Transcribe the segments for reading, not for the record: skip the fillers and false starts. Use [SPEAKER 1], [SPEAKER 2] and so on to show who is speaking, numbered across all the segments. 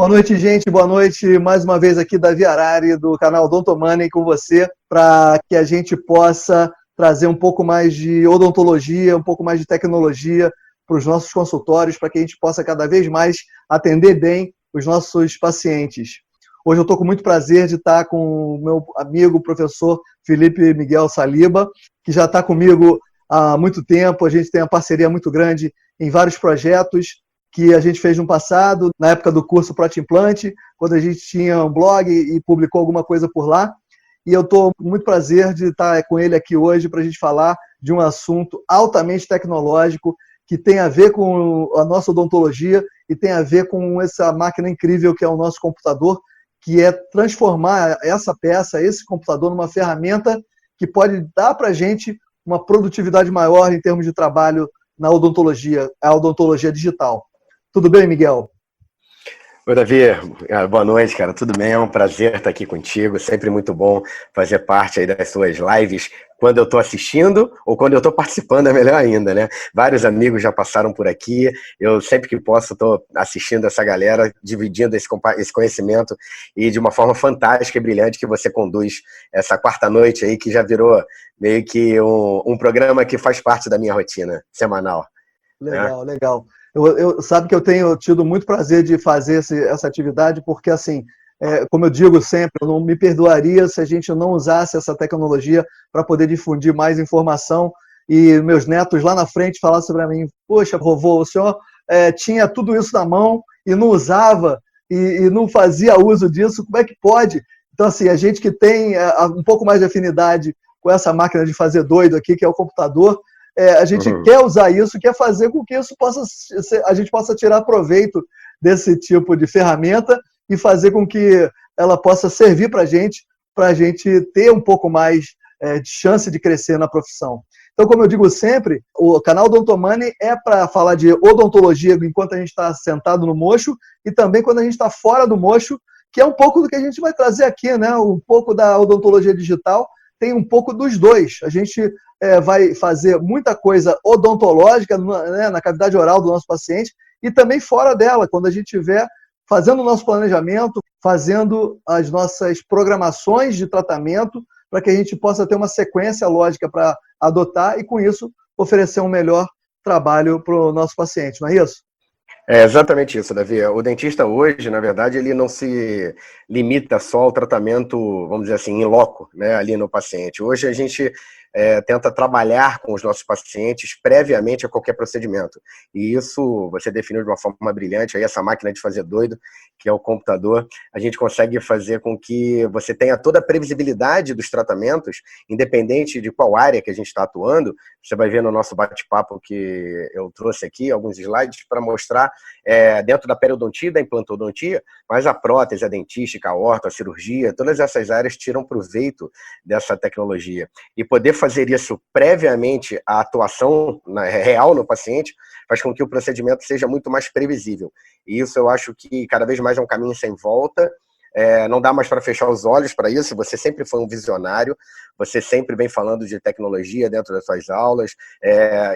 [SPEAKER 1] Boa noite, gente. Boa noite. Mais uma vez aqui, Davi Harari, do canal Odonto Money, com você, para que a gente possa trazer um pouco mais de odontologia, um pouco mais de tecnologia para os nossos consultórios, para que a gente possa cada vez mais atender bem os nossos pacientes. Hoje eu estou com muito prazer de estar com o meu amigo, o professor Felipe Miguel Saliba, que já está comigo há muito tempo. A gente tem uma parceria muito grande em vários projetos que a gente fez no passado, na época do curso Protimplante, quando a gente tinha um blog e publicou alguma coisa por lá. E eu estou com muito prazer de estar com ele aqui hoje para a gente falar de um assunto altamente tecnológico que tem a ver com a nossa odontologia e tem a ver com essa máquina incrível que é o nosso computador, que é transformar essa peça, esse computador, numa ferramenta que pode dar para a gente uma produtividade maior em termos de trabalho na odontologia, a odontologia digital. Tudo bem, Miguel?
[SPEAKER 2] Oi, Davi. Boa noite, cara. Tudo bem? É um prazer estar aqui contigo. Sempre muito bom fazer parte aí das suas lives quando eu estou assistindo ou quando eu estou participando, é melhor ainda, né? Vários amigos já passaram por aqui. Eu sempre que posso estou assistindo essa galera, dividindo esse conhecimento e de uma forma fantástica e brilhante que você conduz essa quarta noite aí, que já virou meio que um programa que faz parte da minha rotina semanal.
[SPEAKER 1] Legal, né? Legal. Sabe que eu tenho tido muito prazer de fazer essa atividade, porque, assim, como eu digo sempre, eu não me perdoaria se a gente não usasse essa tecnologia para poder difundir mais informação e meus netos lá na frente falassem para mim: poxa, vovô, o senhor tinha tudo isso na mão e não usava e não fazia uso disso, como é que pode? Então, assim, a gente que tem um pouco mais de afinidade com essa máquina de fazer doido aqui, que é o computador, a gente quer usar isso, quer fazer com que isso a gente possa tirar proveito desse tipo de ferramenta e fazer com que ela possa servir para a gente ter um pouco mais de chance de crescer na profissão. Então, como eu digo sempre, o canal Odonto Money é para falar de odontologia enquanto a gente está sentado no mocho e também quando a gente está fora do mocho, que é um pouco do que a gente vai trazer aqui, né? Um pouco da odontologia digital, tem um pouco dos dois. A gente vai fazer muita coisa odontológica, né, na cavidade oral do nosso paciente e também fora dela, quando a gente estiver fazendo o nosso planejamento, fazendo as nossas programações de tratamento, para que a gente possa ter uma sequência lógica para adotar e, com isso, oferecer um melhor trabalho para o nosso paciente, não é isso?
[SPEAKER 2] É exatamente isso, Davi. O dentista hoje, na verdade, ele não se limita só ao tratamento, vamos dizer assim, in loco, né, ali no paciente. Hoje a gente tenta trabalhar com os nossos pacientes previamente a qualquer procedimento. E isso você definiu de uma forma brilhante, aí essa máquina de fazer doido, que é o computador, a gente consegue fazer com que você tenha toda a previsibilidade dos tratamentos, independente de qual área que a gente está atuando. Você vai ver no nosso bate-papo que eu trouxe aqui alguns slides para mostrar dentro da periodontia e da implantodontia, mas a prótese, a dentística, a orto, a cirurgia, todas essas áreas tiram proveito dessa tecnologia. E poder fazer isso previamente à atuação real no paciente faz com que o procedimento seja muito mais previsível. E isso eu acho que cada vez mais é um caminho sem volta. Não dá mais para fechar os olhos para isso. Você sempre foi um visionário, você sempre vem falando de tecnologia dentro das suas aulas.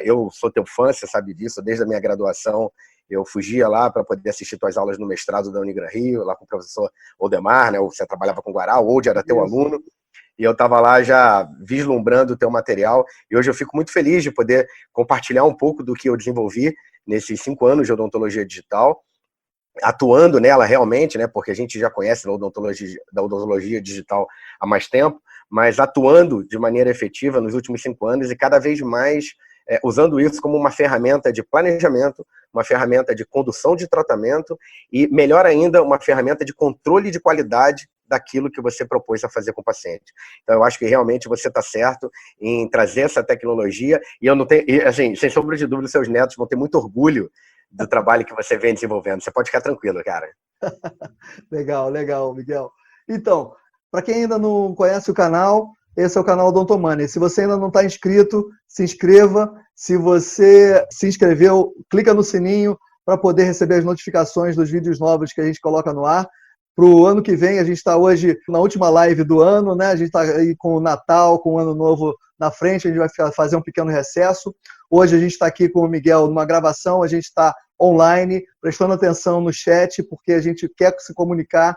[SPEAKER 2] Eu sou teu fã, você sabe disso, desde a minha graduação. Eu fugia lá para poder assistir tuas aulas no mestrado da Unigran Rio, lá com o professor Odemar, né? Você trabalhava com o Guará, o Old era teu aluno. E eu estava lá já vislumbrando o teu material, e hoje eu fico muito feliz de poder compartilhar um pouco do que eu desenvolvi nesses 5 anos de odontologia digital, atuando nela realmente, né, porque a gente já conhece da odontologia digital há mais tempo, mas atuando de maneira efetiva nos últimos 5 anos e cada vez mais usando isso como uma ferramenta de planejamento, uma ferramenta de condução de tratamento e, melhor ainda, uma ferramenta de controle de qualidade daquilo que você propôs a fazer com o paciente. Então, eu acho que realmente você está certo em trazer essa tecnologia e eu não tenho, assim, sem sombra de dúvida, seus netos vão ter muito orgulho do trabalho que você vem desenvolvendo. Você pode ficar tranquilo, cara.
[SPEAKER 1] Legal, legal, Miguel. Então, para quem ainda não conhece o canal, esse é o canal Odonto Money. Se você ainda não está inscrito, se inscreva. Se você se inscreveu, clica no sininho para poder receber as notificações dos vídeos novos que a gente coloca no ar. Para o ano que vem, a gente está hoje na última live do ano, né? A gente está aí com o Natal, com o Ano Novo na frente, a gente vai fazer um pequeno recesso. Hoje a gente está aqui com o Miguel numa gravação, a gente está online, prestando atenção no chat, porque a gente quer se comunicar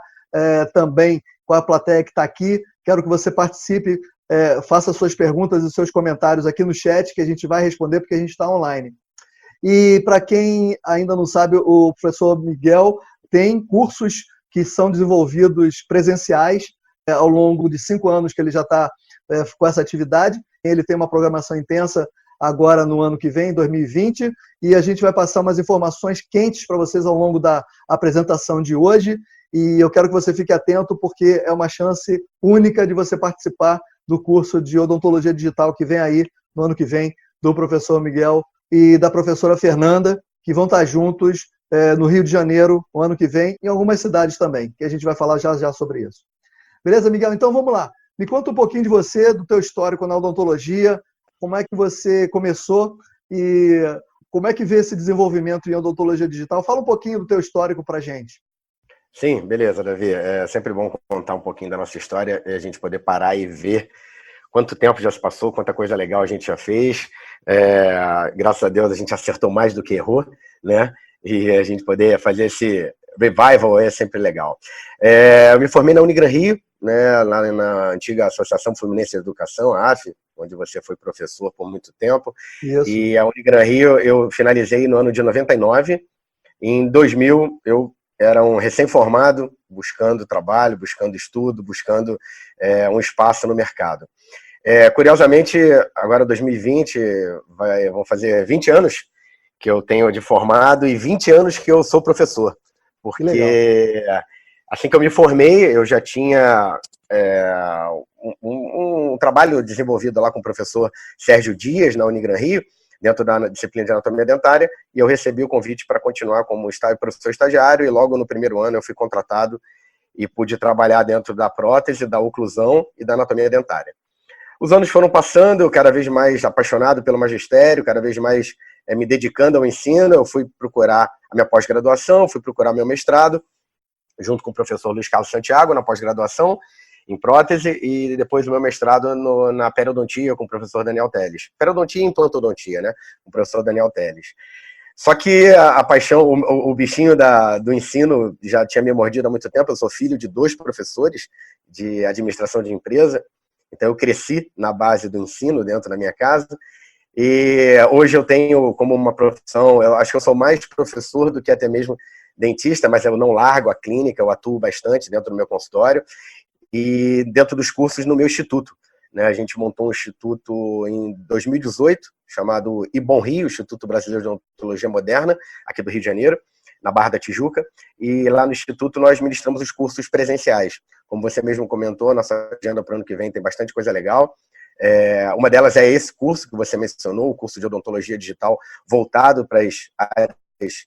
[SPEAKER 1] também com a plateia que está aqui. Quero que você participe, faça suas perguntas e seus comentários aqui no chat, que a gente vai responder, porque a gente está online. E para quem ainda não sabe, o professor Miguel tem cursos que são desenvolvidos presenciais ao longo de 5 anos que ele já está com essa atividade. Ele tem uma programação intensa agora no ano que vem, 2020, e a gente vai passar umas informações quentes para vocês ao longo da apresentação de hoje. E eu quero que você fique atento, porque é uma chance única de você participar do curso de odontologia digital que vem aí no ano que vem, do professor Miguel e da professora Fernanda, que vão estar juntos no Rio de Janeiro, no ano que vem, em algumas cidades também, que a gente vai falar já já sobre isso. Beleza, Miguel? Então vamos lá. Me conta um pouquinho de você, do teu histórico na odontologia, como é que você começou e como é que vê esse desenvolvimento em odontologia digital. Fala um pouquinho do teu histórico para a gente.
[SPEAKER 2] Sim, beleza, Davi. É sempre bom contar um pouquinho da nossa história e a gente poder parar e ver quanto tempo já se passou, quanta coisa legal a gente já fez. Graças a Deus a gente acertou mais do que errou, né? E a gente poder fazer esse revival é sempre legal. Eu me formei na Unigran Rio, né, lá na antiga Associação Fluminense de Educação, a AF, onde você foi professor por muito tempo.
[SPEAKER 1] Isso.
[SPEAKER 2] E a Unigran Rio eu finalizei no ano de 99. Em 2000 eu era um recém-formado, buscando trabalho, buscando estudo, buscando um espaço no mercado. Curiosamente, agora 2020, vão fazer 20 anos que eu tenho de formado e 20 anos que eu sou professor. Porque assim que eu me formei, eu já tinha um trabalho desenvolvido lá com o professor Sérgio Dias, na Unigran Rio, dentro da disciplina de anatomia dentária, e eu recebi o convite para continuar como professor estagiário, e logo no primeiro ano eu fui contratado e pude trabalhar dentro da prótese, da oclusão e da anatomia dentária. Os anos foram passando, eu cada vez mais apaixonado pelo magistério, cada vez mais me dedicando ao ensino. Eu fui procurar a minha pós-graduação, fui procurar meu mestrado, junto com o professor Luiz Carlos Santiago, na pós-graduação, em prótese, e depois o meu mestrado na periodontia, com o professor Daniel Teles. Periodontia e implantodontia, né? Com o professor Daniel Teles. Só que a paixão, o bichinho do ensino já tinha me mordido há muito tempo. Eu sou filho de 2 professores de administração de empresa, então eu cresci na base do ensino dentro da minha casa. E hoje eu tenho como uma profissão, eu acho que eu sou mais professor do que até mesmo dentista, mas eu não largo a clínica, eu atuo bastante dentro do meu consultório e dentro dos cursos no meu instituto. A gente montou um instituto em 2018, chamado IBOM Rio, Instituto Brasileiro de Odontologia Moderna, aqui do Rio de Janeiro, na Barra da Tijuca, e lá no instituto nós ministramos os cursos presenciais. Como você mesmo comentou, nossa agenda para o ano que vem tem bastante coisa legal. Uma delas é esse curso que você mencionou, o curso de odontologia digital voltado para as áreas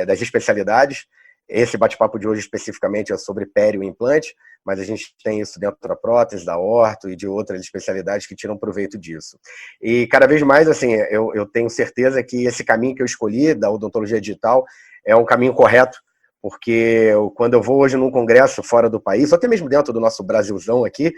[SPEAKER 2] das especialidades. Esse bate-papo de hoje especificamente é sobre pério e implante, mas a gente tem isso dentro da prótese, da orto e de outras especialidades que tiram proveito disso. E cada vez mais, assim, eu tenho certeza que esse caminho que eu escolhi, da odontologia digital, é um caminho correto, porque quando eu vou hoje num congresso fora do país, ou até mesmo dentro do nosso Brasilzão aqui,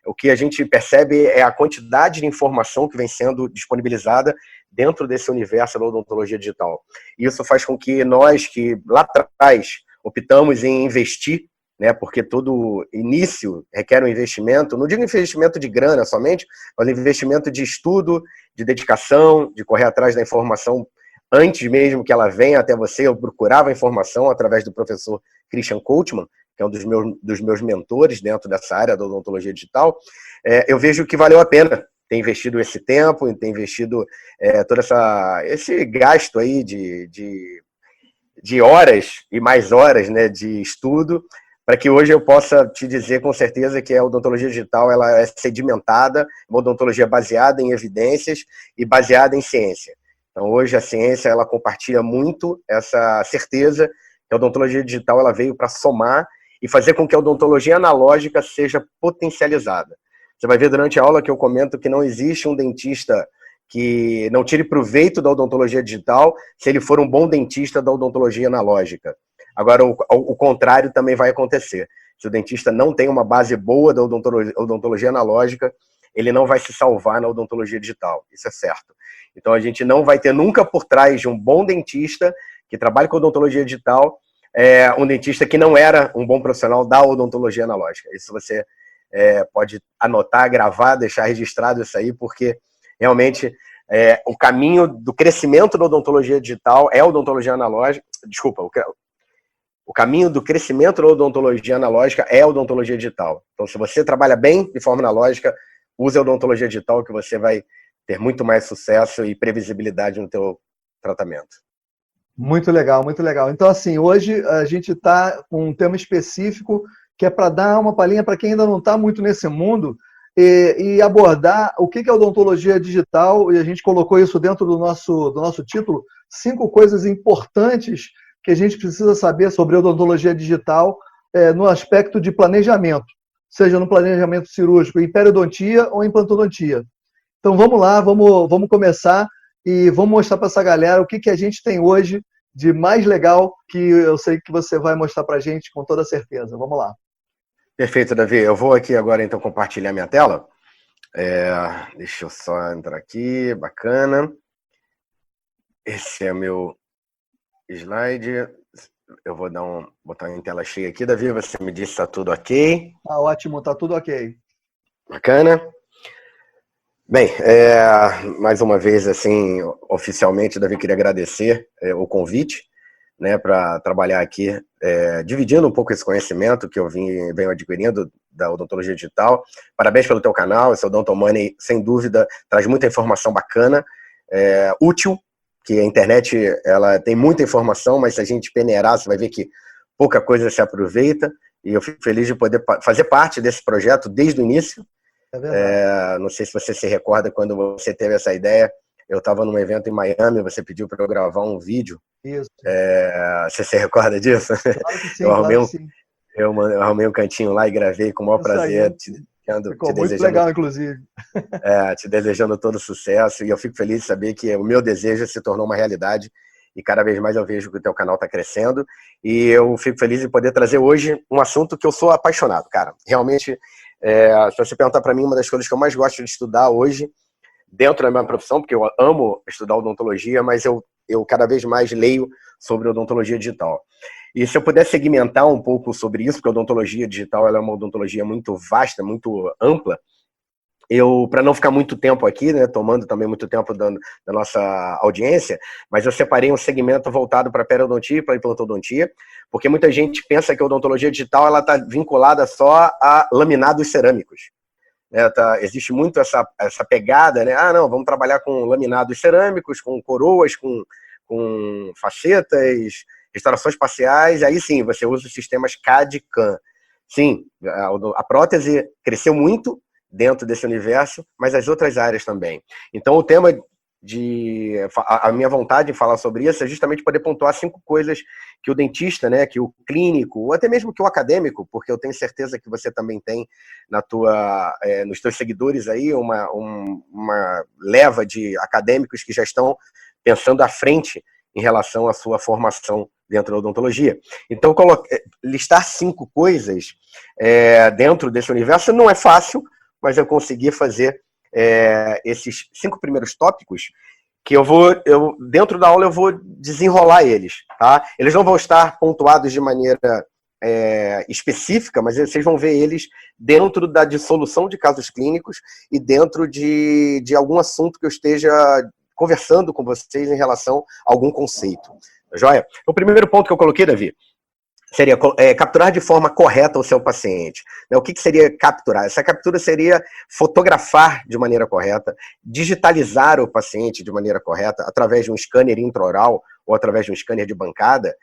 [SPEAKER 2] o que a gente percebe é a quantidade de informação que vem sendo disponibilizada dentro desse universo da odontologia digital. Isso faz com que nós, que lá atrás optamos em investir, né, porque todo início requer um investimento, não digo investimento de grana somente, mas investimento de estudo, de dedicação, de correr atrás da informação antes mesmo que ela venha até você. Eu procurava a informação através do professor Christian Coachman, que é um dos meus mentores dentro dessa área da odontologia digital. Eu vejo que valeu a pena ter investido esse tempo, ter investido todo esse gasto aí de horas e mais horas, né, de estudo, para que hoje eu possa te dizer com certeza que a odontologia digital ela é sedimentada, uma odontologia baseada em evidências e baseada em ciência. Então hoje a ciência ela compartilha muito essa certeza que a odontologia digital ela veio para somar e fazer com que a odontologia analógica seja potencializada. Você vai ver durante a aula que eu comento que não existe um dentista que não tire proveito da odontologia digital se ele for um bom dentista da odontologia analógica. Agora, o contrário também vai acontecer. Se o dentista não tem uma base boa da odontologia analógica, ele não vai se salvar na odontologia digital. Isso é certo. Então, a gente não vai ter nunca por trás de um bom dentista que trabalha com odontologia digital é um dentista que não era um bom profissional da odontologia analógica. Isso você pode anotar, gravar, deixar registrado isso aí, porque realmente o caminho do crescimento da odontologia digital é a odontologia analógica. Desculpa, o caminho do crescimento da odontologia analógica é a odontologia digital. Então, se você trabalha bem de forma analógica, use a odontologia digital que você vai ter muito mais sucesso e previsibilidade no teu tratamento.
[SPEAKER 1] Muito legal, muito legal. Então, assim, hoje a gente está com um tema específico que é para dar uma palhinha para quem ainda não está muito nesse mundo e abordar o que é odontologia digital, e a gente colocou isso dentro do nosso título, 5 coisas importantes que a gente precisa saber sobre odontologia digital no aspecto de planejamento, seja no planejamento cirúrgico em periodontia ou em implantodontia. Então, vamos lá, vamos começar e vamos mostrar para essa galera o que a gente tem hoje de mais legal, que eu sei que você vai mostrar para a gente com toda certeza. Vamos lá.
[SPEAKER 2] Perfeito, Davi. Eu vou aqui agora, então, compartilhar minha tela. Deixa eu só entrar aqui. Bacana. Esse é meu slide. Eu vou botar em tela cheia aqui, Davi. Você me disse se está tudo ok.
[SPEAKER 1] Ah, ótimo, está tudo ok.
[SPEAKER 2] Bacana. Bem, mais uma vez, assim, oficialmente, Davi, queria agradecer o convite, né, para trabalhar aqui, dividindo um pouco esse conhecimento que eu venho adquirindo da odontologia digital. Parabéns pelo teu canal, esse Odonto Money, sem dúvida, traz muita informação bacana, útil, que a internet ela tem muita informação, mas se a gente peneirar, você vai ver que pouca coisa se aproveita, e eu fico feliz de poder fazer parte desse projeto desde o início. Não sei se você se recorda quando você teve essa ideia. Eu estava num evento em Miami, você pediu para eu gravar um vídeo.
[SPEAKER 1] Isso.
[SPEAKER 2] Você se recorda disso?
[SPEAKER 1] Claro que sim,
[SPEAKER 2] eu arrumei um cantinho lá e gravei com o maior prazer.
[SPEAKER 1] Ficou muito legal, inclusive.
[SPEAKER 2] Te desejando todo sucesso. E eu fico feliz de saber que o meu desejo se tornou uma realidade. E cada vez mais eu vejo que o teu canal está crescendo. E eu fico feliz de poder trazer hoje um assunto que eu sou apaixonado, cara. Realmente, se você perguntar para mim, uma das coisas que eu mais gosto de estudar hoje, dentro da minha profissão, porque eu amo estudar odontologia, mas eu cada vez mais leio sobre odontologia digital. E se eu puder segmentar um pouco sobre isso, porque a odontologia digital ela é uma odontologia muito vasta, muito ampla, para não ficar muito tempo aqui, né, tomando também muito tempo da nossa audiência, mas eu separei um segmento voltado para periodontia e para implantodontia, porque muita gente pensa que a odontologia digital ela está vinculada só a laminados cerâmicos. Existe muito essa pegada, né? Não, vamos trabalhar com laminados cerâmicos, com coroas, com facetas, restaurações parciais, aí sim, você usa os sistemas CAD e CAM. Sim, a prótese cresceu muito dentro desse universo, mas as outras áreas também. Então, o tema a minha vontade de falar sobre isso é justamente poder pontuar 5 coisas que o dentista, né, que o clínico, ou até mesmo que o acadêmico, porque eu tenho certeza que você também tem nos teus seguidores aí uma leva de acadêmicos que já estão pensando à frente em relação à sua formação dentro da odontologia. Então, listar 5 coisas dentro desse universo não é fácil, mas eu consegui fazer esses 5 primeiros tópicos que dentro da aula eu vou desenrolar eles, tá? Eles não vão estar pontuados de maneira específica, mas vocês vão ver eles dentro da dissolução de casos clínicos e dentro de algum assunto que eu esteja conversando com vocês em relação a algum conceito. Joia? O primeiro ponto que eu coloquei, Davi, seria capturar de forma correta o seu paciente. O que seria capturar? Essa captura seria fotografar de maneira correta, digitalizar o paciente de maneira correta, através de um scanner intraoral ou através de um scanner de bancada,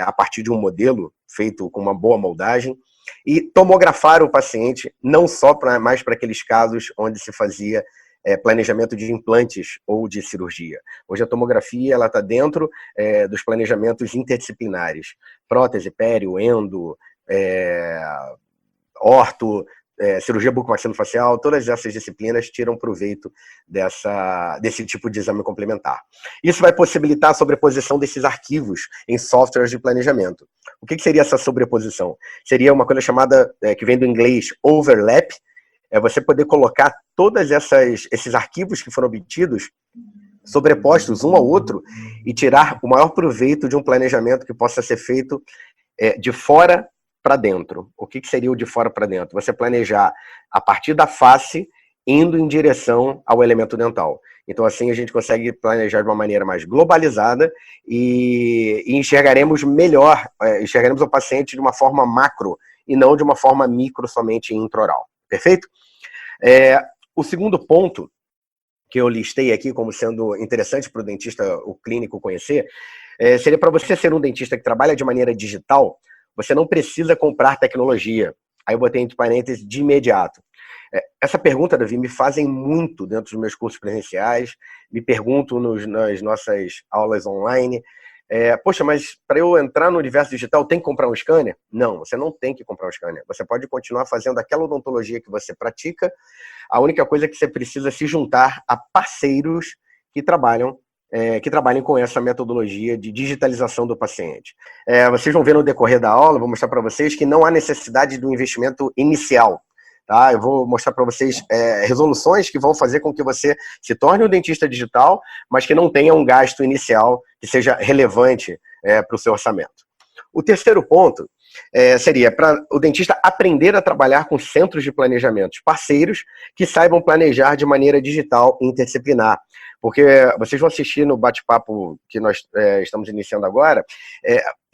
[SPEAKER 2] a partir de um modelo feito com uma boa moldagem, e tomografar o paciente, não só mais para aqueles casos onde se fazia planejamento de implantes ou de cirurgia. Hoje a tomografia está dentro dos planejamentos interdisciplinares. Prótese, pério, endo, orto, cirurgia bucomaxilofacial, todas essas disciplinas tiram proveito desse tipo de exame complementar. Isso vai possibilitar a sobreposição desses arquivos em softwares de planejamento. O que seria essa sobreposição? Seria uma coisa chamada, que vem do inglês, overlap, você poder colocar todos esses arquivos que foram obtidos sobrepostos um ao outro e tirar o maior proveito de um planejamento que possa ser feito de fora para dentro. O que seria o de fora para dentro? Você planejar a partir da face, indo em direção ao elemento dental. Então, assim, a gente consegue planejar de uma maneira mais globalizada e enxergaremos melhor, enxergaremos o paciente de uma forma macro e não de uma forma micro, somente intraoral. Perfeito? O segundo ponto que eu listei aqui como sendo interessante para o dentista, o clínico, conhecer, seria para você ser um dentista que trabalha de maneira digital, você não precisa comprar tecnologia. Aí eu botei entre parênteses de imediato. Essa pergunta, Davi, me fazem muito dentro dos meus cursos presenciais, me perguntam nas nossas aulas online. Poxa, mas para eu entrar no universo digital, tem que comprar um scanner? Não, você não tem que comprar um scanner. Você pode continuar fazendo aquela odontologia que você pratica. A única coisa é que você precisa se juntar a parceiros que trabalhem com essa metodologia de digitalização do paciente. Vocês vão ver no decorrer da aula, vou mostrar para vocês que não há necessidade do investimento inicial. Tá? Eu vou mostrar para vocês resoluções que vão fazer com que você se torne um dentista digital, mas que não tenha um gasto inicial que seja relevante para o seu orçamento. O terceiro ponto seria para o dentista aprender a trabalhar com centros de planejamento, parceiros que saibam planejar de maneira digital e interdisciplinar. Porque vocês vão assistir no bate-papo que nós estamos iniciando agora,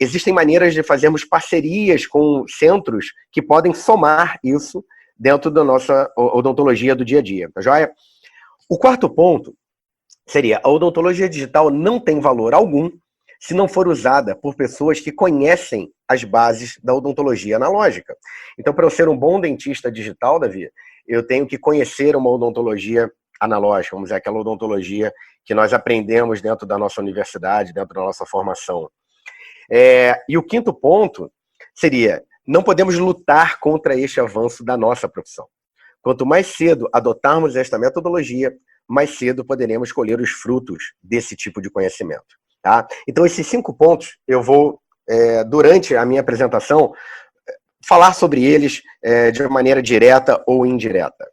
[SPEAKER 2] existem maneiras de fazermos parcerias com centros que podem somar isso dentro da nossa odontologia do dia a dia, tá joia? O quarto ponto seria: a odontologia digital não tem valor algum se não for usada por pessoas que conhecem as bases da odontologia analógica. Então, para eu ser um bom dentista digital, Davi, eu tenho que conhecer uma odontologia analógica, vamos dizer, aquela odontologia que nós aprendemos dentro da nossa universidade, dentro da nossa formação. E o quinto ponto seria: não podemos lutar contra este avanço da nossa profissão. Quanto mais cedo adotarmos esta metodologia, mais cedo poderemos colher os frutos desse tipo de conhecimento. Tá? Então, esses 5 pontos, eu vou, durante a minha apresentação, falar sobre eles de maneira direta ou indireta.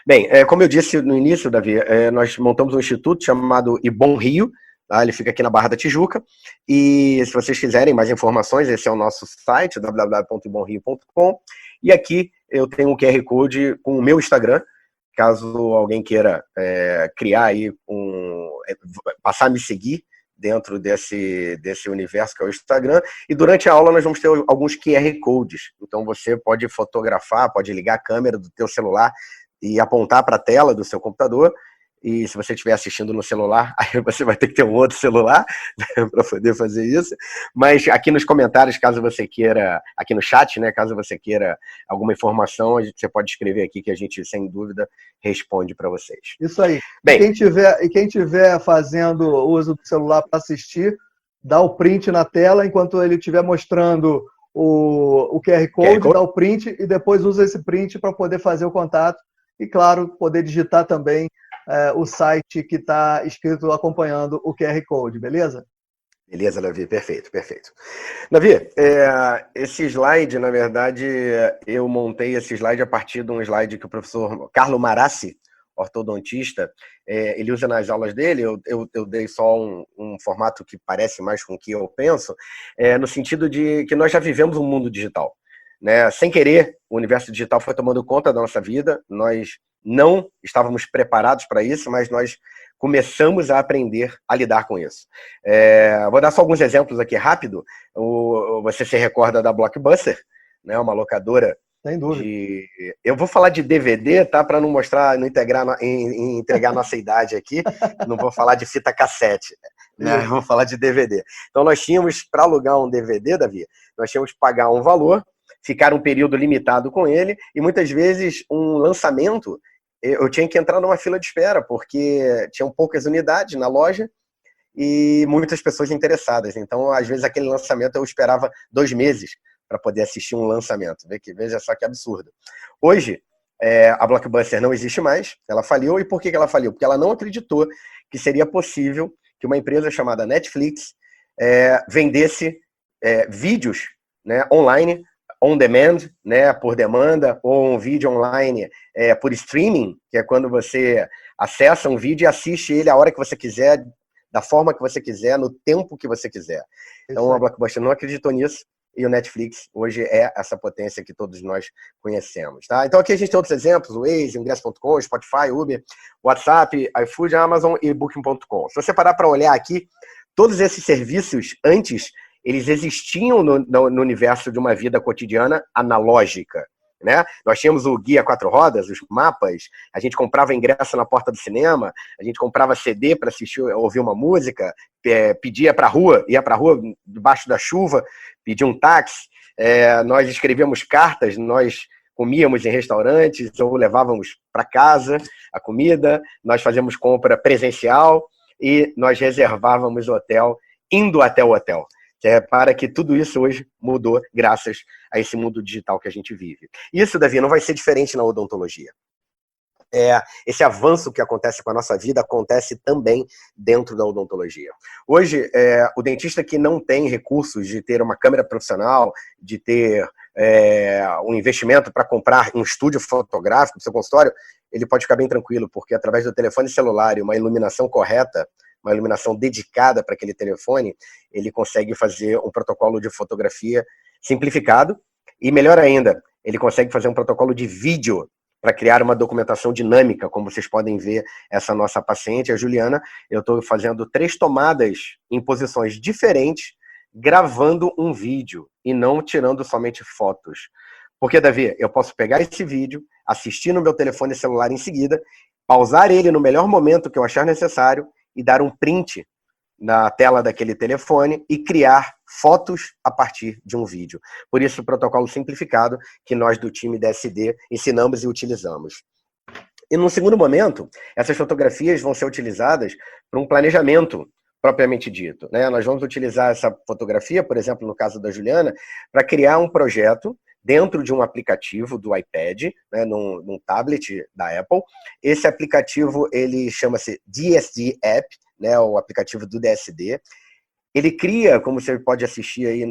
[SPEAKER 2] Bem, como eu disse no início, Davi, nós montamos um instituto chamado Ibon Rio. Tá? Ele fica aqui na Barra da Tijuca, e se vocês quiserem mais informações, esse é o nosso site, www.ibonrio.com, e aqui eu tenho um QR Code com o meu Instagram, caso alguém queira criar aí passar a me seguir dentro desse universo que é o Instagram, e durante a aula nós vamos ter alguns QR Codes, então você pode fotografar, pode ligar a câmera do teu celular e apontar para a tela do seu computador. E se você estiver assistindo no celular, aí você vai ter que ter um outro celular, né, para poder fazer isso. Mas aqui nos comentários, caso você queira, aqui no chat, né, caso você queira alguma informação, você pode escrever aqui que a gente, sem dúvida, responde para vocês.
[SPEAKER 1] Isso aí.
[SPEAKER 2] Bem,
[SPEAKER 1] quem tiver fazendo uso do celular para assistir, dá o print na tela, enquanto ele estiver mostrando o QR Code, dá o print e depois usa esse print para poder fazer o contato e, claro, poder digitar também o site que está escrito acompanhando o QR Code, beleza?
[SPEAKER 2] Beleza, Davi, perfeito, perfeito. Davi, esse slide, na verdade, eu montei esse slide a partir de um slide que o professor Carlo Marassi, ortodontista, ele usa nas aulas dele. Eu dei só um formato que parece mais com o que eu penso, no sentido de que nós já vivemos um mundo digital. Né? Sem querer, o universo digital foi tomando conta da nossa vida, nós não estávamos preparados para isso, mas nós começamos a aprender a lidar com isso. Vou dar só alguns exemplos aqui rápido. Você se recorda da Blockbuster, né? Uma locadora.
[SPEAKER 1] Sem dúvida.
[SPEAKER 2] Eu vou falar de DVD, tá? Para não mostrar, não entregar nossa idade aqui. Não vou falar de fita cassete, né? Vou falar de DVD. Então nós tínhamos, para alugar um DVD, Davi, nós tínhamos que pagar um valor, ficar um período limitado com ele, e muitas vezes um lançamento eu tinha que entrar numa fila de espera, porque tinham poucas unidades na loja e muitas pessoas interessadas. Então, às vezes, aquele lançamento eu esperava 2 meses para poder assistir um lançamento. Veja só que absurdo. Hoje, a Blockbuster não existe mais, ela faliu. E por que ela faliu? Porque ela não acreditou que seria possível que uma empresa chamada Netflix vendesse vídeos, né, online, on demand, né, por demanda, ou um vídeo online por streaming, que é quando você acessa um vídeo e assiste ele a hora que você quiser, da forma que você quiser, no tempo que você quiser. Então, a Blockbuster não acreditou nisso, e o Netflix hoje é essa potência que todos nós conhecemos. Tá? Então, aqui a gente tem outros exemplos, o Waze, Ingresso.com, Spotify, Uber, WhatsApp, iFood, Amazon e Booking.com. Se você parar para olhar aqui, todos esses serviços, antes, eles existiam no universo de uma vida cotidiana analógica. Né? Nós tínhamos o guia 4 rodas, os mapas, a gente comprava ingresso na porta do cinema, a gente comprava CD para assistir, ouvir uma música, pedia para a rua, ia para a rua debaixo da chuva, pedia um táxi, nós escrevíamos cartas, nós comíamos em restaurantes ou levávamos para casa a comida, nós fazíamos compra presencial e nós reservávamos hotel indo até o hotel. Para que tudo isso hoje mudou graças a esse mundo digital que a gente vive. Isso, Davi, não vai ser diferente na odontologia. Esse avanço que acontece com a nossa vida acontece também dentro da odontologia. Hoje, o dentista que não tem recursos de ter uma câmera profissional, de ter um investimento para comprar um estúdio fotográfico para o seu consultório, ele pode ficar bem tranquilo, porque através do telefone celular e uma iluminação correta, uma iluminação dedicada para aquele telefone, ele consegue fazer um protocolo de fotografia simplificado e, melhor ainda, ele consegue fazer um protocolo de vídeo para criar uma documentação dinâmica, como vocês podem ver essa nossa paciente, a Juliana. Eu estou fazendo 3 tomadas em posições diferentes, gravando um vídeo e não tirando somente fotos. Porque, Davi, eu posso pegar esse vídeo, assistir no meu telefone celular em seguida, pausar ele no melhor momento que eu achar necessário e dar um print na tela daquele telefone e criar fotos a partir de um vídeo. Por isso, o protocolo simplificado que nós do time DSD ensinamos e utilizamos. E num segundo momento, essas fotografias vão ser utilizadas para um planejamento propriamente dito, né? Nós vamos utilizar essa fotografia, por exemplo, no caso da Juliana, para criar um projeto dentro de um aplicativo do iPad, né, num tablet da Apple. Esse aplicativo, ele chama-se DSD App, né, o aplicativo do DSD. Ele cria, como você pode assistir aí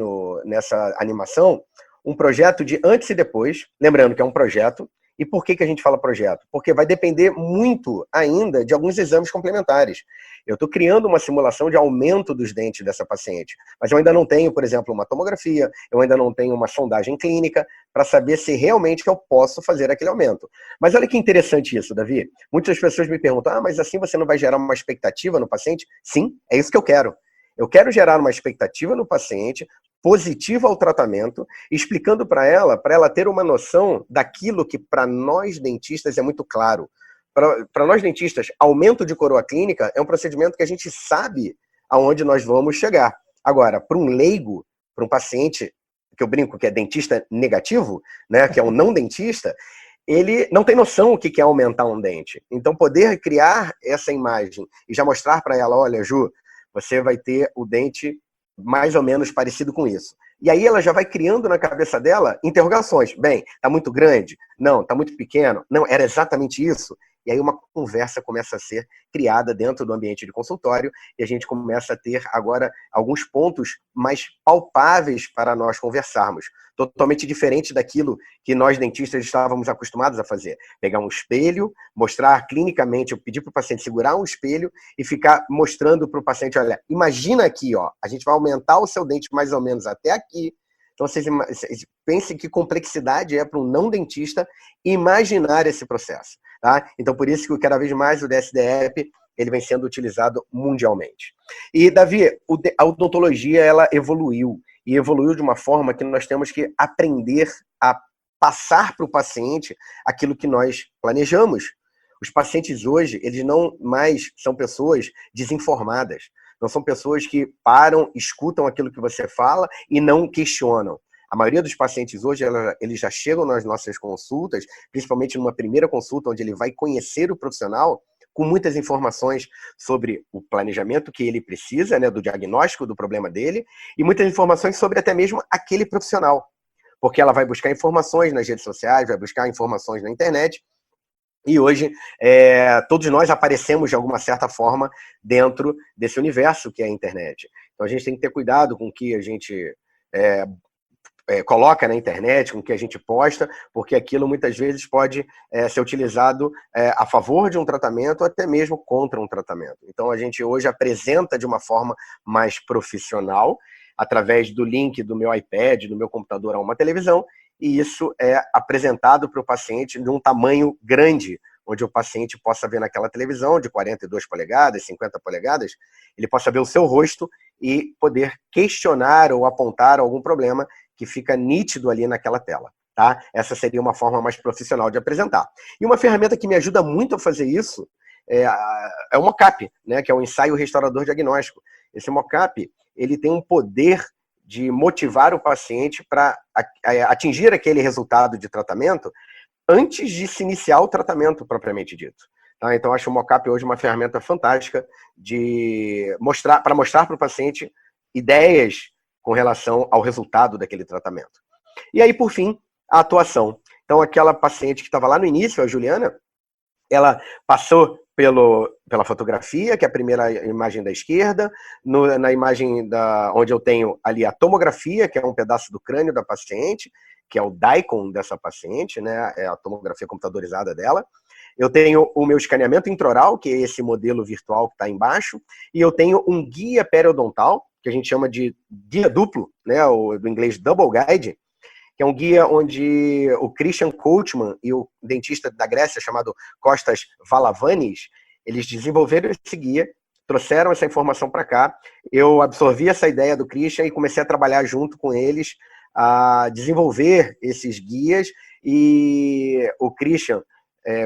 [SPEAKER 2] nessa animação, um projeto de antes e depois, lembrando que é um projeto. E por que a gente fala projeto? Porque vai depender muito ainda de alguns exames complementares. Eu estou criando uma simulação de aumento dos dentes dessa paciente, mas eu ainda não tenho, por exemplo, uma tomografia, eu ainda não tenho uma sondagem clínica para saber se realmente eu posso fazer aquele aumento. Mas olha que interessante isso, Davi. Muitas pessoas me perguntam, mas assim você não vai gerar uma expectativa no paciente? Sim, é isso que eu quero. Eu quero gerar uma expectativa no paciente positiva ao tratamento, explicando para ela ter uma noção daquilo que para nós dentistas é muito claro. Para nós dentistas, aumento de coroa clínica é um procedimento que a gente sabe aonde nós vamos chegar. Agora, para um leigo, para um paciente, que eu brinco que é dentista negativo, né, que é um não dentista, ele não tem noção o que é aumentar um dente. Então, poder criar essa imagem e já mostrar para ela, olha, Ju, você vai ter o dente mais ou menos parecido com isso. E aí ela já vai criando na cabeça dela interrogações. Bem, tá muito grande? Não. Tá muito pequeno? Não, era exatamente isso. E aí uma conversa começa a ser criada dentro do ambiente de consultório e a gente começa a ter agora alguns pontos mais palpáveis para nós conversarmos. Totalmente diferente daquilo que nós dentistas estávamos acostumados a fazer. Pegar um espelho, mostrar clinicamente, eu pedir para o paciente segurar um espelho e ficar mostrando para o paciente, olha, imagina aqui, ó, a gente vai aumentar o seu dente mais ou menos até aqui. Então, vocês pensem que complexidade é para um não dentista imaginar esse processo. Tá? Então, por isso que cada vez mais o DSD-App ele vem sendo utilizado mundialmente. E, Davi, a odontologia ela evoluiu. E evoluiu de uma forma que nós temos que aprender a passar para o paciente aquilo que nós planejamos. Os pacientes hoje, eles não mais são pessoas desinformadas. Não são pessoas que param, escutam aquilo que você fala e não questionam. A maioria dos pacientes hoje, eles já chegam nas nossas consultas, principalmente numa primeira consulta, onde ele vai conhecer o profissional, com muitas informações sobre o planejamento que ele precisa, né, do diagnóstico do problema dele, e muitas informações sobre até mesmo aquele profissional. Porque ela vai buscar informações nas redes sociais, vai buscar informações na internet, e hoje todos nós aparecemos de alguma certa forma dentro desse universo que é a internet. Então a gente tem que ter cuidado com o que a gente coloca na internet, com o que a gente posta, porque aquilo muitas vezes pode ser utilizado a favor de um tratamento ou até mesmo contra um tratamento. Então a gente hoje apresenta de uma forma mais profissional, através do link do meu iPad, do meu computador a uma televisão, e isso é apresentado para o paciente de um tamanho grande, onde o paciente possa ver naquela televisão de 42 polegadas, 50 polegadas, ele possa ver o seu rosto e poder questionar ou apontar algum problema que fica nítido ali naquela tela. Tá? Essa seria uma forma mais profissional de apresentar. E uma ferramenta que me ajuda muito a fazer isso é o mockup, né, que é o ensaio restaurador diagnóstico. Esse mockup, ele tem um poder de motivar o paciente para atingir aquele resultado de tratamento antes de se iniciar o tratamento propriamente dito. Tá? Então, acho o mockup hoje uma ferramenta fantástica para mostrar para o paciente ideias com relação ao resultado daquele tratamento. E aí, por fim, a atuação. Então, aquela paciente que estava lá no início, a Juliana, ela passou pela fotografia, que é a primeira imagem da esquerda, na imagem onde eu tenho ali a tomografia, que é um pedaço do crânio da paciente, que é o DICOM dessa paciente, né? É a tomografia computadorizada dela. Eu tenho o meu escaneamento intraoral, que é esse modelo virtual que está embaixo, e eu tenho um guia periodontal, que a gente chama de guia duplo, né? Do inglês Double Guide, que é um guia onde o Christian Coachman e o dentista da Grécia chamado Kostas Valavanis, eles desenvolveram esse guia, trouxeram essa informação para cá, eu absorvi essa ideia do Christian e comecei a trabalhar junto com eles a desenvolver esses guias, e o Christian,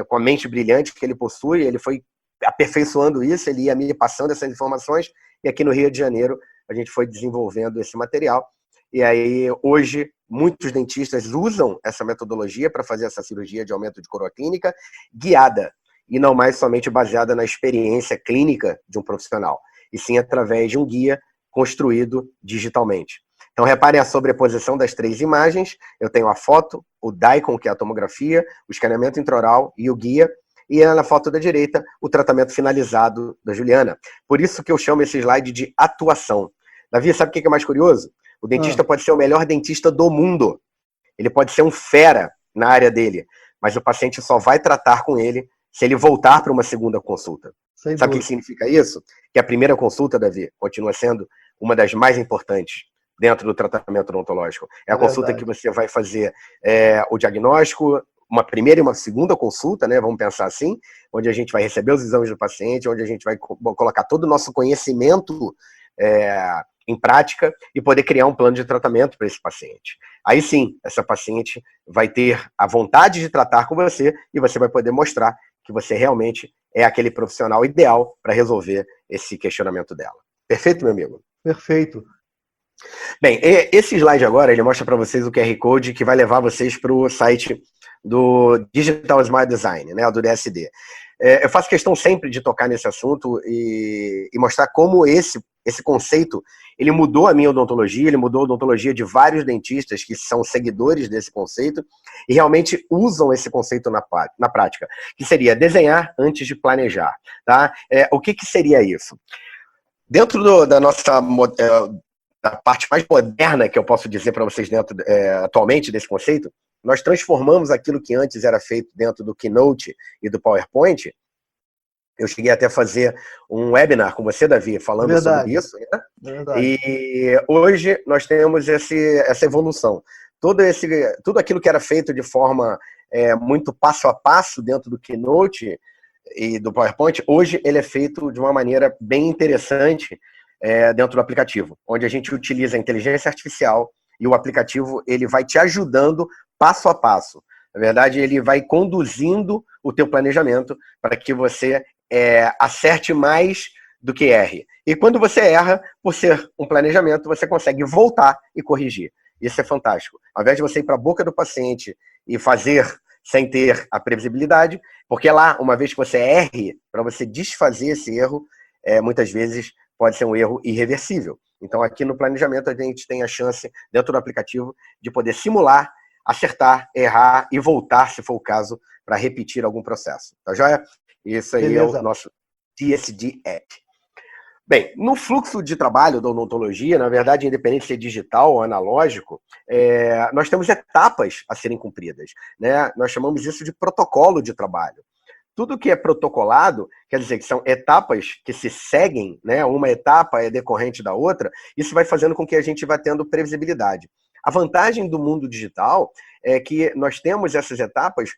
[SPEAKER 2] com a mente brilhante que ele possui, ele foi aperfeiçoando isso, ele ia me passando essas informações, e aqui no Rio de Janeiro a gente foi desenvolvendo esse material. E aí, hoje, muitos dentistas usam essa metodologia para fazer essa cirurgia de aumento de coroa clínica guiada, e não mais somente baseada na experiência clínica de um profissional, e sim através de um guia construído digitalmente. Então, reparem a sobreposição das três imagens. Eu tenho a foto, o DICOM, que é a tomografia, o escaneamento intraoral e o guia, e na foto da direita, o tratamento finalizado da Juliana. Por isso que eu chamo esse slide de atuação. Davi, sabe o que é mais curioso? O dentista pode ser o melhor dentista do mundo. Ele pode ser um fera na área dele, mas o paciente só vai tratar com ele se ele voltar para uma segunda consulta. Sabe o que significa isso? Que a primeira consulta, Davi, continua sendo uma das mais importantes dentro do tratamento odontológico. É a consulta que você vai fazer o diagnóstico, uma primeira e uma segunda consulta, né? Vamos pensar assim, onde a gente vai receber os exames do paciente, onde a gente vai colocar todo o nosso conhecimento em prática e poder criar um plano de tratamento para esse paciente. Aí sim, essa paciente vai ter a vontade de tratar com você e você vai poder mostrar que você realmente é aquele profissional ideal para resolver esse questionamento dela. Perfeito, meu amigo?
[SPEAKER 1] Perfeito.
[SPEAKER 2] Bem, esse slide agora, ele mostra para vocês o QR Code que vai levar vocês para o site do Digital Smile Design, né, do DSD. Eu faço questão sempre de tocar nesse assunto e mostrar como esse conceito, ele mudou a minha odontologia, ele mudou a odontologia de vários dentistas que são seguidores desse conceito e realmente usam esse conceito na prática, que seria desenhar antes de planejar. Tá? O que seria isso? Dentro da nossa da parte mais moderna que eu posso dizer para vocês atualmente desse conceito, nós transformamos aquilo que antes era feito dentro do Keynote e do PowerPoint. Eu cheguei até a fazer um webinar com você, Davi, falando sobre isso. Né? E hoje nós temos essa evolução. Tudo aquilo que era feito de forma muito passo a passo dentro do Keynote e do PowerPoint, hoje ele é feito de uma maneira bem interessante dentro do aplicativo, onde a gente utiliza a inteligência artificial e o aplicativo ele vai te ajudando passo a passo. Na verdade, ele vai conduzindo o teu planejamento para que você acerte mais do que erre. E quando você erra, por ser um planejamento, você consegue voltar e corrigir. Isso é fantástico. Ao invés de você ir para a boca do paciente e fazer sem ter a previsibilidade, porque lá, uma vez que você erre, para você desfazer esse erro, muitas vezes pode ser um erro irreversível. Então, aqui no planejamento, a gente tem a chance, dentro do aplicativo, de poder simular, acertar, errar e voltar, se for o caso, para repetir algum processo. Tá joia? Isso aí é o nosso DSD App. Bem, no fluxo de trabalho da odontologia, na verdade, independente se é digital ou analógico, nós temos etapas a serem cumpridas, né? Nós chamamos isso de protocolo de trabalho. Tudo que é protocolado, quer dizer que são etapas que se seguem, né? Uma etapa é decorrente da outra, isso vai fazendo com que a gente vá tendo previsibilidade. A vantagem do mundo digital é que nós temos essas etapas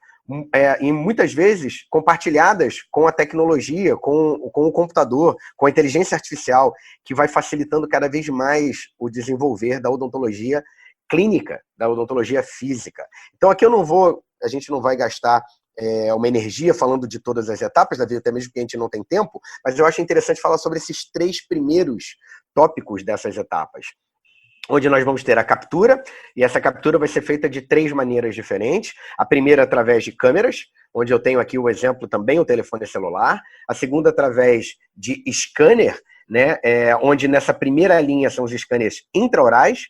[SPEAKER 2] e muitas vezes compartilhadas com a tecnologia, com o computador, com a inteligência artificial, que vai facilitando cada vez mais o desenvolver da odontologia clínica, da odontologia física. Então aqui a gente não vai gastar uma energia falando de todas as etapas da vida, até mesmo porque a gente não tem tempo, mas eu acho interessante falar sobre esses 3 primeiros tópicos dessas etapas. Onde nós vamos ter a captura, e essa captura vai ser feita de 3 maneiras diferentes. A primeira através de câmeras, onde eu tenho aqui o exemplo também, o telefone celular. A segunda através de scanner, né, onde nessa primeira linha são os scanners intraorais,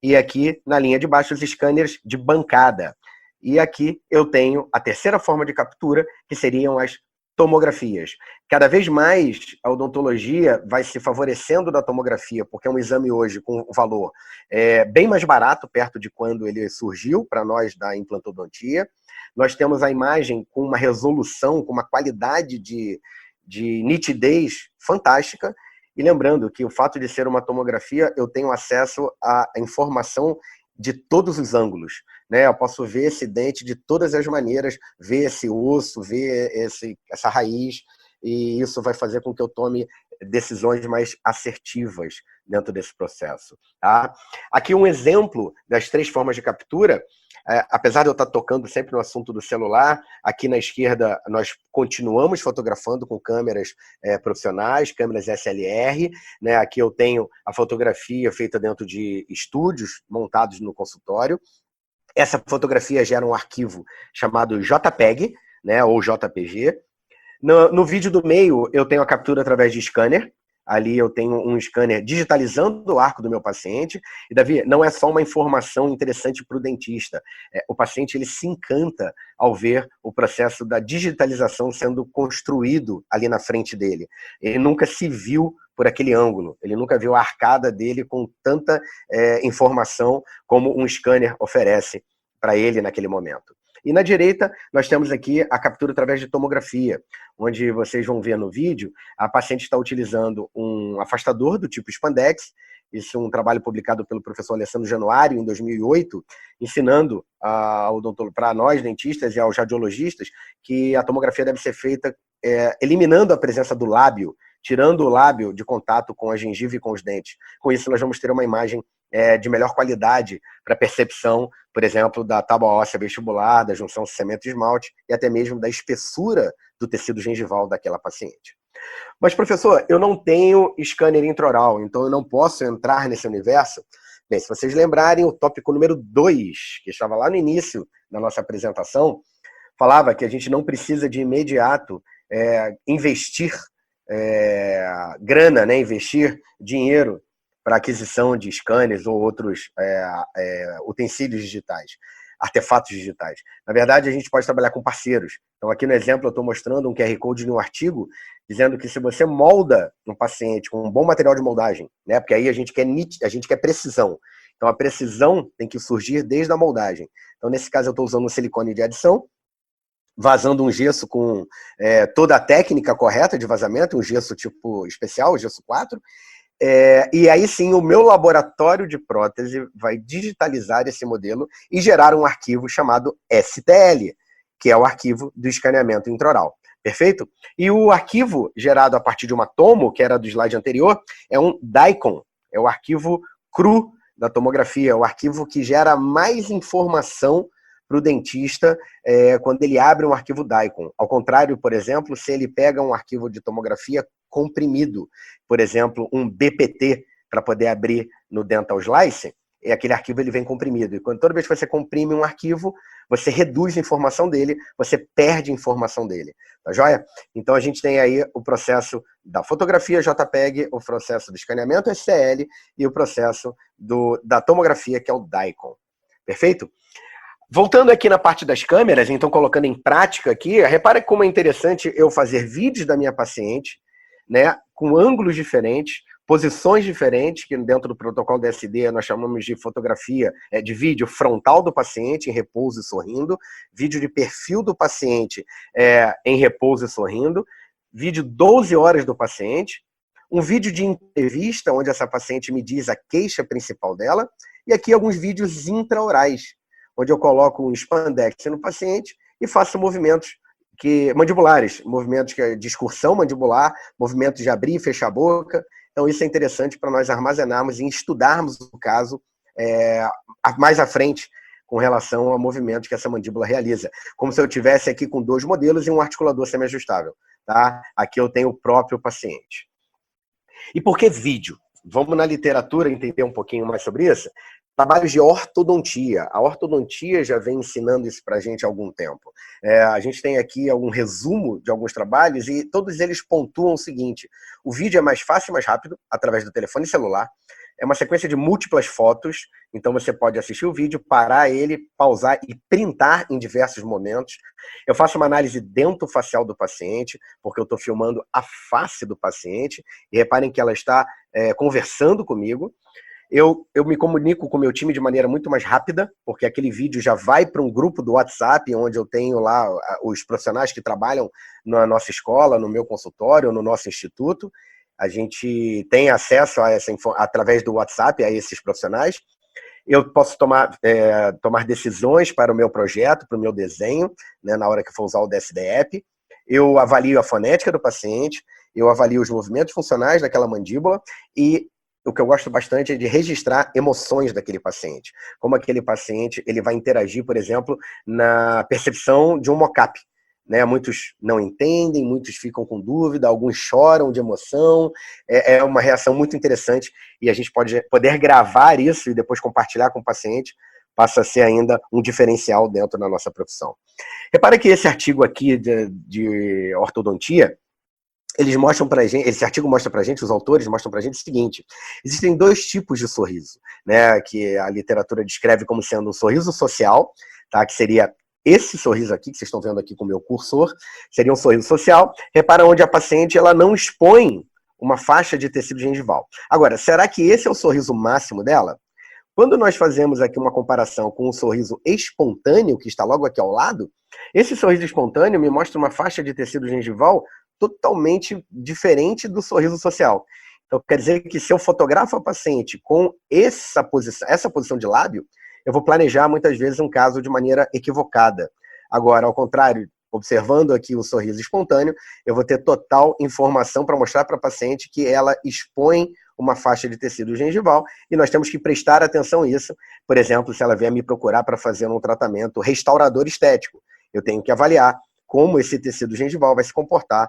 [SPEAKER 2] e aqui na linha de baixo os scanners de bancada. E aqui eu tenho a terceira forma de captura, que seriam as tomografias. Cada vez mais a odontologia vai se favorecendo da tomografia, porque é um exame hoje com valor bem mais barato, perto de quando ele surgiu para nós da implantodontia. Nós temos a imagem com uma resolução, com uma qualidade de nitidez fantástica. E lembrando que o fato de ser uma tomografia, eu tenho acesso à informação de todos os ângulos, né? Eu posso ver esse dente de todas as maneiras, ver esse osso, ver essa raiz, e isso vai fazer com que eu tome decisões mais assertivas dentro desse processo. Tá? Aqui um exemplo das 3 formas de captura. Apesar de eu estar tocando sempre no assunto do celular, aqui na esquerda nós continuamos fotografando com câmeras profissionais, câmeras SLR, né? Aqui eu tenho a fotografia feita dentro de estúdios montados no consultório. Essa fotografia gera um arquivo chamado JPEG, né, ou JPG. No vídeo do meio eu tenho a captura através de scanner. Ali eu tenho um scanner digitalizando o arco do meu paciente. E, Davi, não é só uma informação interessante para o dentista. O paciente ele se encanta ao ver o processo da digitalização sendo construído ali na frente dele. Ele nunca se viu por aquele ângulo. Ele nunca viu a arcada dele com tanta informação como um scanner oferece para ele naquele momento. E na direita, nós temos aqui a captura através de tomografia, onde vocês vão ver no vídeo, a paciente está utilizando um afastador do tipo Spandex. Isso é um trabalho publicado pelo professor Alessandro Januário, em 2008, ensinando para nós, dentistas e aos radiologistas, que a tomografia deve ser feita eliminando a presença do lábio, tirando o lábio de contato com a gengiva e com os dentes. Com isso, nós vamos ter uma imagem de melhor qualidade para percepção, por exemplo, da tábua óssea vestibular, da junção cemento-esmalte e até mesmo da espessura do tecido gengival daquela paciente. Mas, professor, eu não tenho scanner intraoral, então eu não posso entrar nesse universo. Bem, se vocês lembrarem, o tópico número 2, que estava lá no início da nossa apresentação, falava que a gente não precisa de imediato investir grana, né, investir dinheiro para aquisição de scanners ou outros utensílios digitais, artefatos digitais. Na verdade, a gente pode trabalhar com parceiros. Então, aqui no exemplo, eu estou mostrando um QR Code de um artigo, dizendo que se você molda um paciente com um bom material de moldagem, né, porque aí a gente quer precisão. Então, a precisão tem que surgir desde a moldagem. Então, nesse caso, eu estou usando um silicone de adição, vazando um gesso com toda a técnica correta de vazamento, um gesso tipo especial, gesso 4, e aí sim o meu laboratório de prótese vai digitalizar esse modelo e gerar um arquivo chamado STL, que é o arquivo do escaneamento intraoral. Perfeito? E o arquivo gerado a partir de uma tomo, que era do slide anterior, é um DICOM, é o arquivo cru da tomografia, o arquivo que gera mais informação para o dentista quando ele abre um arquivo DICOM. Ao contrário, por exemplo, se ele pega um arquivo de tomografia comprimido, por exemplo, um BPT, para poder abrir no Dental Slice, aquele arquivo ele vem comprimido. E toda vez que você comprime um arquivo, você reduz a informação dele, você perde a informação dele. Tá joia? Então a gente tem aí o processo da fotografia JPEG, o processo do escaneamento STL e o processo da tomografia, que é o DICOM. Perfeito? Voltando aqui na parte das câmeras, então colocando em prática aqui, repara como é interessante eu fazer vídeos da minha paciente, né, com ângulos diferentes, posições diferentes, que dentro do protocolo DSD nós chamamos de fotografia, de vídeo frontal do paciente em repouso e sorrindo, vídeo de perfil do paciente em repouso e sorrindo, vídeo 12 horas do paciente, um vídeo de entrevista, onde essa paciente me diz a queixa principal dela, e aqui alguns vídeos intraorais, onde eu coloco um spandex no paciente e faço movimentos mandibulares, movimentos de excursão mandibular, movimentos de abrir e fechar a boca. Então isso é interessante para nós armazenarmos e estudarmos o caso mais à frente com relação ao movimento que essa mandíbula realiza. Como se eu tivesse aqui com 2 modelos e um articulador semiajustável. Tá? Aqui eu tenho o próprio paciente. E por que vídeo? Vamos na literatura entender um pouquinho mais sobre isso? Trabalhos de ortodontia. A ortodontia já vem ensinando isso para a gente há algum tempo. A gente tem aqui algum resumo de alguns trabalhos e todos eles pontuam o seguinte: o vídeo é mais fácil e mais rápido, através do telefone celular. É uma sequência de múltiplas fotos, então você pode assistir o vídeo, parar ele, pausar e printar em diversos momentos. Eu faço uma análise dentofacial do paciente, porque eu estou filmando a face do paciente, e reparem que ela está conversando comigo. Eu me comunico com o meu time de maneira muito mais rápida, porque aquele vídeo já vai para um grupo do WhatsApp, onde eu tenho lá os profissionais que trabalham na nossa escola, no meu consultório, no nosso instituto. A gente tem acesso a através do WhatsApp a esses profissionais. Eu posso tomar decisões para o meu projeto, para o meu desenho, né, na hora que for usar o DSD-App. Eu avalio a fonética do paciente, eu avalio os movimentos funcionais daquela mandíbula e o que eu gosto bastante é de registrar emoções daquele paciente. Como aquele paciente ele vai interagir, por exemplo, na percepção de um mock-up. Né? Muitos não entendem, muitos ficam com dúvida, alguns choram de emoção. É uma reação muito interessante e a gente poder gravar isso e depois compartilhar com o paciente passa a ser ainda um diferencial dentro da nossa profissão. Repara que esse artigo aqui de ortodontia, esse artigo mostra pra gente, os autores mostram pra gente o seguinte: existem 2 tipos de sorriso, né, que a literatura descreve como sendo um sorriso social, tá, que seria esse sorriso aqui, que vocês estão vendo aqui com o meu cursor, seria um sorriso social. Repara onde a paciente ela não expõe uma faixa de tecido gengival. Agora, será que esse é o sorriso máximo dela? Quando nós fazemos aqui uma comparação com o sorriso espontâneo, que está logo aqui ao lado, esse sorriso espontâneo me mostra uma faixa de tecido gengival totalmente diferente do sorriso social. Então, quer dizer que se eu fotografo a paciente com essa posição de lábio, eu vou planejar muitas vezes um caso de maneira equivocada. Agora, ao contrário, observando aqui o sorriso espontâneo, eu vou ter total informação para mostrar para a paciente que ela expõe uma faixa de tecido gengival e nós temos que prestar atenção a isso. Por exemplo, se ela vier me procurar para fazer um tratamento restaurador estético, eu tenho que avaliar como esse tecido gengival vai se comportar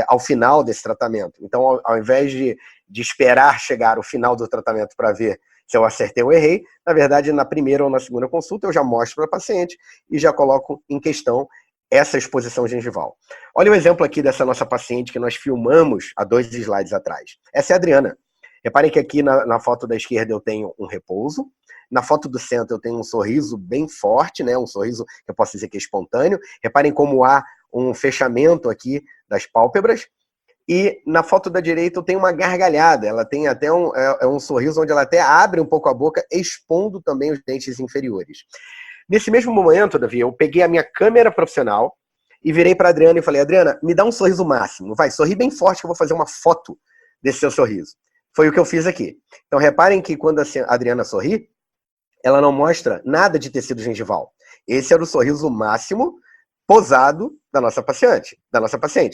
[SPEAKER 2] ao final desse tratamento. Então, ao invés de esperar chegar o final do tratamento para ver se eu acertei ou errei, na verdade, na primeira ou na segunda consulta, eu já mostro para a paciente e já coloco em questão essa exposição gengival. Olha o exemplo aqui dessa nossa paciente que nós filmamos há 2 slides atrás. Essa é a Adriana. Reparem que aqui na foto da esquerda eu tenho um repouso, na foto do centro eu tenho um sorriso bem forte, né? Um sorriso que eu posso dizer que é espontâneo. Reparem como há um fechamento aqui das pálpebras. E na foto da direita eu tenho uma gargalhada, ela tem até um sorriso onde ela até abre um pouco a boca, expondo também os dentes inferiores. Nesse mesmo momento, Davi, eu peguei a minha câmera profissional e virei para a Adriana e falei: Adriana, me dá um sorriso máximo, vai, sorri bem forte que eu vou fazer uma foto desse seu sorriso. Foi o que eu fiz aqui. Então reparem que quando a Adriana sorri, ela não mostra nada de tecido gengival. Esse era o sorriso máximo posado da nossa paciente.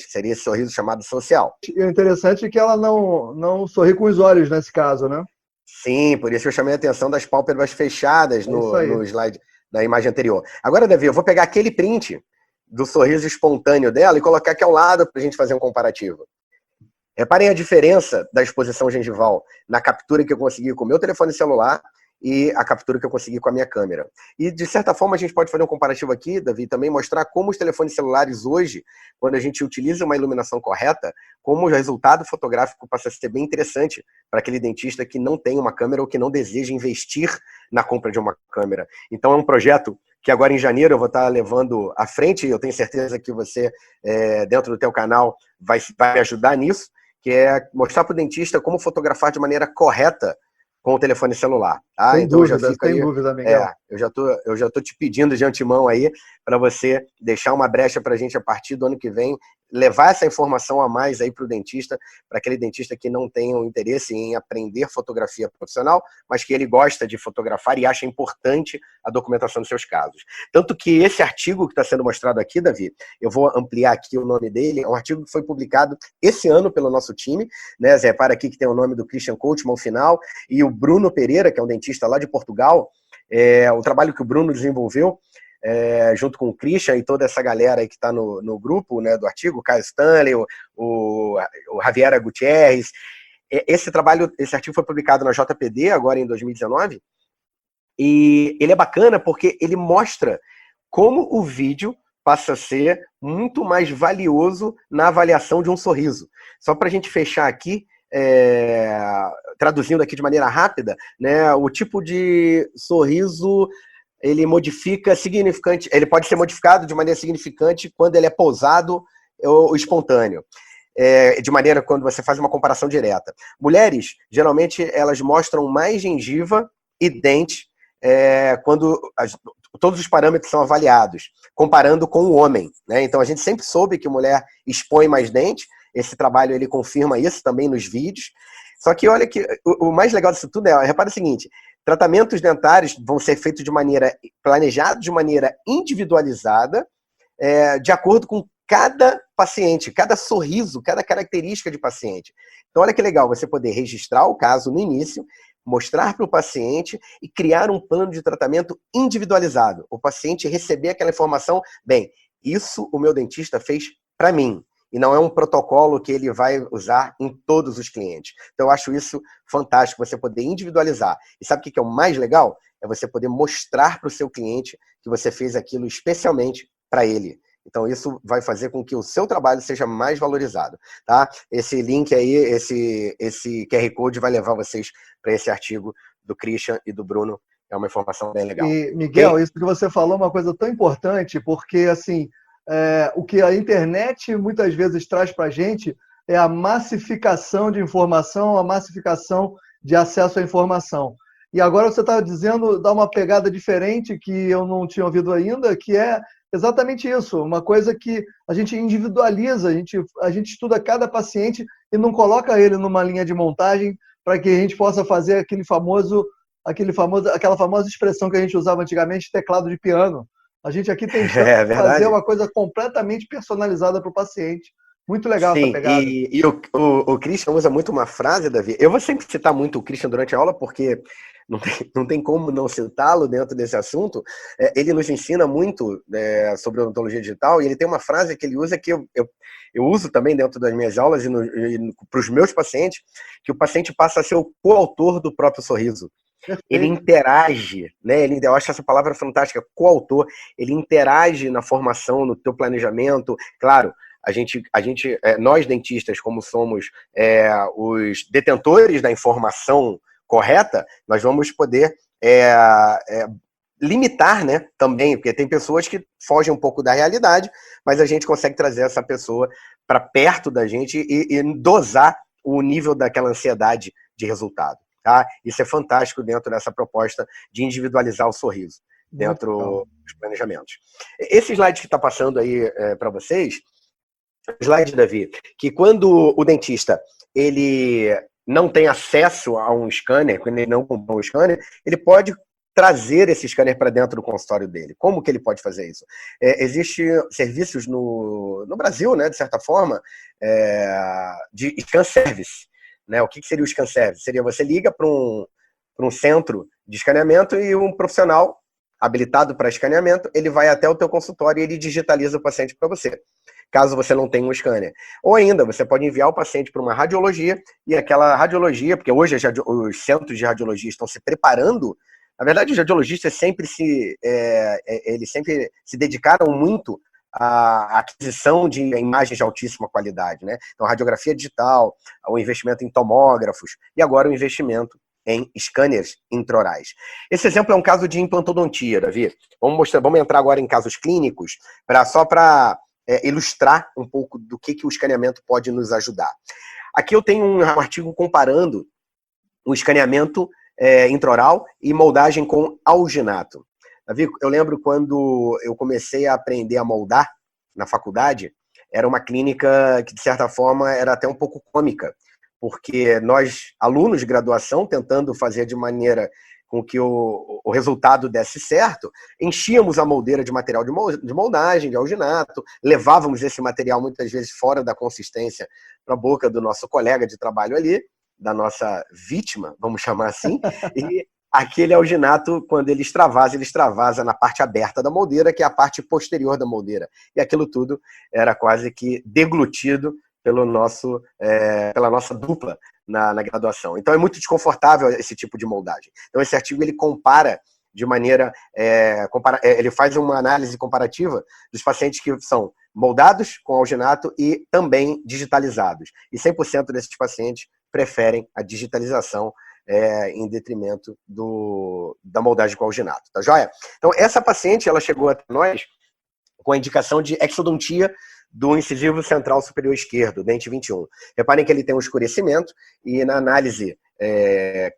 [SPEAKER 2] Seria esse sorriso chamado social.
[SPEAKER 1] E o interessante é que ela não sorri com os olhos nesse caso, né?
[SPEAKER 2] Sim, por isso eu chamei a atenção das pálpebras fechadas no slide da imagem anterior. Agora, Davi, eu vou pegar aquele print do sorriso espontâneo dela e colocar aqui ao lado para a gente fazer um comparativo. Reparem a diferença da exposição gengival na captura que eu consegui com o meu telefone celular e a captura que eu consegui com a minha câmera. E, de certa forma, a gente pode fazer um comparativo aqui, Davi, também mostrar como os telefones celulares hoje, quando a gente utiliza uma iluminação correta, como o resultado fotográfico passa a ser bem interessante para aquele dentista que não tem uma câmera ou que não deseja investir na compra de uma câmera. Então, é um projeto que agora em janeiro eu vou estar levando à frente, e eu tenho certeza que você, dentro do teu canal, vai me ajudar nisso, que é mostrar para o dentista como fotografar de maneira correta com o telefone celular. Tá?
[SPEAKER 1] Sem
[SPEAKER 2] Então eu já
[SPEAKER 1] dúvida,
[SPEAKER 2] fico
[SPEAKER 1] sem
[SPEAKER 2] aí,
[SPEAKER 1] dúvida, Miguel.
[SPEAKER 2] eu já tô te pedindo de antemão aí para você deixar uma brecha para a gente a partir do ano que vem, levar essa informação a mais aí para o dentista, para aquele dentista que não tem o interesse em aprender fotografia profissional, mas que ele gosta de fotografar e acha importante a documentação dos seus casos. Tanto que esse artigo que está sendo mostrado aqui, Davi, eu vou ampliar aqui o nome dele, é um artigo que foi publicado esse ano pelo nosso time, né? Zé, repara aqui que tem o nome do Christian Coachman ao final, e o Bruno Pereira, que é um dentista lá de Portugal, o trabalho que o Bruno desenvolveu, junto com o Christian e toda essa galera aí que está no grupo, né, do artigo, o Caio Stanley, o Javiera Gutierrez. Esse artigo foi publicado na JPD agora em 2019, e ele é bacana porque ele mostra como o vídeo passa a ser muito mais valioso na avaliação de um sorriso. Só para a gente fechar aqui, traduzindo aqui de maneira rápida, né, o tipo de sorriso ele pode ser modificado de maneira significante quando ele é pousado ou espontâneo. De maneira quando você faz uma comparação direta. Mulheres, geralmente, elas mostram mais gengiva e dente quando todos os parâmetros são avaliados, comparando com o homem, né? Então, a gente sempre soube que a mulher expõe mais dente, esse trabalho ele confirma isso também nos vídeos. Só que olha que o mais legal disso tudo repara o seguinte, tratamentos dentários vão ser feitos planejados de maneira individualizada, de acordo com cada paciente, cada sorriso, cada característica de paciente. Então, olha que legal, você poder registrar o caso no início, mostrar para o paciente e criar um plano de tratamento individualizado. O paciente receber aquela informação, bem, isso o meu dentista fez para mim. E não é um protocolo que ele vai usar em todos os clientes. Então, eu acho isso fantástico, você poder individualizar. E sabe o que é o mais legal? É você poder mostrar para o seu cliente que você fez aquilo especialmente para ele. Então, isso vai fazer com que o seu trabalho seja mais valorizado. Tá? Esse link aí, esse QR Code vai levar vocês para esse artigo do Christian e do Bruno. É uma informação bem legal.
[SPEAKER 1] E, Miguel, isso que você falou é uma coisa tão importante, porque, assim, o que a internet muitas vezes traz para a gente é a massificação de informação, a massificação de acesso à informação. E agora você está dizendo, dá uma pegada diferente que eu não tinha ouvido ainda, que é exatamente isso, uma coisa que a gente individualiza, a gente estuda cada paciente e não coloca ele numa linha de montagem para que a gente possa fazer aquela famosa expressão que a gente usava antigamente, teclado de piano. A gente aqui tem chance de fazer uma coisa completamente personalizada para o paciente. Muito legal essa pegada.
[SPEAKER 2] E o Christian usa muito uma frase, Davi. Eu vou sempre citar muito o Christian durante a aula, porque não tem como não citá-lo dentro desse assunto. Ele nos ensina muito sobre odontologia digital, e ele tem uma frase que ele usa que eu uso também dentro das minhas aulas e para os meus pacientes, que o paciente passa a ser o coautor do próprio sorriso. Perfeito. Ele interage, né? Eu acho essa palavra fantástica, coautor. Ele interage na formação, no teu planejamento. Claro, nós dentistas, como somos os detentores da informação correta, nós vamos poder limitar, né? Também, porque tem pessoas que fogem um pouco da realidade, mas a gente consegue trazer essa pessoa para perto da gente e dosar o nível daquela ansiedade de resultado. Tá? Isso é fantástico dentro dessa proposta de individualizar o sorriso dentro dos planejamentos. Esse slide que está passando aí para vocês, slide, Davi, que quando o dentista ele não tem acesso a um scanner, quando ele não comprou um scanner, ele pode trazer esse scanner para dentro do consultório dele. Como que ele pode fazer isso? Existem serviços no Brasil, né, de certa forma, de scan service. Né? O que seria o scan service? Seria você liga para um centro de escaneamento e um profissional habilitado para escaneamento, ele vai até o teu consultório e ele digitaliza o paciente para você, caso você não tenha um scanner. Ou ainda, você pode enviar o paciente para uma radiologia e aquela radiologia, porque hoje os centros de radiologia estão se preparando. Na verdade, os radiologistas eles sempre se dedicaram muito à aquisição de imagens de altíssima qualidade, né? Então, radiografia digital, o investimento em tomógrafos e agora o investimento em scanners intraorais. Esse exemplo é um caso de implantodontia, Davi. Vamos entrar agora em casos clínicos, só para ilustrar um pouco do que o escaneamento pode nos ajudar. Aqui eu tenho um artigo comparando o escaneamento intraoral e moldagem com alginato. Davi, eu lembro quando eu comecei a aprender a moldar na faculdade, era uma clínica que, de certa forma, era até um pouco cômica, porque nós, alunos de graduação, tentando fazer de maneira com que o resultado desse certo, enchíamos a moldeira de material de moldagem, de alginato, levávamos esse material muitas vezes fora da consistência para a boca do nosso colega de trabalho ali, da nossa vítima, vamos chamar assim, e aquele alginato, quando ele extravasa na parte aberta da moldeira, que é a parte posterior da moldeira. E aquilo tudo era quase que deglutido pela nossa dupla na graduação. Então é muito desconfortável esse tipo de moldagem. Então esse artigo ele compara de maneira... ele faz uma análise comparativa dos pacientes que são moldados com alginato e também digitalizados. E 100% desses pacientes preferem a digitalização em detrimento da moldagem com alginato. Tá joia? Então essa paciente ela chegou até nós com a indicação de exodontia do incisivo central superior esquerdo, dente 21. Reparem que ele tem um escurecimento e na análise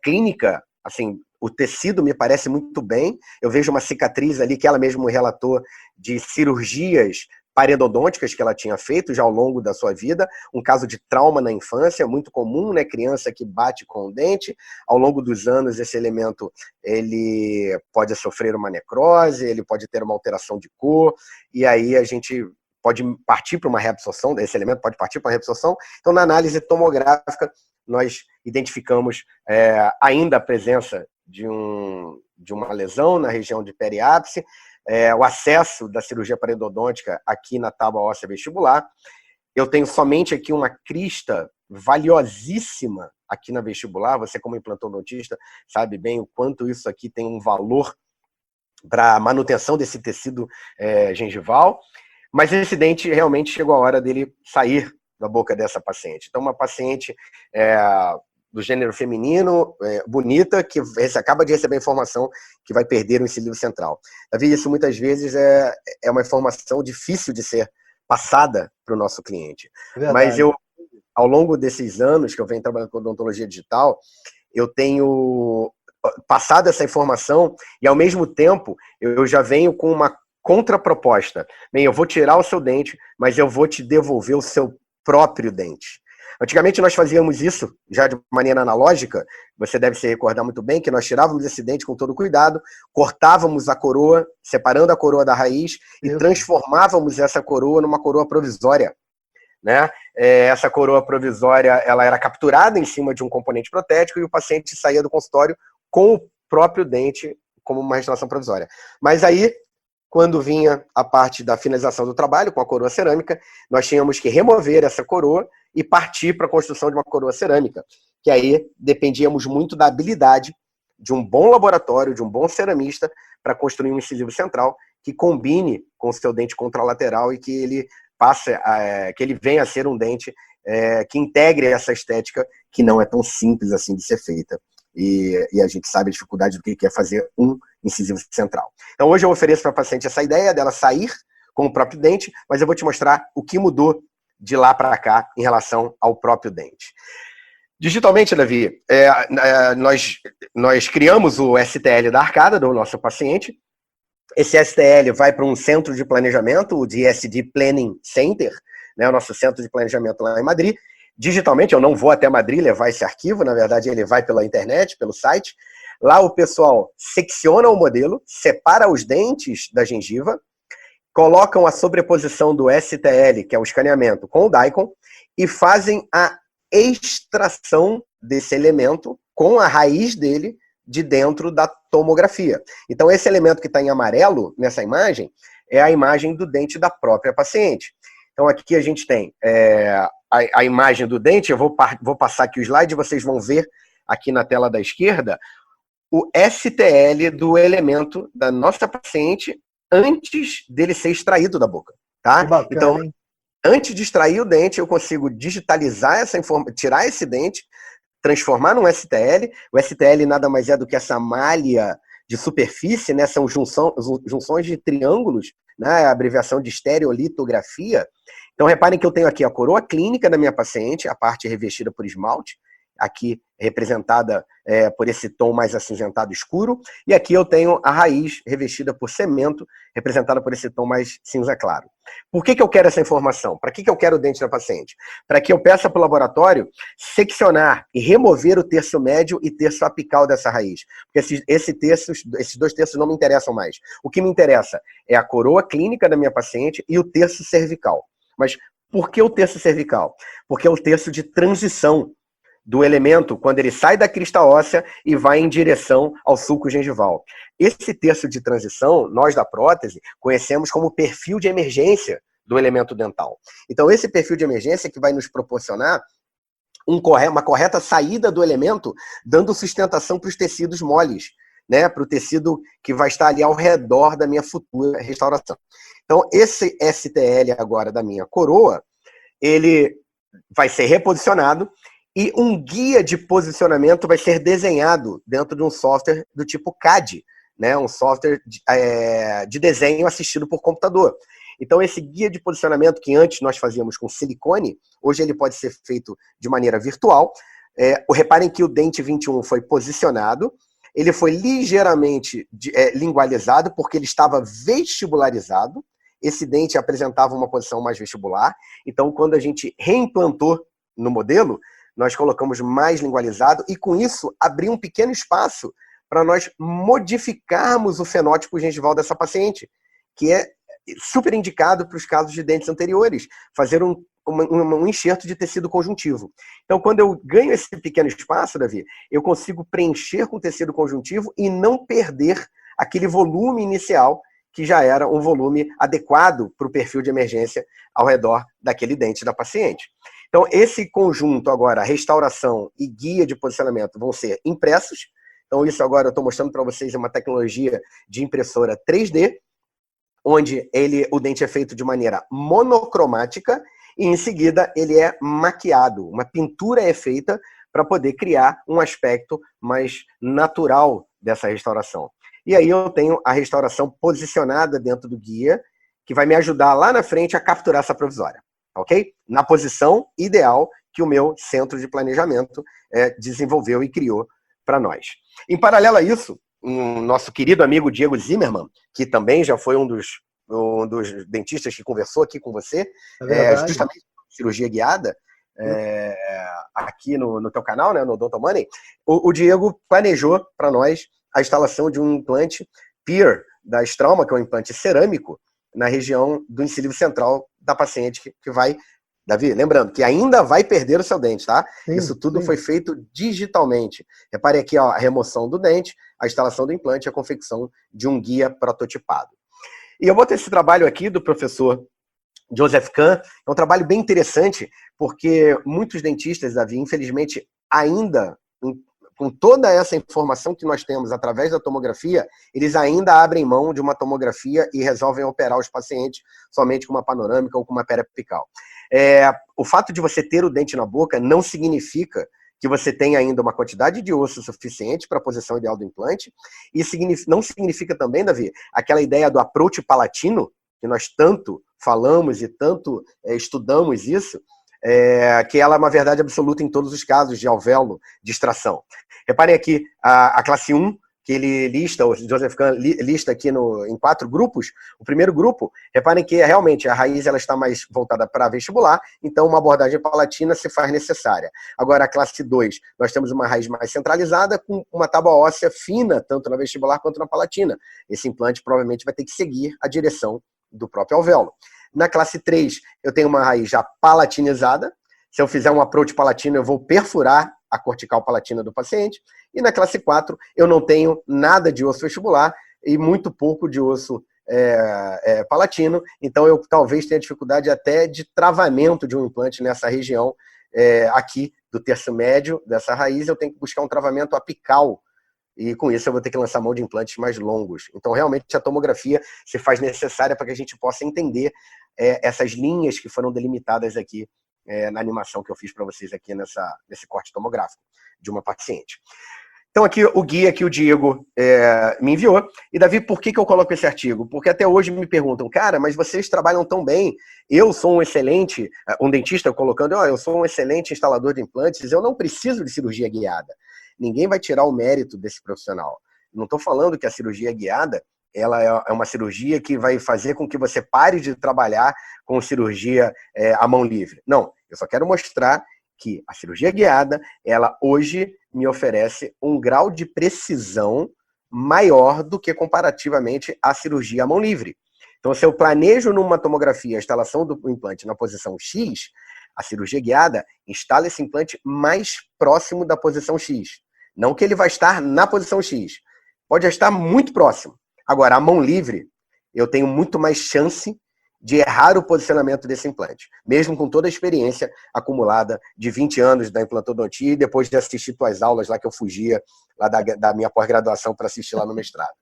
[SPEAKER 2] clínica, assim, o tecido me parece muito bem. Eu vejo uma cicatriz ali que ela mesma relatou de cirurgias paredodônticas que ela tinha feito já ao longo da sua vida, um caso de trauma na infância, muito comum, né? Criança que bate com o dente, ao longo dos anos esse elemento ele pode sofrer uma necrose, ele pode ter uma alteração de cor, e aí a gente pode partir para uma reabsorção, esse elemento pode partir para uma reabsorção. Então, na análise tomográfica, nós identificamos ainda a presença de uma lesão na região de periápice, o acesso da cirurgia paredodôntica aqui na tábua óssea vestibular. Eu tenho somente aqui uma crista valiosíssima aqui na vestibular. Você, como implantodontista, sabe bem o quanto isso aqui tem um valor para a manutenção desse tecido gengival. Mas esse dente realmente chegou a hora dele sair da boca dessa paciente. Então, uma paciente do gênero feminino, bonita, que acaba de receber a informação que vai perder o incisivo central. Davi, isso muitas vezes é uma informação difícil de ser passada para o nosso cliente. Verdade. Mas eu, ao longo desses anos que eu venho trabalhando com odontologia digital, eu tenho passado essa informação e, ao mesmo tempo, eu já venho com uma contraproposta. Bem, eu vou tirar o seu dente, mas eu vou te devolver o seu próprio dente. Antigamente nós fazíamos isso já de maneira analógica, você deve se recordar muito bem que nós tirávamos esse dente com todo cuidado, cortávamos a coroa, separando a coroa da raiz e transformávamos essa coroa numa coroa provisória. Né? Essa coroa provisória ela era capturada em cima de um componente protético e o paciente saía do consultório com o próprio dente como uma restauração provisória. Mas aí, quando vinha a parte da finalização do trabalho com a coroa cerâmica, nós tínhamos que remover essa coroa e partir para a construção de uma coroa cerâmica, que aí dependíamos muito da habilidade de um bom laboratório, de um bom ceramista, para construir um incisivo central que combine com o seu dente contralateral e que ele que ele venha a ser um dente que integre essa estética que não é tão simples assim de ser feita. E a gente sabe a dificuldade do que é fazer um incisivo central. Então hoje eu ofereço para a paciente essa ideia dela sair com o próprio dente, mas eu vou te mostrar o que mudou de lá para cá em relação ao próprio dente. Digitalmente, Davi, nós criamos o STL da arcada do nosso paciente. Esse STL vai para um centro de planejamento, o DSD Planning Center, né, o nosso centro de planejamento lá em Madrid. Digitalmente, eu não vou até Madrid levar esse arquivo, na verdade ele vai pela internet, pelo site. Lá o pessoal secciona o modelo, separa os dentes da gengiva, colocam a sobreposição do STL, que é o escaneamento, com o DICOM, e fazem a extração desse elemento com a raiz dele de dentro da tomografia. Então esse elemento que está em amarelo nessa imagem é a imagem do dente da própria paciente. Então aqui a gente tem a imagem do dente, eu vou passar aqui o slide, vocês vão ver aqui na tela da esquerda o STL do elemento da nossa paciente antes dele ser extraído da boca, tá?
[SPEAKER 1] Bacana,
[SPEAKER 2] então,
[SPEAKER 1] hein?
[SPEAKER 2] Antes de extrair o dente, eu consigo digitalizar essa informação, tirar esse dente, transformar num STL. O STL nada mais é do que essa malha de superfície, né? São junções de triângulos, né? A abreviação de estereolitografia. Então, reparem que eu tenho aqui a coroa clínica da minha paciente, a parte revestida por esmalte, aqui representada por esse tom mais acinzentado escuro, e aqui eu tenho a raiz revestida por cemento, representada por esse tom mais cinza claro. Por que eu quero essa informação? Para que eu quero o dente da paciente? Para que eu peça para o laboratório seccionar e remover o terço médio e terço apical dessa raiz. Porque esses dois terços não me interessam mais. O que me interessa é a coroa clínica da minha paciente e o terço cervical. Mas por que o terço cervical? Porque é o terço de transição do elemento quando ele sai da crista óssea e vai em direção ao sulco gengival. Esse terço de transição, nós da prótese, conhecemos como perfil de emergência do elemento dental. Então, esse perfil de emergência que vai nos proporcionar uma correta saída do elemento, dando sustentação para os tecidos moles, né? Para o tecido que vai estar ali ao redor da minha futura restauração. Então, esse STL agora da minha coroa, ele vai ser reposicionado e um guia de posicionamento vai ser desenhado dentro de um software do tipo CAD, né? Um software de desenho assistido por computador. Então, esse guia de posicionamento que antes nós fazíamos com silicone, hoje ele pode ser feito de maneira virtual. Reparem que o dente 21 foi posicionado, ele foi ligeiramente lingualizado, porque ele estava vestibularizado. Esse dente apresentava uma posição mais vestibular. Então, quando a gente reimplantou no modelo, nós colocamos mais lingualizado e, com isso, abriu um pequeno espaço para nós modificarmos o fenótipo gengival dessa paciente, que é super indicado para os casos de dentes anteriores, fazer um enxerto de tecido conjuntivo. Então, quando eu ganho esse pequeno espaço, Davi, eu consigo preencher com tecido conjuntivo e não perder aquele volume inicial, que já era um volume adequado para o perfil de emergência ao redor daquele dente da paciente. Então, esse conjunto agora, restauração e guia de posicionamento, vão ser impressos. Então, isso agora eu estou mostrando para vocês uma tecnologia de impressora 3D, onde o dente é feito de maneira monocromática e, em seguida, ele é maquiado. Uma pintura é feita para poder criar um aspecto mais natural dessa restauração. E aí eu tenho a restauração posicionada dentro do guia, que vai me ajudar lá na frente a capturar essa provisória. Ok? Na posição ideal que o meu centro de planejamento desenvolveu e criou para nós. Em paralelo a isso, nosso querido amigo Diego Zimmermann, que também já foi um dos dentistas que conversou aqui com você, justamente cirurgia guiada, aqui no teu canal, né, no Odonto Money, o Diego planejou para nós a instalação de um implante PIR da Straumann, que é um implante cerâmico, na região do incisivo central da paciente que vai, Davi, lembrando que ainda vai perder o seu dente, tá? Sim, isso tudo foi feito digitalmente. Repare aqui, ó, a remoção do dente, a instalação do implante e a confecção de um guia prototipado. E eu botei esse trabalho aqui do professor Joseph Kahn, é um trabalho bem interessante, porque muitos dentistas, Davi, infelizmente, ainda, com toda essa informação que nós temos através da tomografia, eles ainda abrem mão de uma tomografia e resolvem operar os pacientes somente com uma panorâmica ou com uma periapical. O fato de você ter o dente na boca não significa que você tem ainda uma quantidade de osso suficiente para a posição ideal do implante, e não significa também, Davi, aquela ideia do approach palatino, que nós tanto falamos e tanto estudamos isso, que ela é uma verdade absoluta em todos os casos de alvéolo de extração. Reparem aqui, a classe 1, que ele lista, o Joseph Kahn lista aqui em 4 grupos. O primeiro grupo, reparem que realmente a raiz ela está mais voltada para vestibular, então uma abordagem palatina se faz necessária. Agora, a classe 2, nós temos uma raiz mais centralizada, com uma tábua óssea fina, tanto na vestibular quanto na palatina. Esse implante provavelmente vai ter que seguir a direção do próprio alvéolo. Na classe 3, eu tenho uma raiz já palatinizada. Se eu fizer um approach palatino, eu vou perfurar a cortical palatina do paciente. E na classe 4, eu não tenho nada de osso vestibular e muito pouco de osso palatino. Então, eu talvez tenha dificuldade até de travamento de um implante nessa região aqui do terço médio dessa raiz. Eu tenho que buscar um travamento apical. E com isso eu vou ter que lançar mão de implantes mais longos. Então, realmente, a tomografia se faz necessária para que a gente possa entender essas linhas que foram delimitadas aqui na animação que eu fiz para vocês aqui nesse corte tomográfico de uma paciente. Então, aqui o guia que o Diego me enviou. E, Davi, por que eu coloco esse artigo? Porque até hoje me perguntam, cara, mas vocês trabalham tão bem. Eu sou um dentista colocando, eu sou um excelente instalador de implantes, eu não preciso de cirurgia guiada. Ninguém vai tirar o mérito desse profissional. Não estou falando que a cirurgia guiada ela é uma cirurgia que vai fazer com que você pare de trabalhar com cirurgia à mão livre. Não, eu só quero mostrar que a cirurgia guiada, ela hoje me oferece um grau de precisão maior do que comparativamente à cirurgia à mão livre. Então, se eu planejo numa tomografia a instalação do implante na posição X, a cirurgia guiada instala esse implante mais próximo da posição X. Não que ele vai estar na posição X. Pode estar muito próximo. Agora, a mão livre, eu tenho muito mais chance de errar o posicionamento desse implante, mesmo com toda a experiência acumulada de 20 anos da implantodontia e depois de assistir tuas aulas lá que eu fugia lá da minha pós-graduação para assistir lá no mestrado.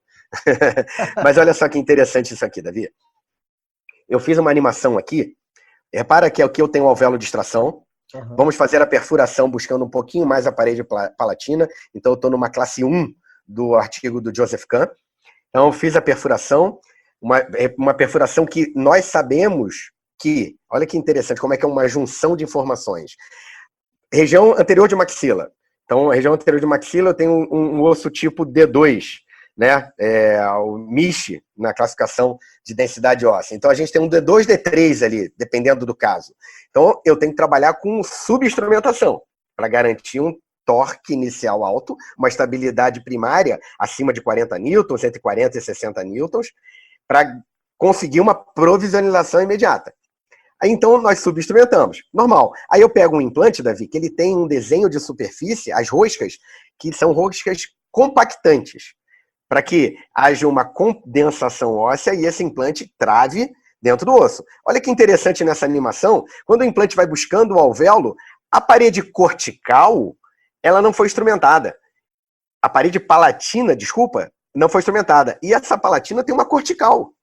[SPEAKER 2] Mas olha só que interessante isso aqui, Davi. Eu fiz uma animação aqui. Repara que aqui eu tenho o alvéolo de extração. Uhum. Vamos fazer a perfuração buscando um pouquinho mais a parede palatina. Então eu estou numa classe 1 do artigo do Joseph Kahn. Então eu fiz a perfuração. Uma perfuração que nós sabemos que, olha que interessante, como é que é uma junção de informações. Região anterior de maxila. Então, a região anterior de maxila eu tenho um osso tipo D2, né? O MISH, na classificação de densidade óssea. Então, a gente tem um D2, D3 ali, dependendo do caso. Então, eu tenho que trabalhar com subinstrumentação para garantir um torque inicial alto, uma estabilidade primária acima de 40 newtons, entre 40 e 60 newtons, para conseguir uma provisionização imediata. Aí, então, nós subinstrumentamos. Normal. Aí eu pego um implante, Davi, que ele tem um desenho de superfície, as roscas, que são roscas compactantes, para que haja uma condensação óssea e esse implante trave dentro do osso. Olha que interessante nessa animação, quando o implante vai buscando o alvéolo, a parede cortical, ela não foi instrumentada. A parede palatina, desculpa, não foi instrumentada. E essa palatina tem uma cortical.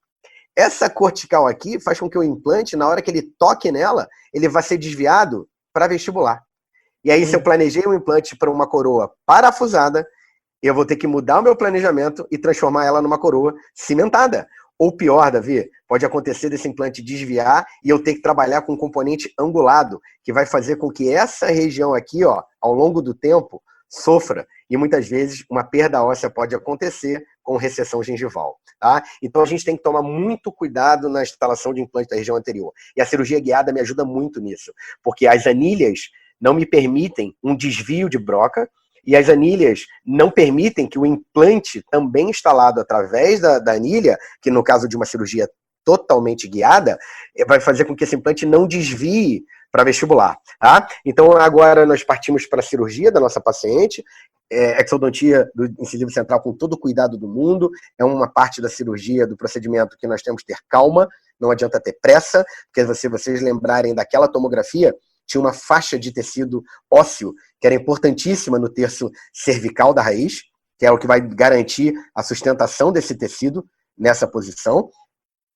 [SPEAKER 2] Essa cortical aqui faz com que o implante, na hora que ele toque nela, ele vai ser desviado para vestibular. E aí, se eu planejei um implante para uma coroa parafusada, eu vou ter que mudar o meu planejamento e transformar ela numa coroa cimentada. Ou pior, Davi, pode acontecer desse implante desviar e eu ter que trabalhar com um componente angulado, que vai fazer com que essa região aqui, ó, ao longo do tempo, sofra. E muitas vezes uma perda óssea pode acontecer com recessão gengival. Tá? Então a gente tem que tomar muito cuidado na instalação de implante da região anterior. E a cirurgia guiada me ajuda muito nisso, porque as anilhas não me permitem um desvio de broca e as anilhas não permitem que o implante também instalado através da anilha, que no caso de uma cirurgia totalmente guiada, vai fazer com que esse implante não desvie para vestibular. Tá? Então agora nós partimos para a cirurgia da nossa paciente, exodontia do incisivo central com todo o cuidado do mundo, é uma parte da cirurgia, do procedimento que nós temos que ter calma, não adianta ter pressa, porque se vocês lembrarem daquela tomografia, tinha uma faixa de tecido ósseo, que era importantíssima no terço cervical da raiz, que é o que vai garantir a sustentação desse tecido nessa posição.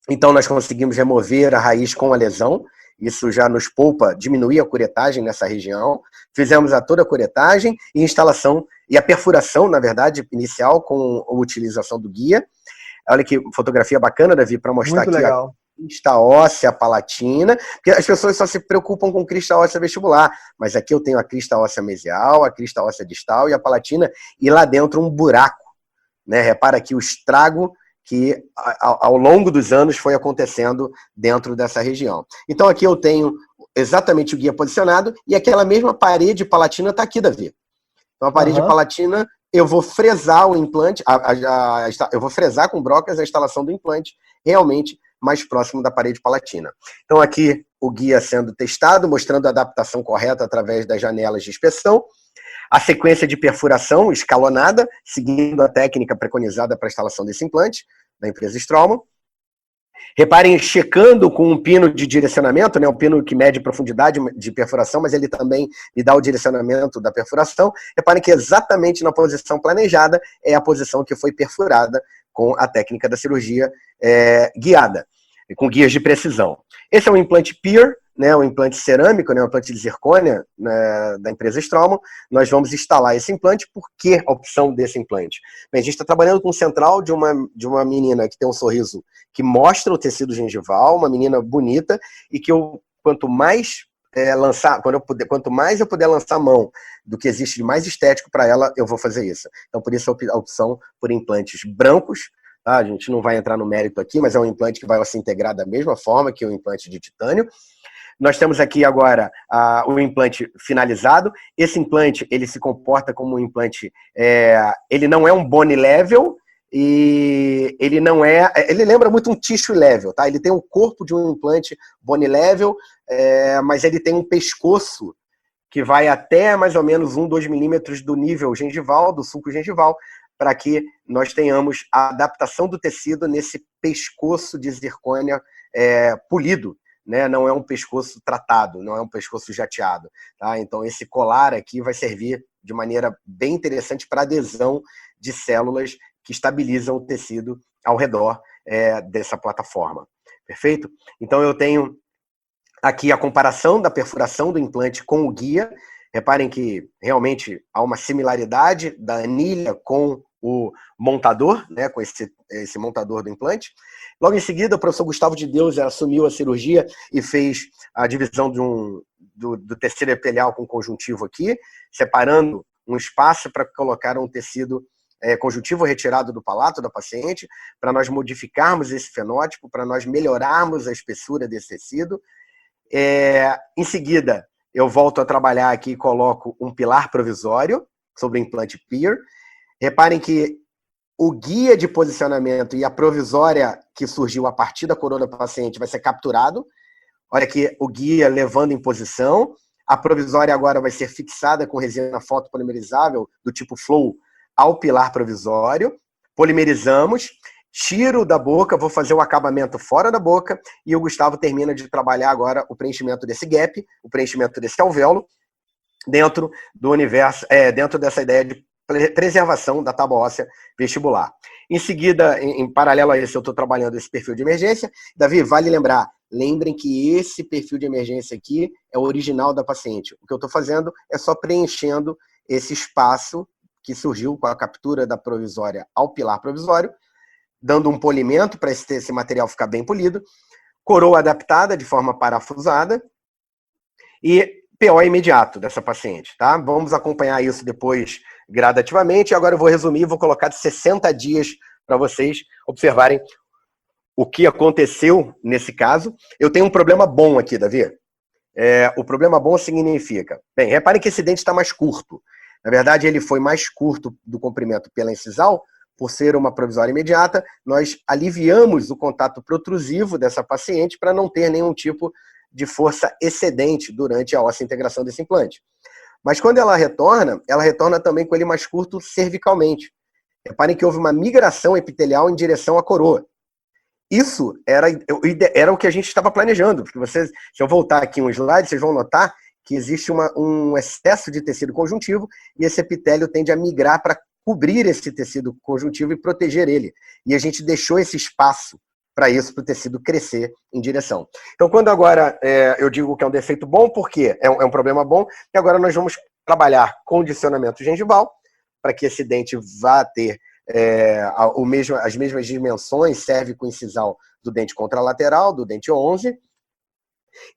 [SPEAKER 2] Então nós conseguimos remover a raiz com a lesão, isso já nos poupa diminuir a curetagem nessa região. Fizemos toda a curetagem e instalação e a perfuração, na verdade, inicial com a utilização do guia. Olha que fotografia bacana, Davi, para mostrar
[SPEAKER 1] muito
[SPEAKER 2] aqui
[SPEAKER 1] legal.
[SPEAKER 2] A crista óssea palatina, porque as pessoas só se preocupam com crista óssea vestibular, mas aqui eu tenho a crista óssea mesial, a crista óssea distal e a palatina, e lá dentro um buraco. Né? Repara aqui o estrago que ao longo dos anos foi acontecendo dentro dessa região. Então aqui eu tenho exatamente o guia posicionado e aquela mesma parede palatina está aqui, Davi. Então a parede palatina, eu vou fresar o implante, eu vou fresar com brocas a instalação do implante realmente mais próximo da parede palatina. Então aqui o guia sendo testado, mostrando a adaptação correta através das janelas de inspeção. A sequência de perfuração escalonada, seguindo a técnica preconizada para a instalação desse implante, da empresa Straumann. Reparem, checando com um pino de direcionamento, né, um pino que mede profundidade de perfuração, mas ele também me dá o direcionamento da perfuração. Reparem que exatamente na posição planejada é a posição que foi perfurada com a técnica da cirurgia guiada, com guias de precisão. Esse é um implante PIR, né, um implante cerâmico, né, um implante de zircônia, né, da empresa Straumann. Nós vamos instalar esse implante. Por que a opção desse implante? Bem, a gente está trabalhando com um central de uma menina que tem um sorriso que mostra o tecido gengival, uma menina bonita, e que quanto mais quanto mais eu puder lançar a mão do que existe de mais estético para ela, eu vou fazer isso. Então, por isso a opção por implantes brancos. Tá? A gente não vai entrar no mérito aqui, mas é um implante que vai se integrar da mesma forma que o implante de titânio. Nós temos aqui agora o implante finalizado. Esse implante, ele se comporta como um implante, ele não é um bone level, e ele não ele lembra muito um tissue level, tá? Ele tem o corpo de um implante bone level, mas ele tem um pescoço que vai até mais ou menos 2 milímetros do nível gengival, do sulco gengival, para que nós tenhamos a adaptação do tecido nesse pescoço de zircônia polido, né? Não é um pescoço tratado, não é um pescoço jateado, tá? Então esse colar aqui vai servir de maneira bem interessante para adesão de células que estabilizam o tecido ao redor dessa plataforma. Perfeito? Então eu tenho aqui a comparação da perfuração do implante com o guia. Reparem que realmente há uma similaridade da anilha com o montador, né, com esse montador do implante. Logo em seguida, o professor Gustavo de Deus assumiu a cirurgia e fez a divisão do tecido epitelial com conjuntivo aqui, separando um espaço para colocar um tecido conjuntivo retirado do palato da paciente, para nós modificarmos esse fenótipo, para nós melhorarmos a espessura desse tecido. Em seguida, eu volto a trabalhar aqui e coloco um pilar provisório sobre o implante PIR. Reparem que o guia de posicionamento e a provisória que surgiu a partir da coroa do paciente vai ser capturado. Olha aqui o guia levando em posição. A provisória agora vai ser fixada com resina fotopolimerizável do tipo Flow ao pilar provisório. Polimerizamos. Tiro da boca, vou fazer o acabamento fora da boca e o Gustavo termina de trabalhar agora o preenchimento desse gap, o preenchimento desse alvéolo, dentro do universo, dentro dessa ideia de preservação da tábua óssea vestibular. Em seguida, em paralelo a isso, eu estou trabalhando esse perfil de emergência. Davi, vale lembrar, lembrem que esse perfil de emergência aqui é o original da paciente. O que eu estou fazendo é só preenchendo esse espaço que surgiu com a captura da provisória ao pilar provisório, dando um polimento para esse material ficar bem polido, coroa adaptada de forma parafusada e PO imediato dessa paciente, tá? Vamos acompanhar isso depois gradativamente. Agora eu vou resumir, vou colocar de 60 dias para vocês observarem o que aconteceu nesse caso. Eu tenho um problema bom aqui, Davi. O problema bom significa... Bem, reparem que esse dente está mais curto. Na verdade, ele foi mais curto do comprimento pela incisal. Por ser uma provisória imediata, nós aliviamos o contato protrusivo dessa paciente para não ter nenhum tipo de força excedente durante a osseointegração desse implante. Mas quando ela retorna também com ele mais curto cervicalmente. Reparem que houve uma migração epitelial em direção à coroa. Isso era o que a gente estava planejando, porque se eu voltar aqui um slide, vocês vão notar que existe um excesso de tecido conjuntivo e esse epitélio tende a migrar para cobrir esse tecido conjuntivo e proteger ele. E a gente deixou esse espaço para isso, para o tecido crescer em direção. Então, quando agora eu digo que é um defeito bom, por quê? É um problema bom, e agora nós vamos trabalhar condicionamento gengival, para que esse dente vá ter as mesmas dimensões cérvico-incisal do dente contralateral, do dente 11.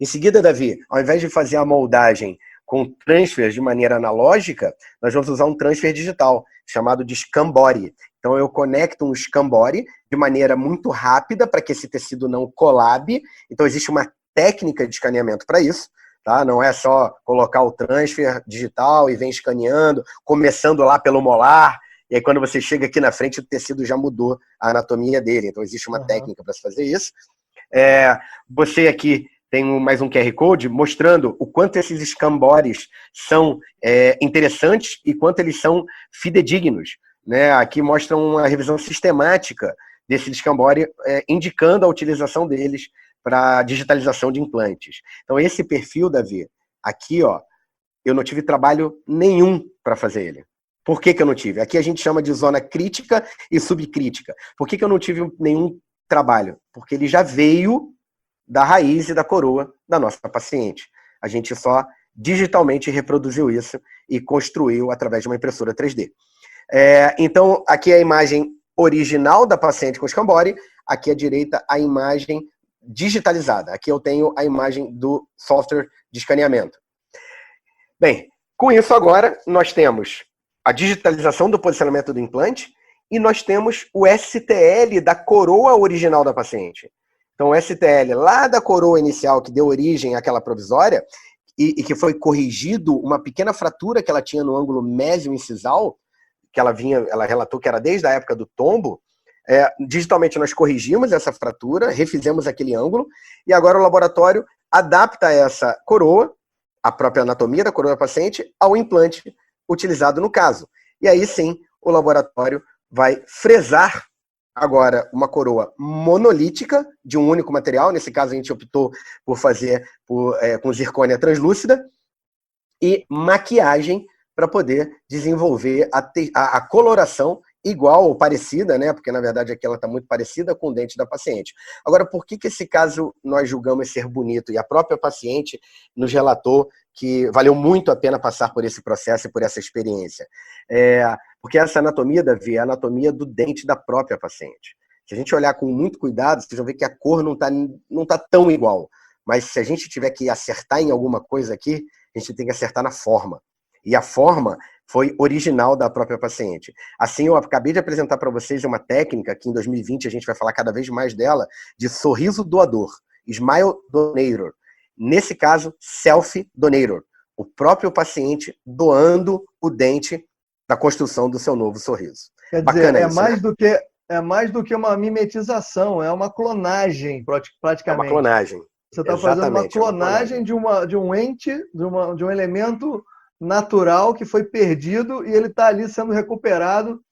[SPEAKER 2] Em seguida, Davi, ao invés de fazer a moldagem com transfer de maneira analógica, nós vamos usar um transfer digital, chamado de scan body. Então eu conecto um scan body de maneira muito rápida para que esse tecido não colabe. Então existe uma técnica de escaneamento para isso, tá? Não é só colocar o transfer digital e vem escaneando, começando lá pelo molar, e aí quando você chega aqui na frente o tecido já mudou a anatomia dele. Então existe uma técnica para se fazer isso. Você aqui tem mais um QR Code mostrando o quanto esses scan bodies são interessantes e quanto eles são fidedignos, né? Aqui mostra uma revisão sistemática desses scan body, indicando a utilização deles para digitalização de implantes. Então esse perfil, Davi, aqui, ó, eu não tive trabalho nenhum para fazer ele. Por que eu não tive? Aqui a gente chama de zona crítica e subcrítica. Por que eu não tive nenhum trabalho? Porque ele já veio da raiz e da coroa da nossa paciente. A gente só digitalmente reproduziu isso e construiu através de uma impressora 3D. Então, aqui é a imagem original da paciente com escambore, aqui à direita a imagem digitalizada. Aqui eu tenho a imagem do software de escaneamento. Bem, com isso agora nós temos a digitalização do posicionamento do implante e nós temos o STL da coroa original da paciente. Então, o STL lá da coroa inicial que deu origem àquela provisória e que foi corrigido uma pequena fratura que ela tinha no ângulo mésio-incisal, que ela relatou que era desde a época do tombo. Digitalmente nós corrigimos essa fratura, refizemos aquele ângulo, e agora o laboratório adapta essa coroa, a própria anatomia da coroa da paciente, ao implante utilizado no caso. E aí sim, o laboratório vai fresar agora uma coroa monolítica de um único material. Nesse caso a gente optou por fazer com zircônia translúcida e maquiagem para poder desenvolver a coloração igual ou parecida, né? Porque na verdade aqui ela está muito parecida com o dente da paciente. Agora, por que esse caso nós julgamos ser bonito? E a própria paciente nos relatou que valeu muito a pena passar por esse processo e por essa experiência. Porque essa anatomia, Davi, é a anatomia do dente da própria paciente. Se a gente olhar com muito cuidado, vocês vão ver que a cor não tá tão igual. Mas se a gente tiver que acertar em alguma coisa aqui, a gente tem que acertar na forma. E a forma foi original da própria paciente. Assim, eu acabei de apresentar para vocês uma técnica que em 2020 a gente vai falar cada vez mais dela, de sorriso doador, Smile Donator. Nesse caso, Self Donator, o próprio paciente doando o dente da construção do seu novo sorriso.
[SPEAKER 1] Quer dizer,
[SPEAKER 2] Bacana
[SPEAKER 1] é
[SPEAKER 2] isso,
[SPEAKER 1] mais
[SPEAKER 2] né?
[SPEAKER 1] do que uma mimetização, é uma clonagem, praticamente.
[SPEAKER 2] É uma clonagem.
[SPEAKER 1] Você está fazendo uma clonagem de um ente, de um elemento natural que foi perdido e ele está ali sendo recuperado.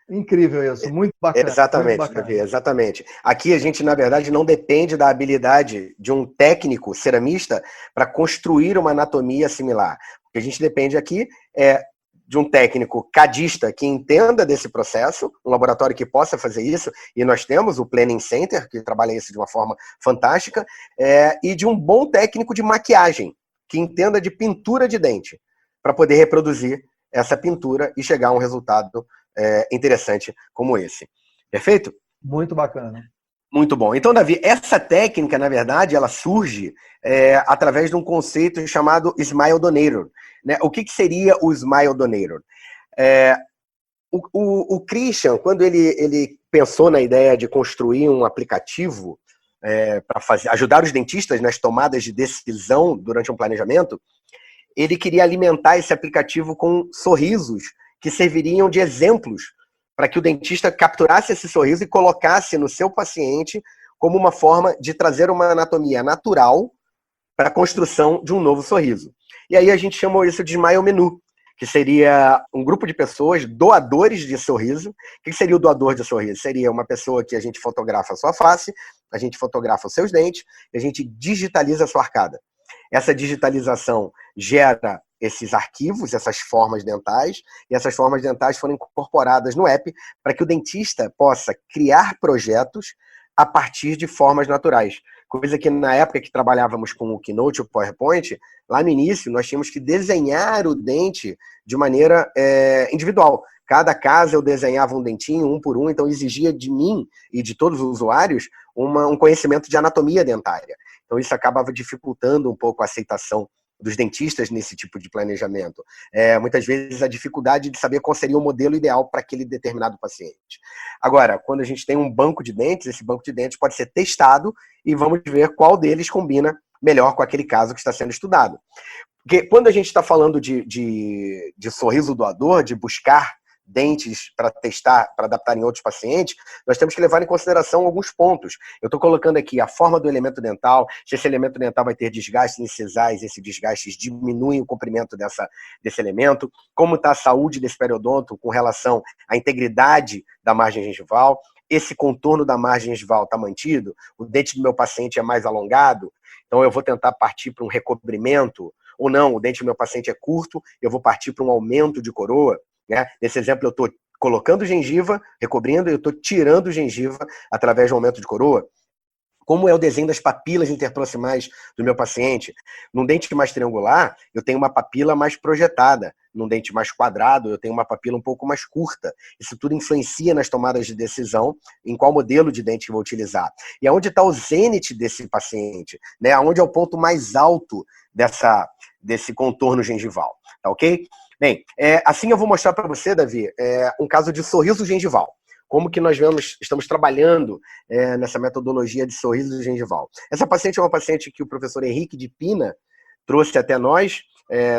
[SPEAKER 1] Incrível isso, muito bacana.
[SPEAKER 2] Exatamente,
[SPEAKER 1] muito bacana.
[SPEAKER 2] Davi, exatamente. Aqui a gente, na verdade, não depende da habilidade de um técnico ceramista para construir uma anatomia similar. O que a gente depende aqui é de um técnico cadista que entenda desse processo, um laboratório que possa fazer isso, e nós temos o Planning Center, que trabalha isso de uma forma fantástica, e de um bom técnico de maquiagem, que entenda de pintura de dente, para poder reproduzir essa pintura e chegar a um resultado interessante como esse. Perfeito?
[SPEAKER 1] Muito bacana.
[SPEAKER 2] Muito bom. Então, Davi, essa técnica, na verdade, ela surge através de um conceito chamado Smile Donator. Né? O que seria o Smile Donator? O Christian, quando ele pensou na ideia de construir um aplicativo para ajudar os dentistas nas tomadas de decisão durante um planejamento, ele queria alimentar esse aplicativo com sorrisos que serviriam de exemplos para que o dentista capturasse esse sorriso e colocasse no seu paciente como uma forma de trazer uma anatomia natural para a construção de um novo sorriso. E aí a gente chamou isso de Smile Menu, que seria um grupo de pessoas doadores de sorriso. O que seria o doador de sorriso? Seria uma pessoa que a gente fotografa a sua face, a gente fotografa os seus dentes e a gente digitaliza a sua arcada. Essa digitalização gera esses arquivos, essas formas dentais, e essas formas dentais foram incorporadas no app para que o dentista possa criar projetos a partir de formas naturais. Coisa que na época que trabalhávamos com o Keynote, o PowerPoint, lá no início nós tínhamos que desenhar o dente de maneira individual. Cada casa eu desenhava um dentinho, um por um, então exigia de mim e de todos os usuários um conhecimento de anatomia dentária. Então isso acabava dificultando um pouco a aceitação dos dentistas nesse tipo de planejamento. Muitas vezes a dificuldade de saber qual seria o modelo ideal para aquele determinado paciente. Agora, quando a gente tem um banco de dentes, esse banco de dentes pode ser testado e vamos ver qual deles combina melhor com aquele caso que está sendo estudado. Porque quando a gente está falando de sorriso doador, de buscar dentes para testar, para adaptar em outros pacientes, nós temos que levar em consideração alguns pontos. Eu estou colocando aqui a forma do elemento dental, se esse elemento dental vai ter desgastes incisais, esses desgastes diminuem o comprimento desse elemento, como está a saúde desse periodonto com relação à integridade da margem gengival, esse contorno da margem gengival está mantido, o dente do meu paciente é mais alongado, então eu vou tentar partir para um recobrimento, ou não, o dente do meu paciente é curto, eu vou partir para um aumento de coroa. Né? Nesse exemplo, eu estou colocando gengiva, recobrindo, e eu estou tirando gengiva através de um aumento de coroa. como é o desenho das papilas interproximais do meu paciente. Num dente mais triangular, eu tenho uma papila mais projetada. Num dente mais quadrado, eu tenho uma papila um pouco mais curta. Isso tudo influencia nas tomadas de decisão em qual modelo de dente eu vou utilizar. E aonde está o zênite desse paciente, né? Aonde é o ponto mais alto desse contorno gengival, tá ok? Bem, assim eu vou mostrar para você, Davi, um caso de sorriso gengival. Como que nós estamos trabalhando nessa metodologia de sorriso gengival. Essa paciente é uma paciente que o professor Henrique de Pina trouxe até nós,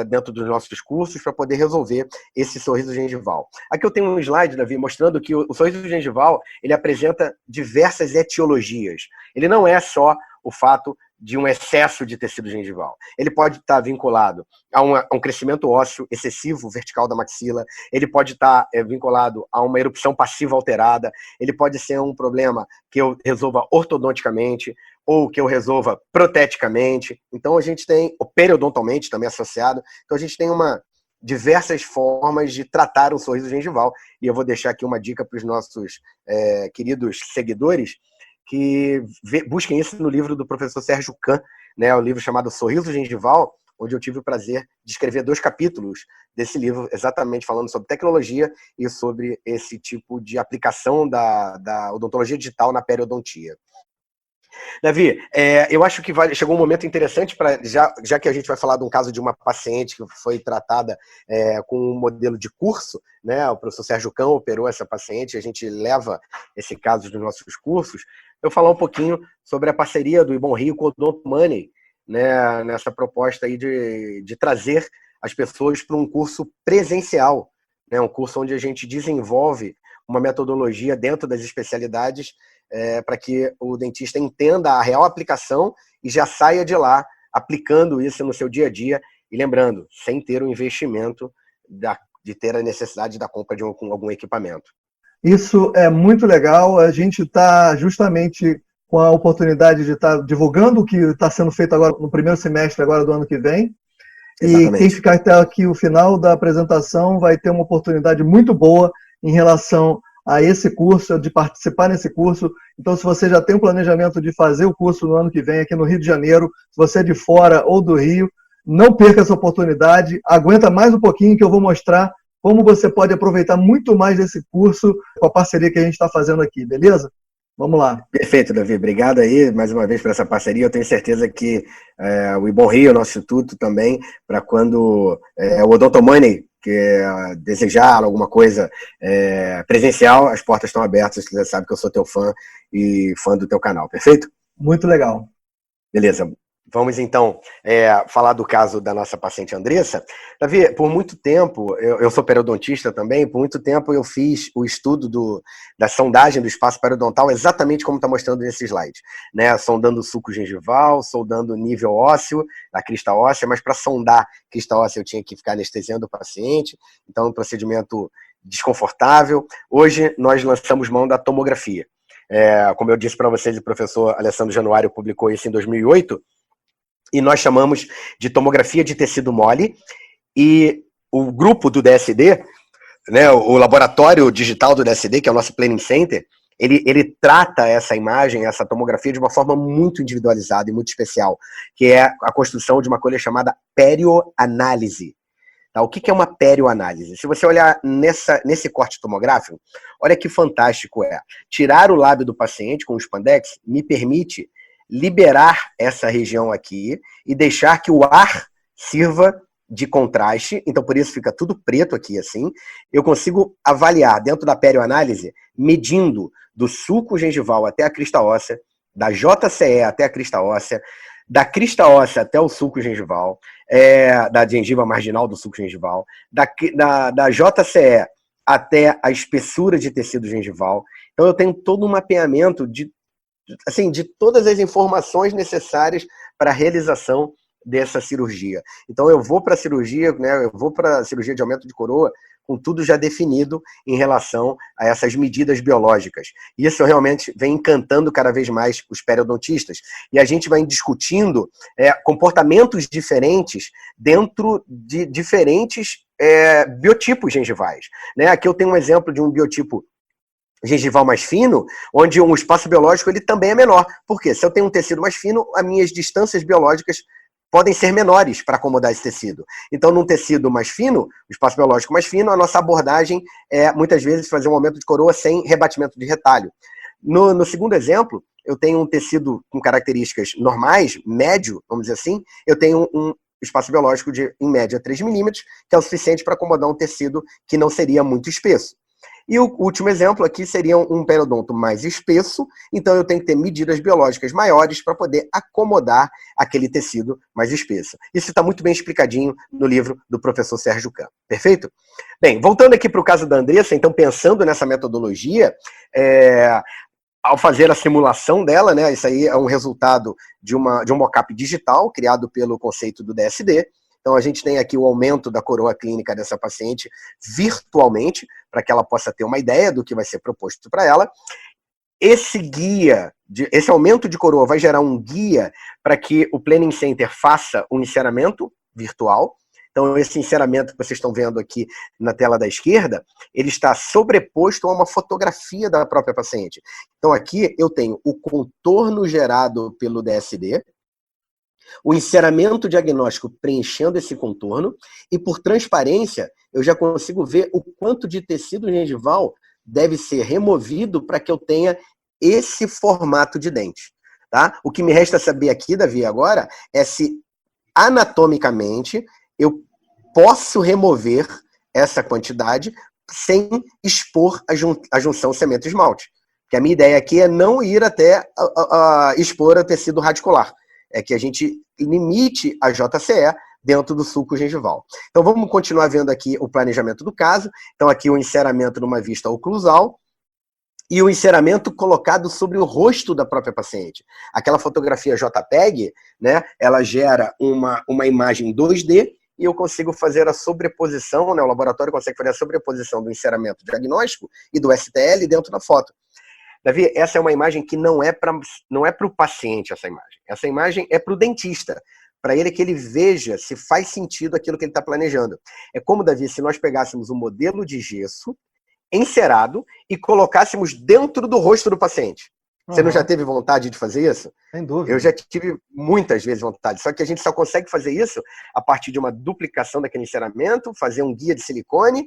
[SPEAKER 2] dentro dos nossos cursos, para poder resolver esse sorriso gengival. Aqui eu tenho um slide, Davi, mostrando que o sorriso gengival, ele apresenta diversas etiologias. Ele não é só o fato de um excesso de tecido gengival. Ele pode estar vinculado a um crescimento ósseo excessivo vertical da maxila, ele pode estar vinculado a uma erupção passiva alterada, ele pode ser um problema que eu resolva ortodonticamente ou que eu resolva proteticamente. Então a gente tem, ou periodontalmente também associado, então a gente tem diversas formas de tratar um sorriso gengival. E eu vou deixar aqui uma dica para os nossos queridos seguidores, que busquem isso no livro do professor Sérgio Kahn, né, o livro chamado Sorriso Gengival, onde eu tive o prazer de escrever 2 capítulos desse livro, exatamente falando sobre tecnologia e sobre esse tipo de aplicação da odontologia digital na periodontia. Davi, eu acho que chegou um momento interessante, já que a gente vai falar de um caso de uma paciente que foi tratada com um modelo de curso, né? O professor Sérgio Kahn operou essa paciente, a gente leva esse caso nos nossos cursos. Eu falar um pouquinho sobre a parceria do Ibon Rio com o Odonto Money, né? Nessa proposta aí de trazer as pessoas para um curso presencial, né? Um curso onde a gente desenvolve uma metodologia dentro das especialidades para que o dentista entenda a real aplicação e já saia de lá aplicando isso no seu dia a dia. E lembrando, sem ter o investimento de ter a necessidade da compra de algum equipamento.
[SPEAKER 1] Isso é muito legal. A gente está justamente com a oportunidade de estar divulgando o que está sendo feito agora no primeiro semestre agora do ano que vem. Exatamente. E quem ficar até aqui o final da apresentação vai ter uma oportunidade muito boa em relação a esse curso, de participar nesse curso. Então, se você já tem um planejamento de fazer o curso no ano que vem aqui no Rio de Janeiro, se você é de fora ou do Rio, não perca essa oportunidade, aguenta mais um pouquinho que eu vou mostrar como você pode aproveitar muito mais desse curso com a parceria que a gente está fazendo aqui, beleza? Vamos lá.
[SPEAKER 2] Perfeito, Davi. Obrigado aí mais uma vez por essa parceria. Eu tenho certeza que o Ibon Rio, o nosso instituto também, para quando o Odonto Money que desejar alguma coisa presencial, as portas estão abertas. Você sabe que eu sou teu fã e fã do teu canal, perfeito?
[SPEAKER 1] Muito legal.
[SPEAKER 2] Beleza. Vamos, então, falar do caso da nossa paciente Andressa. Davi, por muito tempo, eu sou periodontista também, por muito tempo eu fiz o estudo da sondagem do espaço periodontal exatamente como está mostrando nesse slide, né? Sondando o sulco gengival, sondando o nível ósseo, a crista óssea, mas para sondar crista óssea eu tinha que ficar anestesiando o paciente, então um procedimento desconfortável. Hoje nós lançamos mão da tomografia. Como eu disse para vocês, o professor Alessandro Januário publicou isso em 2008, e nós chamamos de tomografia de tecido mole, e o grupo do DSD, né, o laboratório digital do DSD, que é o nosso Planning Center, ele trata essa imagem, essa tomografia, de uma forma muito individualizada e muito especial, que é a construção de uma coisa chamada perioanálise. Tá? O que é uma perioanálise? Se você olhar nesse corte tomográfico, olha que fantástico é. Tirar o lábio do paciente com o spandex me permite liberar essa região aqui e deixar que o ar sirva de contraste, então por isso fica tudo preto aqui assim. Eu consigo avaliar dentro da perioanálise, medindo do sulco gengival até a crista óssea, da JCE até a crista óssea, da crista óssea até o sulco gengival, da gengiva marginal do sulco gengival, da JCE até a espessura de tecido gengival. Então eu tenho todo um mapeamento de todas as informações necessárias para a realização dessa cirurgia. Então eu vou para a cirurgia, né, eu vou para a cirurgia de aumento de coroa com tudo já definido em relação a essas medidas biológicas. E isso realmente vem encantando cada vez mais os periodontistas. E a gente vai discutindo comportamentos diferentes dentro de diferentes biotipos gengivais. Né? Aqui eu tenho um exemplo de um biotipo gengival mais fino, onde um espaço biológico ele também é menor. Por quê? Se eu tenho um tecido mais fino, as minhas distâncias biológicas podem ser menores para acomodar esse tecido. Então, num tecido mais fino, o espaço biológico mais fino, a nossa abordagem é, muitas vezes, fazer um aumento de coroa sem rebatimento de retalho. No segundo exemplo, eu tenho um tecido com características normais, médio, vamos dizer assim, eu tenho um espaço biológico de, em média, 3 milímetros, que é o suficiente para acomodar um tecido que não seria muito espesso. E o último exemplo aqui seria um periodonto mais espesso, então eu tenho que ter medidas biológicas maiores para poder acomodar aquele tecido mais espesso. Isso está muito bem explicadinho no livro do professor Sérgio Kahn. Perfeito? Bem, voltando aqui para o caso da Andressa, então pensando nessa metodologia, ao fazer a simulação dela, né, isso aí é um resultado de um mockup digital criado pelo conceito do DSD. Então, a gente tem aqui o aumento da coroa clínica dessa paciente virtualmente, para que ela possa ter uma ideia do que vai ser proposto para ela. Esse aumento de coroa vai gerar um guia para que o Planning Center faça um encerramento virtual. Então, esse encerramento que vocês estão vendo aqui na tela da esquerda, ele está sobreposto a uma fotografia da própria paciente. Então, aqui eu tenho o contorno gerado pelo DSD, o encerramento diagnóstico preenchendo esse contorno, e por transparência, eu já consigo ver o quanto de tecido gengival deve ser removido para que eu tenha esse formato de dente. Tá? O que me resta saber aqui, Davi, agora, é se anatomicamente eu posso remover essa quantidade sem expor a junção cemento-esmalte. Porque a minha ideia aqui é não ir até expor o tecido radicular. É que a gente limite a JCE dentro do sulco gengival. Então vamos continuar vendo aqui o planejamento do caso. Então aqui o enceramento numa vista oclusal e o enceramento colocado sobre o rosto da própria paciente. Aquela fotografia JPEG, né, ela gera uma imagem 2D e eu consigo fazer a sobreposição, né, o laboratório consegue fazer a sobreposição do enceramento diagnóstico e do STL dentro da foto. Davi, essa é uma imagem que não é para o paciente, essa imagem. Essa imagem é para o dentista, para ele que ele veja se faz sentido aquilo que ele está planejando. É como, Davi, se nós pegássemos um modelo de gesso encerado e colocássemos dentro do rosto do paciente. Você não já teve vontade de fazer isso?
[SPEAKER 1] Sem dúvida.
[SPEAKER 2] Eu já tive muitas vezes vontade, só que a gente só consegue fazer isso a partir de uma duplicação daquele enceramento, fazer um guia de silicone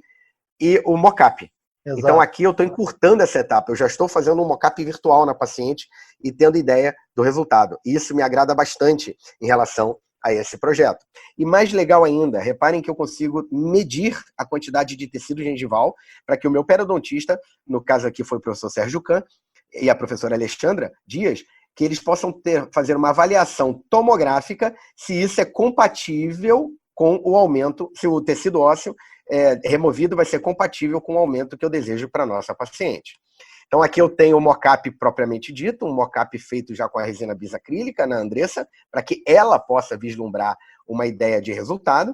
[SPEAKER 2] e o mockup.
[SPEAKER 1] Exato.
[SPEAKER 2] Então aqui eu estou encurtando essa etapa, eu já estou fazendo um mockup virtual na paciente e tendo ideia do resultado. E isso me agrada bastante em relação a esse projeto. E mais legal ainda, reparem que eu consigo medir a quantidade de tecido gengival para que o meu periodontista, no caso aqui foi o professor Sérgio Kahn e a professora Alexandra Dias, que eles possam fazer uma avaliação tomográfica se isso é compatível com o aumento, se o tecido ósseo removido vai ser compatível com o aumento que eu desejo para a nossa paciente. Então aqui eu tenho o mockup propriamente dito, um mockup feito já com a resina bisacrílica na Andressa, para que ela possa vislumbrar uma ideia de resultado.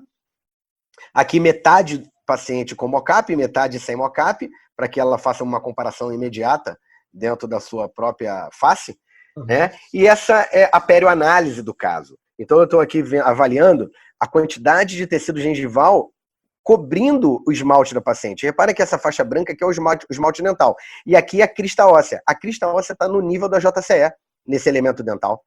[SPEAKER 2] Aqui metade paciente com mockup, metade sem mockup, para que ela faça uma comparação imediata dentro da sua própria face. Né? E essa é a perioanálise do caso. Então eu estou aqui avaliando a quantidade de tecido gengival cobrindo o esmalte da paciente. Repara que essa faixa branca aqui é o esmalte dental. E aqui é a crista óssea. A crista óssea está no nível da JCE, nesse elemento dental.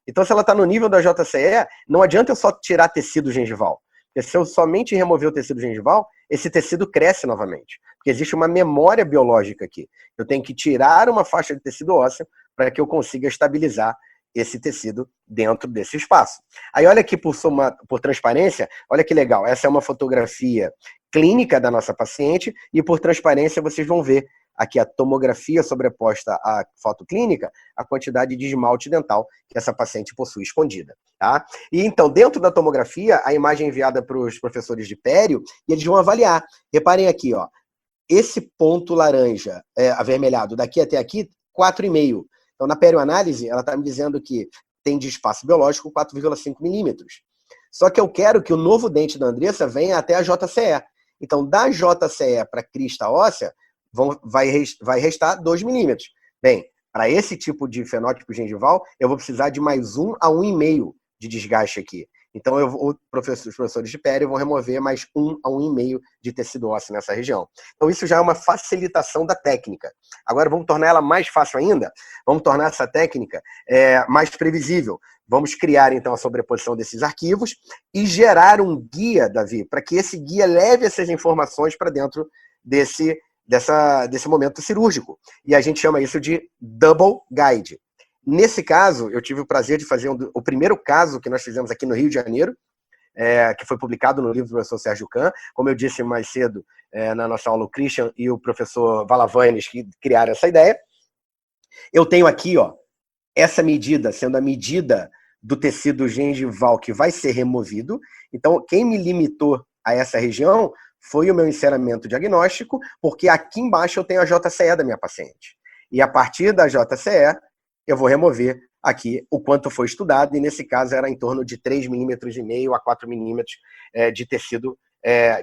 [SPEAKER 2] Então, se ela está no nível da JCE, não adianta eu só tirar tecido gengival. Porque se eu somente remover o tecido gengival, esse tecido cresce novamente. Porque existe uma memória biológica aqui. Eu tenho que tirar uma faixa de tecido ósseo para que eu consiga estabilizar esse tecido dentro desse espaço. Aí olha aqui por transparência, olha que legal, essa é uma fotografia clínica da nossa paciente e por transparência vocês vão ver aqui a tomografia sobreposta à foto clínica, a quantidade de esmalte dental que essa paciente possui escondida. Tá? E então, dentro da tomografia, a imagem é enviada para os professores de pério e eles vão avaliar. Reparem aqui, ó, esse ponto laranja avermelhado daqui até aqui, 4,5. Então, na perioanálise, ela está me dizendo que tem de espaço biológico 4,5 milímetros. Só que eu quero que o novo dente da Andressa venha até a JCE. Então, da JCE para a crista óssea, vai restar 2 milímetros. Bem, para esse tipo de fenótipo gengival, eu vou precisar de mais 1 a 1,5 de desgaste aqui. Então, os professores de pério vão remover mais 1 a 1,5 de tecido ósseo nessa região. Então, isso já é uma facilitação da técnica. Agora, vamos tornar ela mais fácil ainda? Vamos tornar essa técnica mais previsível. Vamos criar, então, a sobreposição desses arquivos e gerar um guia, Davi, para que esse guia leve essas informações para dentro desse momento cirúrgico. E a gente chama isso de Double Guide. Nesse caso, eu tive o prazer de fazer o primeiro caso que nós fizemos aqui no Rio de Janeiro, que foi publicado no livro do professor Sérgio Kahn. Como eu disse mais cedo, na nossa aula, o Christian e o professor Valavanes que criaram essa ideia. Eu tenho aqui, ó, essa medida sendo a medida do tecido gengival que vai ser removido. Então, quem me limitou a essa região foi o meu enceramento diagnóstico, porque aqui embaixo eu tenho a JCE da minha paciente. E a partir da JCE, eu vou remover aqui o quanto foi estudado, e nesse caso era em torno de 3,5 mm a 4 mm de tecido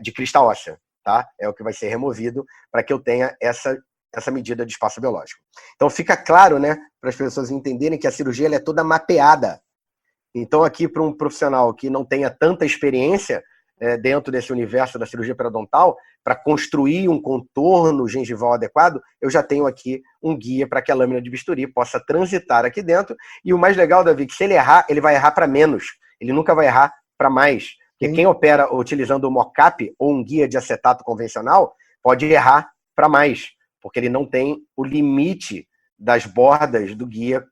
[SPEAKER 2] de crista óssea, tá? É o que vai ser removido para que eu tenha essa medida de espaço biológico. Então fica claro, né, para as pessoas entenderem que a cirurgia ela é toda mapeada. Então aqui para um profissional que não tenha tanta experiência dentro desse universo da cirurgia periodontal, para construir um contorno gengival adequado, eu já tenho aqui um guia para que a lâmina de bisturi possa transitar aqui dentro. E o mais legal, Davi, que se ele errar, ele vai errar para menos. Ele nunca vai errar para mais. Porque quem opera utilizando o mocap ou um guia de acetato convencional pode errar para mais, porque ele não tem o limite das bordas do guia,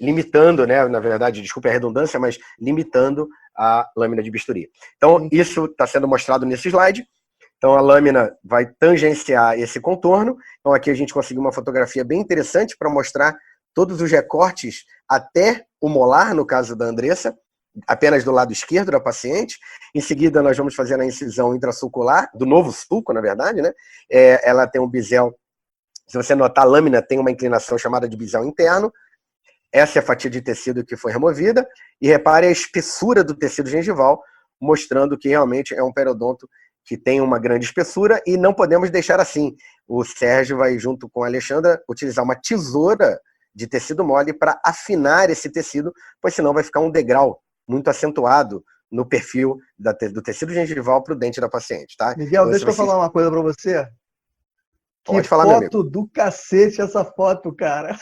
[SPEAKER 2] limitando, né, na verdade, desculpe a redundância, mas limitando a lâmina de bisturi. Então, isso está sendo mostrado nesse slide. Então, a lâmina vai tangenciar esse contorno. Então, aqui a gente conseguiu uma fotografia bem interessante para mostrar todos os recortes até o molar, no caso da Andressa, apenas do lado esquerdo da paciente. Em seguida, nós vamos fazer a incisão intrasulcular, do novo sulco, na verdade, né? Ela tem um bisel, se você notar, a lâmina tem uma inclinação chamada de bisel interno. Essa é a fatia de tecido que foi removida. E repare a espessura do tecido gengival, mostrando que realmente é um periodonto que tem uma grande espessura, e não podemos deixar assim. O Sérgio vai, junto com a Alexandra, utilizar uma tesoura de tecido mole para afinar esse tecido, pois senão vai ficar um degrau muito acentuado no perfil do tecido gengival para o dente da paciente, tá?
[SPEAKER 1] Miguel, deixa eu falar uma coisa para você.
[SPEAKER 2] Pode falar, meu amigo.
[SPEAKER 1] Foto do cacete essa foto, cara.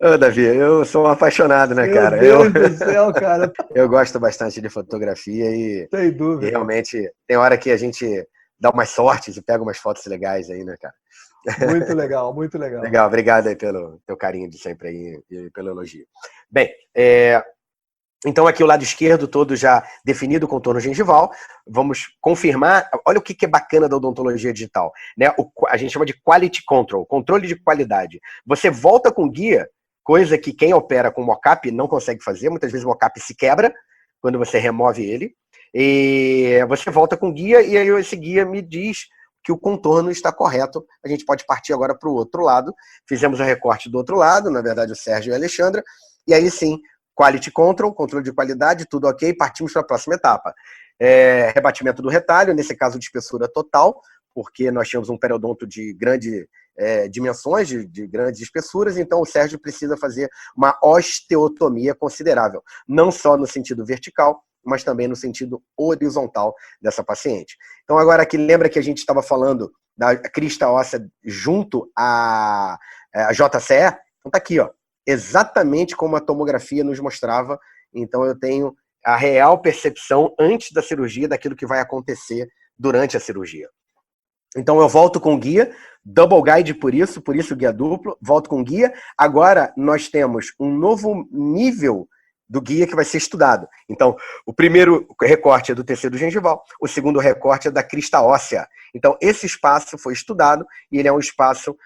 [SPEAKER 2] Ô, Davi, eu sou um apaixonado, né, cara?
[SPEAKER 1] Meu Deus do céu, cara.
[SPEAKER 2] Eu gosto bastante de fotografia
[SPEAKER 1] Sem dúvida.
[SPEAKER 2] E realmente tem hora que a gente dá umas sortes e pega umas fotos legais aí, né, cara?
[SPEAKER 1] Muito legal, muito legal.
[SPEAKER 2] Legal, obrigado aí pelo teu carinho de sempre aí e pelo elogio. Bem, então aqui o lado esquerdo todo já definido o contorno gengival. Vamos confirmar. Olha o que é bacana da odontologia digital, né? A gente chama de quality control, controle de qualidade. Você volta com guia, coisa que quem opera com mocap não consegue fazer. Muitas vezes o mocap se quebra quando você remove ele. E você volta com guia e aí esse guia me diz que o contorno está correto. A gente pode partir agora para o outro lado. Fizemos o recorte do outro lado, na verdade o Sérgio e a Alexandra, e aí sim, quality control, controle de qualidade, tudo ok, partimos para a próxima etapa. Rebatimento do retalho, nesse caso de espessura total, porque nós tínhamos um periodonto de grande dimensões, de grandes espessuras, então o Sérgio precisa fazer uma osteotomia considerável, não só no sentido vertical, mas também no sentido horizontal dessa paciente. Então agora aqui, lembra que a gente estava falando da crista óssea junto à JCE? Então tá aqui, ó, exatamente como a tomografia nos mostrava. Então eu tenho a real percepção antes da cirurgia daquilo que vai acontecer durante a cirurgia. Então eu volto com guia, double guide por isso guia duplo, volto com guia. Agora nós temos um novo nível do guia que vai ser estudado. Então, o primeiro recorte é do tecido gengival, o segundo recorte é da crista óssea. Então, esse espaço foi estudado e ele é um espaço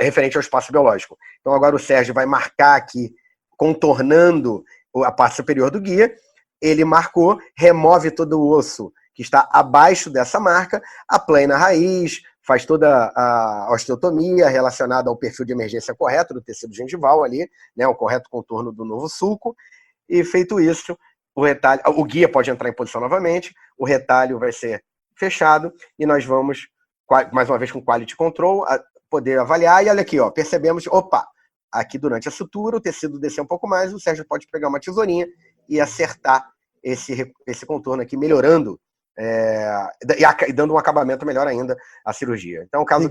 [SPEAKER 2] referente ao espaço biológico. Então, agora o Sérgio vai marcar aqui, contornando a parte superior do guia. Ele marcou, remove todo o osso que está abaixo dessa marca, aplana a raiz, faz toda a osteotomia relacionada ao perfil de emergência correto do tecido gengival ali, né, o correto contorno do novo sulco. E feito isso, o guia pode entrar em posição novamente, o retalho vai ser fechado e nós vamos, mais uma vez com quality control, poder avaliar. E olha aqui, ó, percebemos, opa, aqui durante a sutura, o tecido descer um pouco mais, o Sérgio pode pegar uma tesourinha e acertar esse contorno aqui, melhorando e dando um acabamento melhor ainda à cirurgia. Então, o caso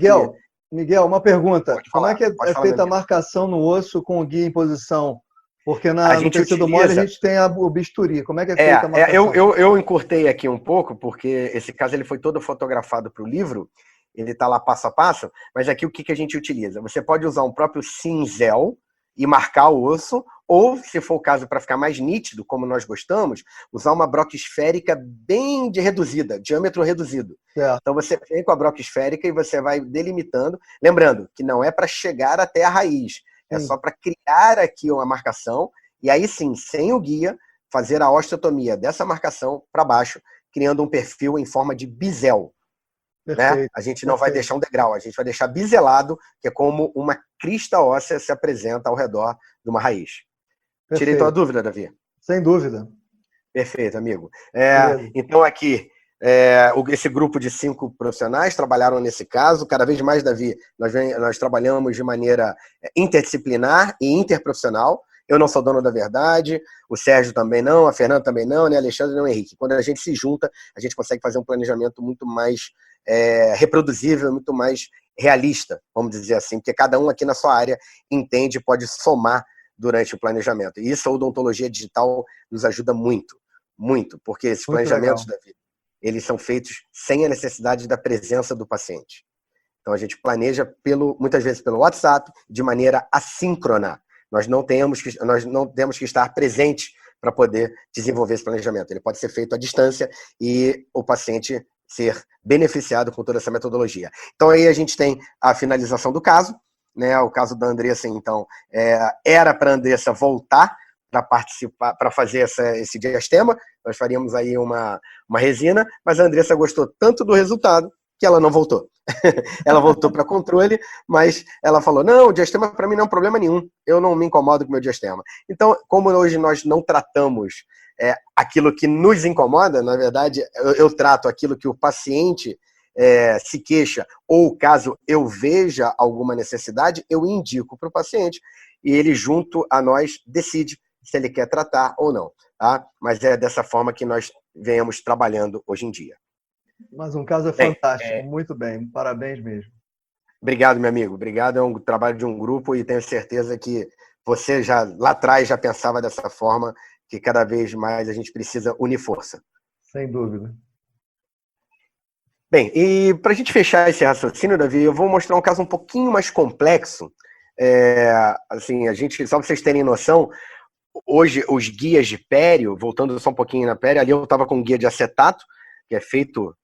[SPEAKER 1] Miguel, uma pergunta. Como é que é
[SPEAKER 2] falar,
[SPEAKER 1] feita a marcação no osso com o guia em posição? Porque no tecido
[SPEAKER 2] utiliza...
[SPEAKER 1] mole a gente tem o bisturi. Como é que é feita a marcação?
[SPEAKER 2] Eu encurtei aqui um pouco, porque esse caso ele foi todo fotografado para o livro, ele está lá passo a passo, mas aqui o que a gente utiliza? Você pode usar um próprio cinzel e marcar o osso, ou, se for o caso, para ficar mais nítido, como nós gostamos, usar uma broca esférica bem reduzida, diâmetro reduzido. Então você vem com a broca esférica e você vai delimitando. Lembrando que não é para chegar até a raiz, é só para criar aqui uma marcação, e aí sim, sem o guia, fazer a osteotomia dessa marcação para baixo, criando um perfil em forma de bisel. Né? A gente não vai deixar um degrau, a gente vai deixar biselado, que é como uma crista óssea se apresenta ao redor de uma raiz. Perfeito. Tirei tua dúvida, Davi?
[SPEAKER 1] Sem dúvida.
[SPEAKER 2] Perfeito, amigo. Então aqui, esse grupo de 5 profissionais trabalharam nesse caso. Cada vez mais, Davi, nós trabalhamos de maneira interdisciplinar e interprofissional. Eu não sou dono da verdade, o Sérgio também não, a Fernanda também não, nem Alexandre nem o Henrique. Quando a gente se junta, a gente consegue fazer um planejamento muito mais reproduzível, muito mais realista, vamos dizer assim, porque cada um aqui na sua área entende e pode somar durante o planejamento. E isso a odontologia digital nos ajuda muito, muito, porque esses planejamentos, Davi, eles são feitos sem a necessidade da presença do paciente. Então a gente planeja muitas vezes pelo WhatsApp, de maneira assíncrona. Nós não temos que estar presentes para poder desenvolver esse planejamento. Ele pode ser feito à distância e o paciente ser beneficiado com toda essa metodologia. Então aí a gente tem a finalização do caso, né? O caso da Andressa, então, era para a Andressa voltar para participar, para fazer esse diastema. Nós faríamos aí uma resina, mas a Andressa gostou tanto do resultado que ela não voltou. Ela voltou para controle, mas ela falou, não, o diastema para mim não é um problema nenhum, eu não me incomodo com o meu diastema. Então, como hoje nós não tratamos aquilo que nos incomoda, na verdade, eu trato aquilo que o paciente se queixa, ou caso eu veja alguma necessidade, eu indico para o paciente, e ele, junto a nós, decide se ele quer tratar ou não. Tá? Mas é dessa forma que nós venhamos trabalhando hoje em dia.
[SPEAKER 1] Mas um caso fantástico, muito bem, parabéns mesmo.
[SPEAKER 2] Obrigado, meu amigo, obrigado, é um trabalho de um grupo e tenho certeza que você já lá atrás já pensava dessa forma, que cada vez mais a gente precisa unir força.
[SPEAKER 1] Sem dúvida.
[SPEAKER 2] Bem, e para a gente fechar esse raciocínio, Davi, eu vou mostrar um caso um pouquinho mais complexo. Assim, só para vocês terem noção, hoje os guias de pério, voltando só um pouquinho na pério, ali eu estava com um guia de acetato, que é feito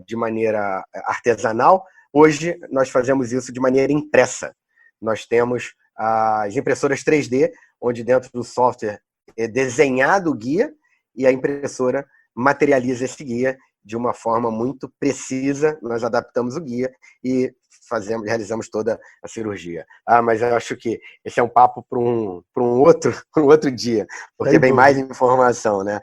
[SPEAKER 2] de maneira artesanal. Hoje nós fazemos isso de maneira impressa. Nós temos as impressoras 3D, onde dentro do software é desenhado o guia e a impressora materializa esse guia de uma forma muito precisa. Nós adaptamos o guia e realizamos toda a cirurgia. Mas eu acho que esse é um papo para um outro dia, porque vem mais informação, né?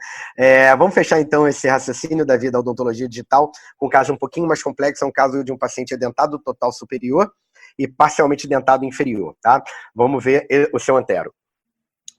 [SPEAKER 2] Vamos fechar então esse raciocínio da vida da odontologia digital com um caso um pouquinho mais complexo, é um caso de um paciente dentado total superior e parcialmente dentado inferior, tá? Vamos ver o seu antero.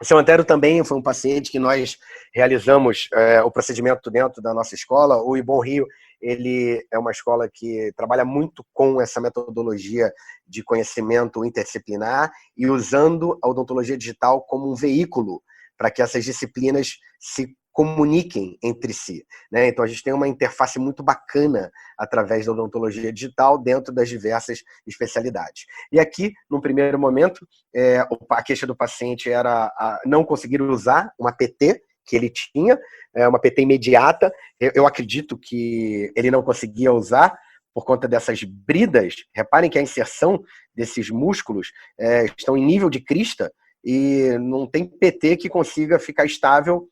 [SPEAKER 2] O seu Antero também foi um paciente que nós realizamos o procedimento dentro da nossa escola. O Ibon Rio, ele é uma escola que trabalha muito com essa metodologia de conhecimento interdisciplinar e usando a odontologia digital como um veículo para que essas disciplinas se comuniquem entre si, né? Então a gente tem uma interface muito bacana através da odontologia digital dentro das diversas especialidades. E aqui, no primeiro momento, a queixa do paciente era não conseguir usar uma PT que ele tinha, uma PT imediata. Eu acredito que ele não conseguia usar por conta dessas bridas. Reparem que a inserção desses músculos estão em nível de crista e não tem PT que consiga ficar estável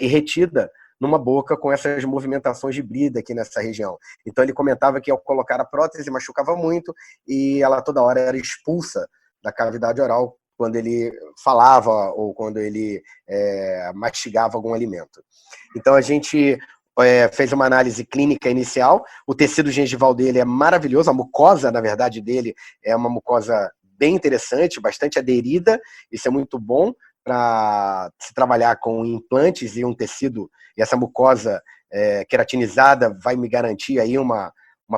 [SPEAKER 2] e retida numa boca com essas movimentações de brida aqui nessa região. Então ele comentava que ao colocar a prótese machucava muito e ela toda hora era expulsa da cavidade oral quando ele falava ou quando ele mastigava algum alimento. Então a gente fez uma análise clínica inicial. O tecido gengival dele é maravilhoso, a mucosa, na verdade, dele é uma mucosa bem interessante, bastante aderida, isso é muito bom para se trabalhar com implantes e um tecido, e essa mucosa queratinizada vai me garantir aí uma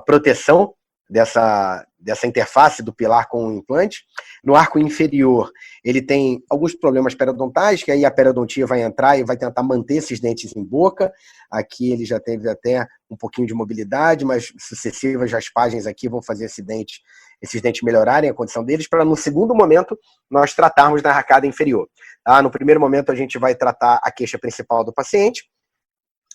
[SPEAKER 2] proteção dessa interface do pilar com o implante. No arco inferior, ele tem alguns problemas periodontais, que aí a periodontia vai entrar e vai tentar manter esses dentes em boca. Aqui ele já teve até um pouquinho de mobilidade, mas sucessivas raspagens aqui vão fazer esses dentes melhorarem a condição deles, para no segundo momento nós tratarmos da arcada inferior. Tá? No primeiro momento a gente vai tratar a queixa principal do paciente.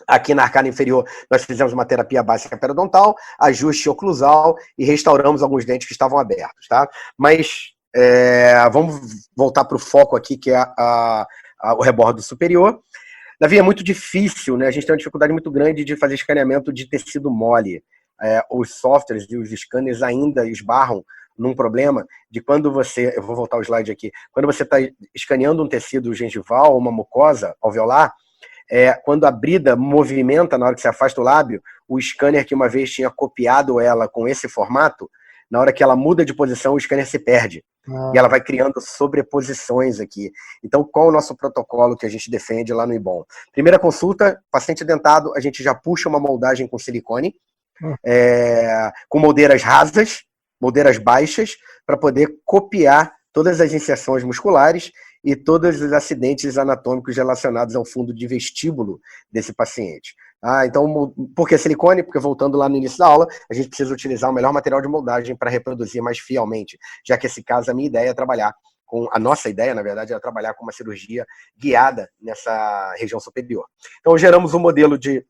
[SPEAKER 2] Aqui na arcada inferior, nós fizemos uma terapia básica periodontal, ajuste oclusal e restauramos alguns dentes que estavam abertos. Tá? Mas vamos voltar para o foco aqui, que é o rebordo superior. Davi, é muito difícil, né? A gente tem uma dificuldade muito grande de fazer escaneamento de tecido mole. Os softwares e os scanners ainda esbarram num problema de quando você... Eu vou voltar o slide aqui. Quando você está escaneando um tecido gengival, uma mucosa alveolar, quando a brida movimenta na hora que você afasta o lábio, o scanner que uma vez tinha copiado ela com esse formato, na hora que ela muda de posição, o scanner se perde. E ela vai criando sobreposições aqui. Então, qual o nosso protocolo que a gente defende lá no IBOM? Primeira consulta, paciente dentado, a gente já puxa uma moldagem com silicone, com moldeiras rasas, moldeiras baixas, para poder copiar todas as inserções musculares e todos os acidentes anatômicos relacionados ao fundo de vestíbulo desse paciente. Então, por que silicone? Porque, voltando lá no início da aula, a gente precisa utilizar o melhor material de moldagem para reproduzir mais fielmente, já que esse caso, a minha ideia é trabalhar a nossa ideia, na verdade, é trabalhar com uma cirurgia guiada nessa região superior. Então, geramos um modelo de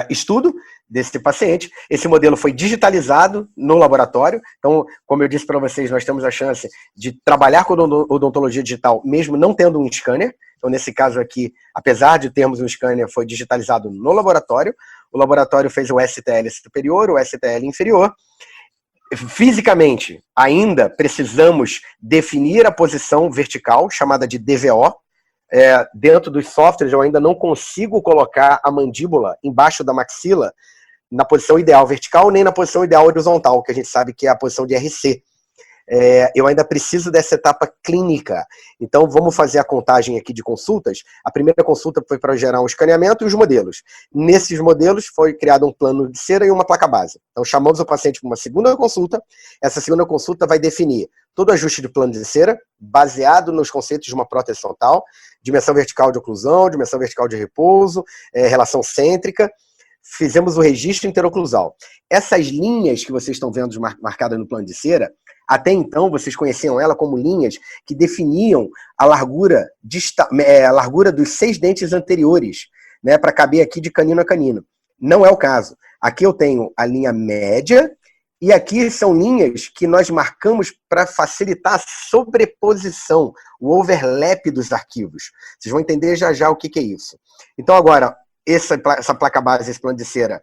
[SPEAKER 2] estudo desse paciente. Esse modelo foi digitalizado no laboratório. Então, como eu disse para vocês, nós temos a chance de trabalhar com odontologia digital, mesmo não tendo um scanner. Então, nesse caso aqui, apesar de termos um scanner, foi digitalizado no laboratório. O laboratório fez o STL superior, o STL inferior. Fisicamente, ainda precisamos definir a posição vertical, chamada de DVO. Dentro dos softwares, eu ainda não consigo colocar a mandíbula embaixo da maxila na posição ideal vertical, nem na posição ideal horizontal, que a gente sabe que é a posição de RC. Eu ainda preciso dessa etapa clínica. Então, vamos fazer a contagem aqui de consultas. A primeira consulta foi para gerar um escaneamento e os modelos. Nesses modelos, foi criado um plano de cera e uma placa base. Então, chamamos o paciente para uma segunda consulta. Essa segunda consulta vai definir todo ajuste de plano de cera, baseado nos conceitos de uma prótese frontal, dimensão vertical de oclusão, dimensão vertical de repouso, relação cêntrica. Fizemos o registro interoclusal. Essas linhas que vocês estão vendo marcadas no plano de cera, até então vocês conheciam ela como linhas que definiam a largura dos 6 dentes anteriores, né, para caber aqui de canino a canino. Não é o caso. Aqui eu tenho a linha média, e aqui são linhas que nós marcamos para facilitar a sobreposição, o overlap dos arquivos. Vocês vão entender já já o que é isso. Então agora, essa placa base, esse plano de cera,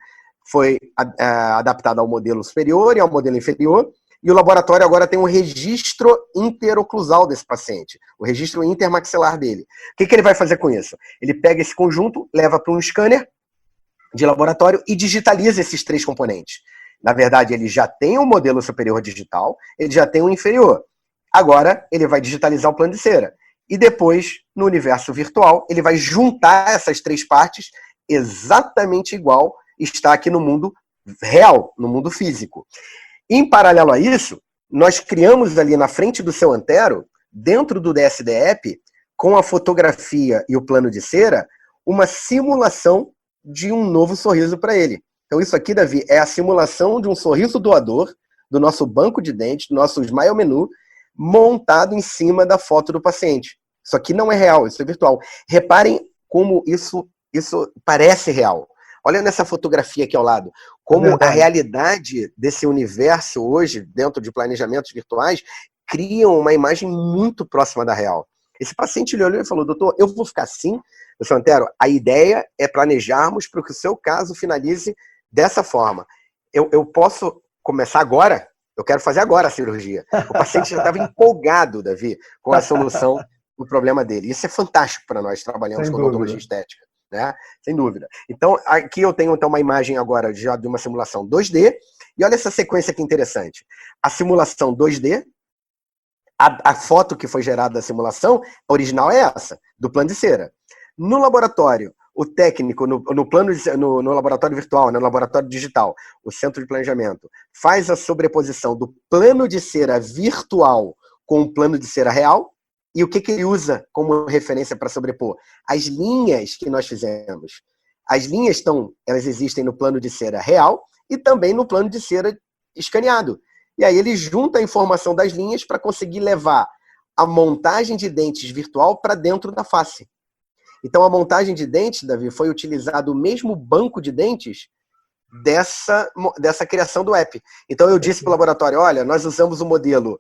[SPEAKER 2] foi adaptado ao modelo superior e ao modelo inferior, e o laboratório agora tem um registro interoclusal desse paciente, o registro intermaxilar dele. O que ele vai fazer com isso? Ele pega esse conjunto, leva para um scanner de laboratório e digitaliza esses 3 componentes. Na verdade, ele já tem um modelo superior digital, ele já tem um inferior. Agora, ele vai digitalizar o plano de cera. E depois, no universo virtual, ele vai juntar essas 3 partes exatamente igual está aqui no mundo real, no mundo físico. Em paralelo a isso, nós criamos ali na frente do seu antero, dentro do DSDEP, com a fotografia e o plano de cera, uma simulação de um novo sorriso para ele. Então isso aqui, Davi, é a simulação de um sorriso doador, do nosso banco de dentes, do nosso Smile Menu, montado em cima da foto do paciente. Isso aqui não é real, isso é virtual. Reparem como isso parece real. Olha nessa fotografia aqui ao lado, como a realidade desse universo hoje, dentro de planejamentos virtuais, criam uma imagem muito próxima da real. Esse paciente ele olhou e falou, doutor, eu vou ficar assim? Eu falei, Antero, a ideia é planejarmos para que o seu caso finalize dessa forma. Eu posso começar agora? Eu quero fazer agora a cirurgia. O paciente já estava empolgado, Davi, com a solução do problema dele. Isso é fantástico para nós trabalhamos com odontologia estética. Né? Sem dúvida. Então, aqui eu tenho então uma imagem agora já de uma simulação 2D, e olha essa sequência que interessante. A simulação 2D, A foto que foi gerada da simulação original é essa, do plano de cera. No laboratório, o técnico, no laboratório virtual, no laboratório digital, o centro de planejamento, faz a sobreposição do plano de cera virtual com o plano de cera real. E o que ele usa como referência para sobrepor? As linhas que nós fizemos. As linhas elas existem no plano de cera real e também no plano de cera escaneado. E aí ele junta a informação das linhas para conseguir levar a montagem de dentes virtual para dentro da face. Então, a montagem de dentes, Davi, foi utilizado o mesmo banco de dentes dessa criação do app. Então, eu disse para o laboratório, olha, nós usamos o modelo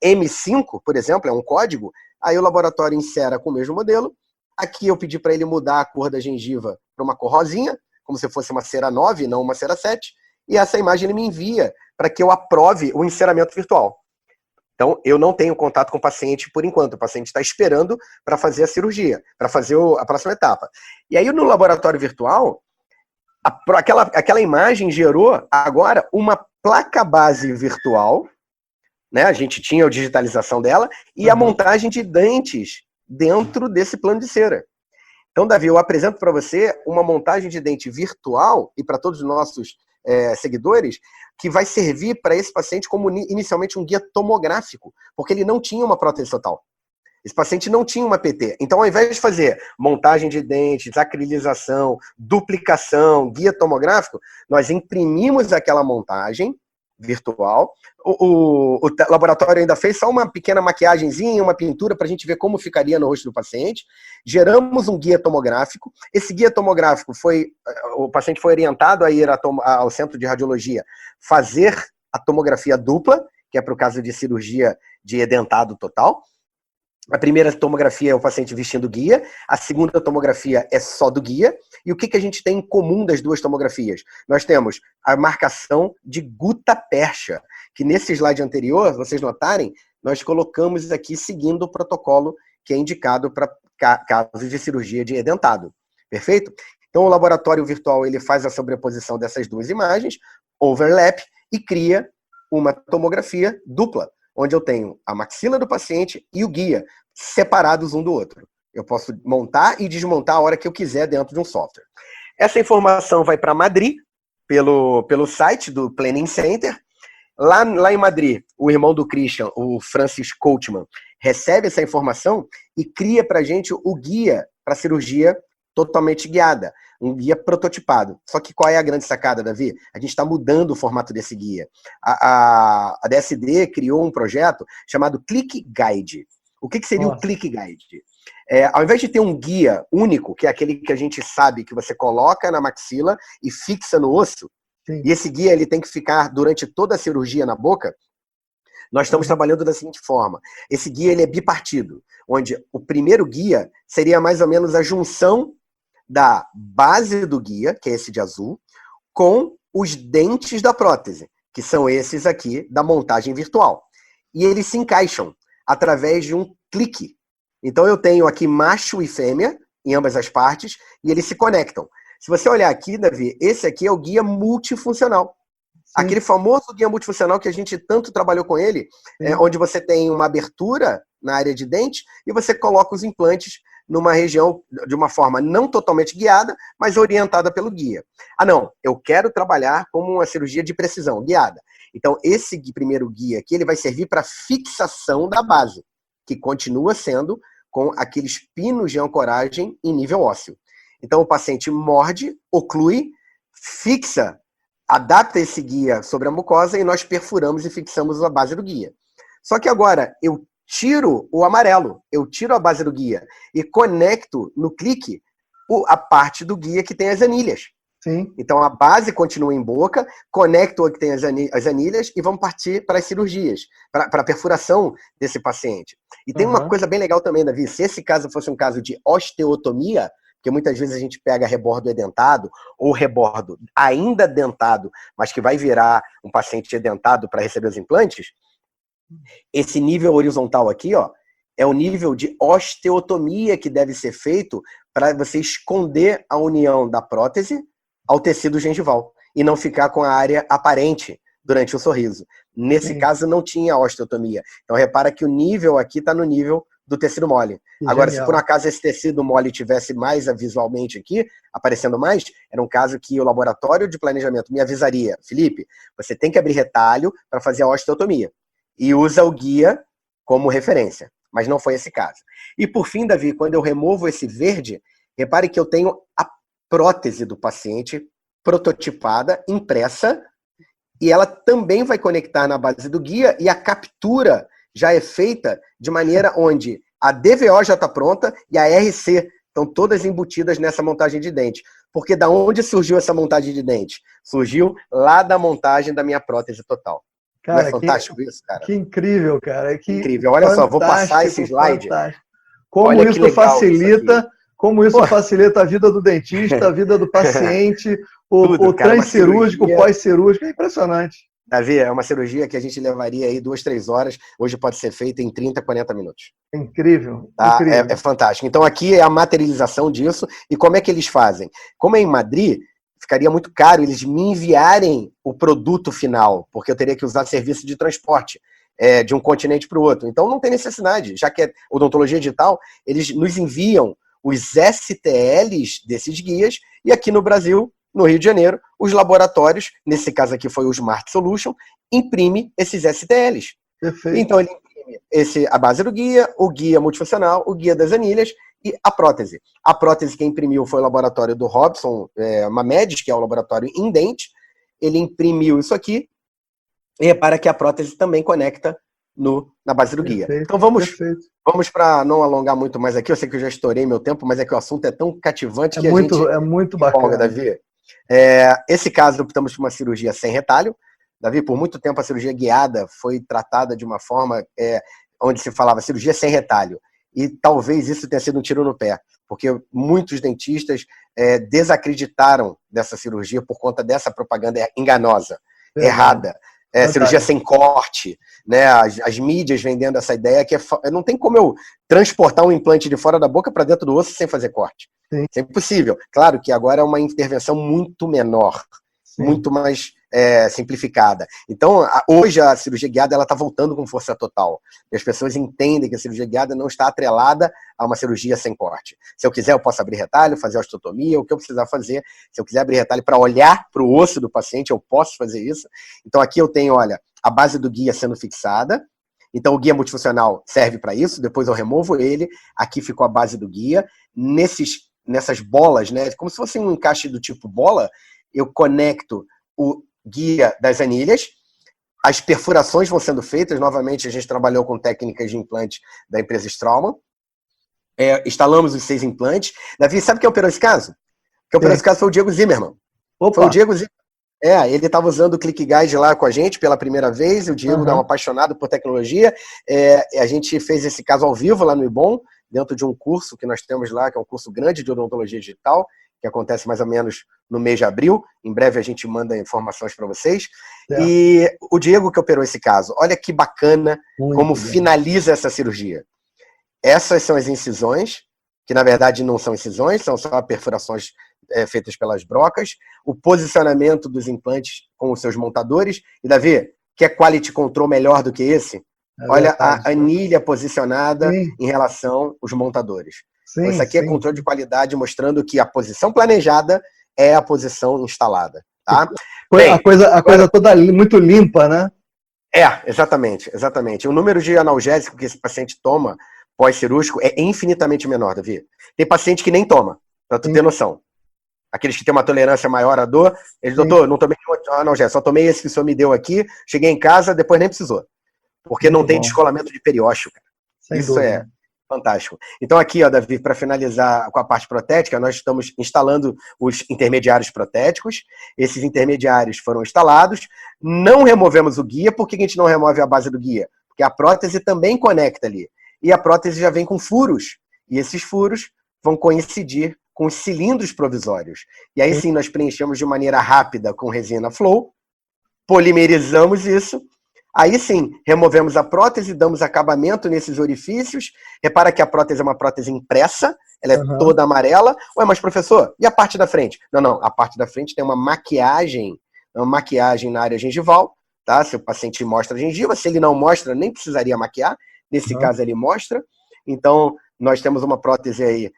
[SPEAKER 2] M5, por exemplo, é um código, aí o laboratório insera com o mesmo modelo. Aqui eu pedi para ele mudar a cor da gengiva para uma cor rosinha, como se fosse uma cera 9, não uma cera 7, e essa imagem ele me envia para que eu aprove o enceramento virtual. Então, eu não tenho contato com o paciente por enquanto. O paciente está esperando para fazer a cirurgia, para fazer a próxima etapa. E aí, no laboratório virtual, aquela imagem gerou agora uma placa-base virtual, né? A gente tinha a digitalização dela e a montagem de dentes dentro desse plano de cera. Então, Davi, eu apresento para você uma montagem de dente virtual e para todos os nossos seguidores, que vai servir para esse paciente como inicialmente um guia tomográfico, porque ele não tinha uma prótese total. Esse paciente não tinha uma PT. Então, ao invés de fazer montagem de dentes, acrilização, duplicação, guia tomográfico, nós imprimimos aquela montagem virtual. O laboratório ainda fez só uma pequena maquiagemzinha, uma pintura para a gente ver como ficaria no rosto do paciente. Geramos um guia tomográfico. Esse guia tomográfico o paciente foi orientado a ir ao centro de radiologia fazer a tomografia dupla, que é para o caso de cirurgia de edentado total. A primeira tomografia é o paciente vestindo guia, a segunda tomografia é só do guia. E o que a gente tem em comum das duas tomografias? Nós temos a marcação de gutta-percha, que nesse slide anterior, vocês notarem, nós colocamos aqui seguindo o protocolo que é indicado para casos de cirurgia de edentado. Perfeito? Então, o laboratório virtual ele faz a sobreposição dessas duas imagens, overlap, e cria uma tomografia dupla, onde eu tenho a maxila do paciente e o guia separados um do outro. Eu posso montar e desmontar a hora que eu quiser dentro de um software. Essa informação vai para Madrid, pelo site do Planning Center. Lá em Madrid, o irmão do Christian, o Francis Coachman, recebe essa informação e cria para a gente o guia para cirurgia totalmente guiada, um guia prototipado. Só que qual é a grande sacada, Davi? A gente está mudando o formato desse guia. A DSD criou um projeto chamado Click Guide. O que seria o Click Guide? Ao invés de ter um guia único, que é aquele que a gente sabe que você coloca na maxila e fixa no osso, sim, e esse guia ele tem que ficar durante toda a cirurgia na boca, nós estamos trabalhando da seguinte forma. Esse guia ele é bipartido, onde o primeiro guia seria mais ou menos a junção da base do guia, que é esse de azul, com os dentes da prótese, que são esses aqui da montagem virtual. E eles se encaixam através de um clique. Então eu tenho aqui macho e fêmea, em ambas as partes, e eles se conectam. Se você olhar aqui, Davi, esse aqui é o guia multifuncional. Sim. Aquele famoso guia multifuncional que a gente tanto trabalhou com ele, onde você tem uma abertura na área de dente e você coloca os implantes numa região de uma forma não totalmente guiada, mas orientada pelo guia. Ah, não, eu quero trabalhar como uma cirurgia de precisão, guiada. Então, esse primeiro guia aqui, ele vai servir para fixação da base, que continua sendo com aqueles pinos de ancoragem em nível ósseo. Então, o paciente morde, oclui, fixa, adapta esse guia sobre a mucosa e nós perfuramos e fixamos a base do guia. Só que agora, eu tiro o amarelo, eu tiro a base do guia e conecto no clique a parte do guia que tem as anilhas. Sim. Então a base continua em boca, conecto o que tem as anilhas e vamos partir para as cirurgias, para a perfuração desse paciente. E tem uma coisa bem legal também, Davi, se esse caso fosse um caso de osteotomia, porque muitas vezes a gente pega rebordo edentado ou rebordo ainda dentado, mas que vai virar um paciente edentado para receber os implantes, esse nível horizontal aqui, ó, é o nível de osteotomia que deve ser feito para você esconder a união da prótese ao tecido gengival e não ficar com a área aparente durante o sorriso. Nesse caso, não tinha osteotomia. Então, repara que o nível aqui está no nível do tecido mole. Agora, se por um acaso esse tecido mole tivesse mais visualmente aqui, aparecendo mais, era um caso que o laboratório de planejamento me avisaria: Felipe, você tem que abrir retalho para fazer a osteotomia. E usa o guia como referência. Mas não foi esse caso. E por fim, Davi, quando eu removo esse verde, repare que eu tenho a prótese do paciente prototipada, impressa, e ela também vai conectar na base do guia, e a captura já é feita de maneira onde a DVO já está pronta e a RC estão todas embutidas nessa montagem de dente. Porque da onde surgiu essa montagem de dente? Surgiu lá da montagem da minha prótese total.
[SPEAKER 1] Cara,
[SPEAKER 2] não é fantástico isso, cara?
[SPEAKER 1] Que incrível, cara. Que
[SPEAKER 2] incrível. Olha só, vou passar esse slide.
[SPEAKER 1] Fantástico. Como
[SPEAKER 2] Olha
[SPEAKER 1] isso facilita, facilita a vida do dentista, a vida do paciente, o transcirúrgico, o pós-cirúrgico. É impressionante.
[SPEAKER 2] Davi, é uma cirurgia que a gente levaria aí 2, 3 horas. Hoje pode ser feita em 30, 40 minutos.
[SPEAKER 1] Incrível.
[SPEAKER 2] Tá?
[SPEAKER 1] Incrível.
[SPEAKER 2] É fantástico. Então aqui é a materialização disso. E como é que eles fazem? Como é em Madrid, ficaria muito caro eles me enviarem o produto final, porque eu teria que usar serviço de transporte de um continente para o outro. Então não tem necessidade, já que é odontologia digital, eles nos enviam os STLs desses guias, e aqui no Brasil, no Rio de Janeiro, os laboratórios, nesse caso aqui foi o Smart Solution, imprime esses STLs.
[SPEAKER 1] Perfeito.
[SPEAKER 2] Então ele imprime a base do guia, o guia multifuncional, o guia das anilhas e a prótese. A prótese que imprimiu foi o laboratório do Robson Mamedes, que é o laboratório em dente. Ele imprimiu isso aqui, e repara que a prótese também conecta na base do guia. Então vamos para não alongar muito mais aqui. Eu sei que eu já estourei meu tempo, mas é que o assunto é tão cativante que a gente...
[SPEAKER 1] É muito bacana.
[SPEAKER 2] Davi. Esse caso, optamos por uma cirurgia sem retalho. Davi, por muito tempo a cirurgia guiada foi tratada de uma forma onde se falava cirurgia sem retalho. E talvez isso tenha sido um tiro no pé, porque muitos dentistas desacreditaram dessa cirurgia por conta dessa propaganda enganosa, errada. Cirurgia sem corte, né? As mídias vendendo essa ideia que não tem como eu transportar um implante de fora da boca para dentro do osso sem fazer corte.
[SPEAKER 1] Sim.
[SPEAKER 2] Isso é impossível. Claro que agora é uma intervenção muito menor, sim, muito mais simplificada. Então, hoje a cirurgia guiada está voltando com força total. E as pessoas entendem que a cirurgia guiada não está atrelada a uma cirurgia sem corte. Se eu quiser, eu posso abrir retalho, fazer osteotomia, o que eu precisar fazer. Se eu quiser abrir retalho para olhar para o osso do paciente, eu posso fazer isso. Então, aqui eu tenho, olha, a base do guia sendo fixada. Então, o guia multifuncional serve para isso. Depois eu removo ele. Aqui ficou a base do guia. Nessas bolas, né, como se fosse um encaixe do tipo bola, eu conecto o guia das anilhas, as perfurações vão sendo feitas. Novamente, a gente trabalhou com técnicas de implante da empresa Straumann. Instalamos os 6 implantes. Davi, sabe quem operou esse caso? Quem operou esse caso foi o Diego Zimmermann.
[SPEAKER 1] Opa.
[SPEAKER 2] Foi o Diego Zimmermann. Ele estava usando o Click Guide lá com a gente pela primeira vez. O Diego é um apaixonado por tecnologia. A gente fez esse caso ao vivo lá no IBOM, dentro de um curso que nós temos lá, que é um curso grande de odontologia digital, que acontece mais ou menos no mês de abril. Em breve a gente manda informações para vocês. E o Diego que operou esse caso, olha que bacana como finaliza essa cirurgia. Essas são as incisões, que na verdade não são incisões, são só perfurações feitas pelas brocas. O posicionamento dos implantes com os seus montadores. E Davi, quer quality control melhor do que esse? Olha a anilha posicionada em relação aos montadores. Sim, isso aqui é controle de qualidade, mostrando que a posição planejada é a posição instalada. Tá?
[SPEAKER 1] A coisa toda muito limpa, né?
[SPEAKER 2] Exatamente. O número de analgésico que esse paciente toma pós-cirúrgico é infinitamente menor, Davi. Tem paciente que nem toma, pra tu ter noção. Aqueles que têm uma tolerância maior à dor, eles, doutor, não tomei analgésico, só tomei esse que o senhor me deu aqui, cheguei em casa, depois nem precisou. Porque não tem descolamento de periósteo, cara. Isso é fantástico. Então aqui, ó, Davi, para finalizar com a parte protética, nós estamos instalando os intermediários protéticos. Esses intermediários foram instalados. Não removemos o guia. Por que a gente não remove a base do guia? Porque a prótese também conecta ali. E a prótese já vem com furos. E esses furos vão coincidir com os cilindros provisórios. E aí sim nós preenchemos de maneira rápida com resina Flow, polimerizamos isso. Aí sim, removemos a prótese, damos acabamento nesses orifícios. Repara que a prótese é uma prótese impressa, ela é toda amarela. Ué, mas professor, e a parte da frente? Não, a parte da frente tem uma maquiagem na área gengival, tá? Se o paciente mostra a gengiva, se ele não mostra, nem precisaria maquiar. Nesse caso, ele mostra. Então, nós temos uma prótese aí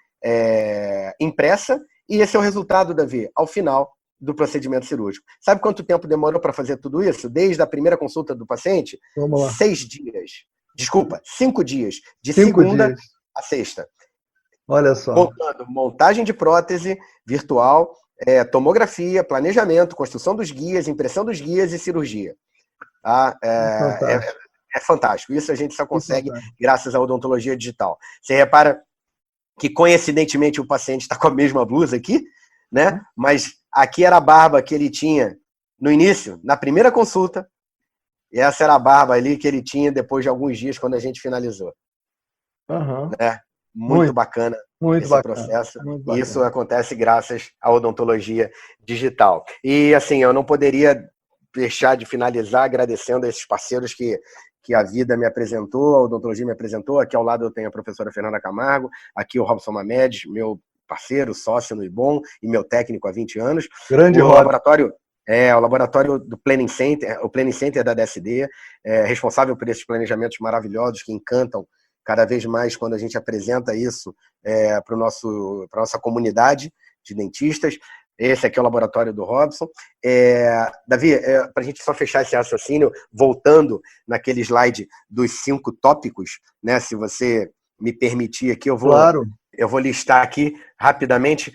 [SPEAKER 2] impressa, e esse é o resultado, Davi, ao final do procedimento cirúrgico. Sabe quanto tempo demorou para fazer tudo isso? Desde a primeira consulta do paciente?
[SPEAKER 1] Vamos lá.
[SPEAKER 2] 6 dias. Desculpa, 5 dias. De
[SPEAKER 1] 5
[SPEAKER 2] segunda
[SPEAKER 1] dias.
[SPEAKER 2] a sexta.
[SPEAKER 1] Olha só.
[SPEAKER 2] Contando montagem de prótese virtual, tomografia, planejamento, construção dos guias, impressão dos guias e cirurgia. Tá? É fantástico. Isso a gente só consegue graças à odontologia digital. Você repara que, coincidentemente, o paciente está com a mesma blusa aqui, né? Mas aqui era a barba que ele tinha no início, na primeira consulta, e essa era a barba ali que ele tinha depois de alguns dias, quando a gente finalizou. Né? Muito bacana esse processo. E isso acontece graças à odontologia digital. E, assim, eu não poderia deixar de finalizar agradecendo a esses parceiros que a vida me apresentou, a odontologia me apresentou. Aqui ao lado eu tenho a professora Fernanda Camargo, aqui o Robson Mamed, meu parceiro, sócio no IBOM e meu técnico há 20 anos.
[SPEAKER 1] Grande
[SPEAKER 2] laboratório. O laboratório do Planning Center, o Planning Center da DSD, responsável por esses planejamentos maravilhosos que encantam cada vez mais quando a gente apresenta isso para a nossa comunidade de dentistas. Esse aqui é o laboratório do Robson. Davi, para a gente só fechar esse raciocínio, voltando naquele slide dos 5 tópicos, né, se você me permitir aqui, eu vou listar aqui rapidamente.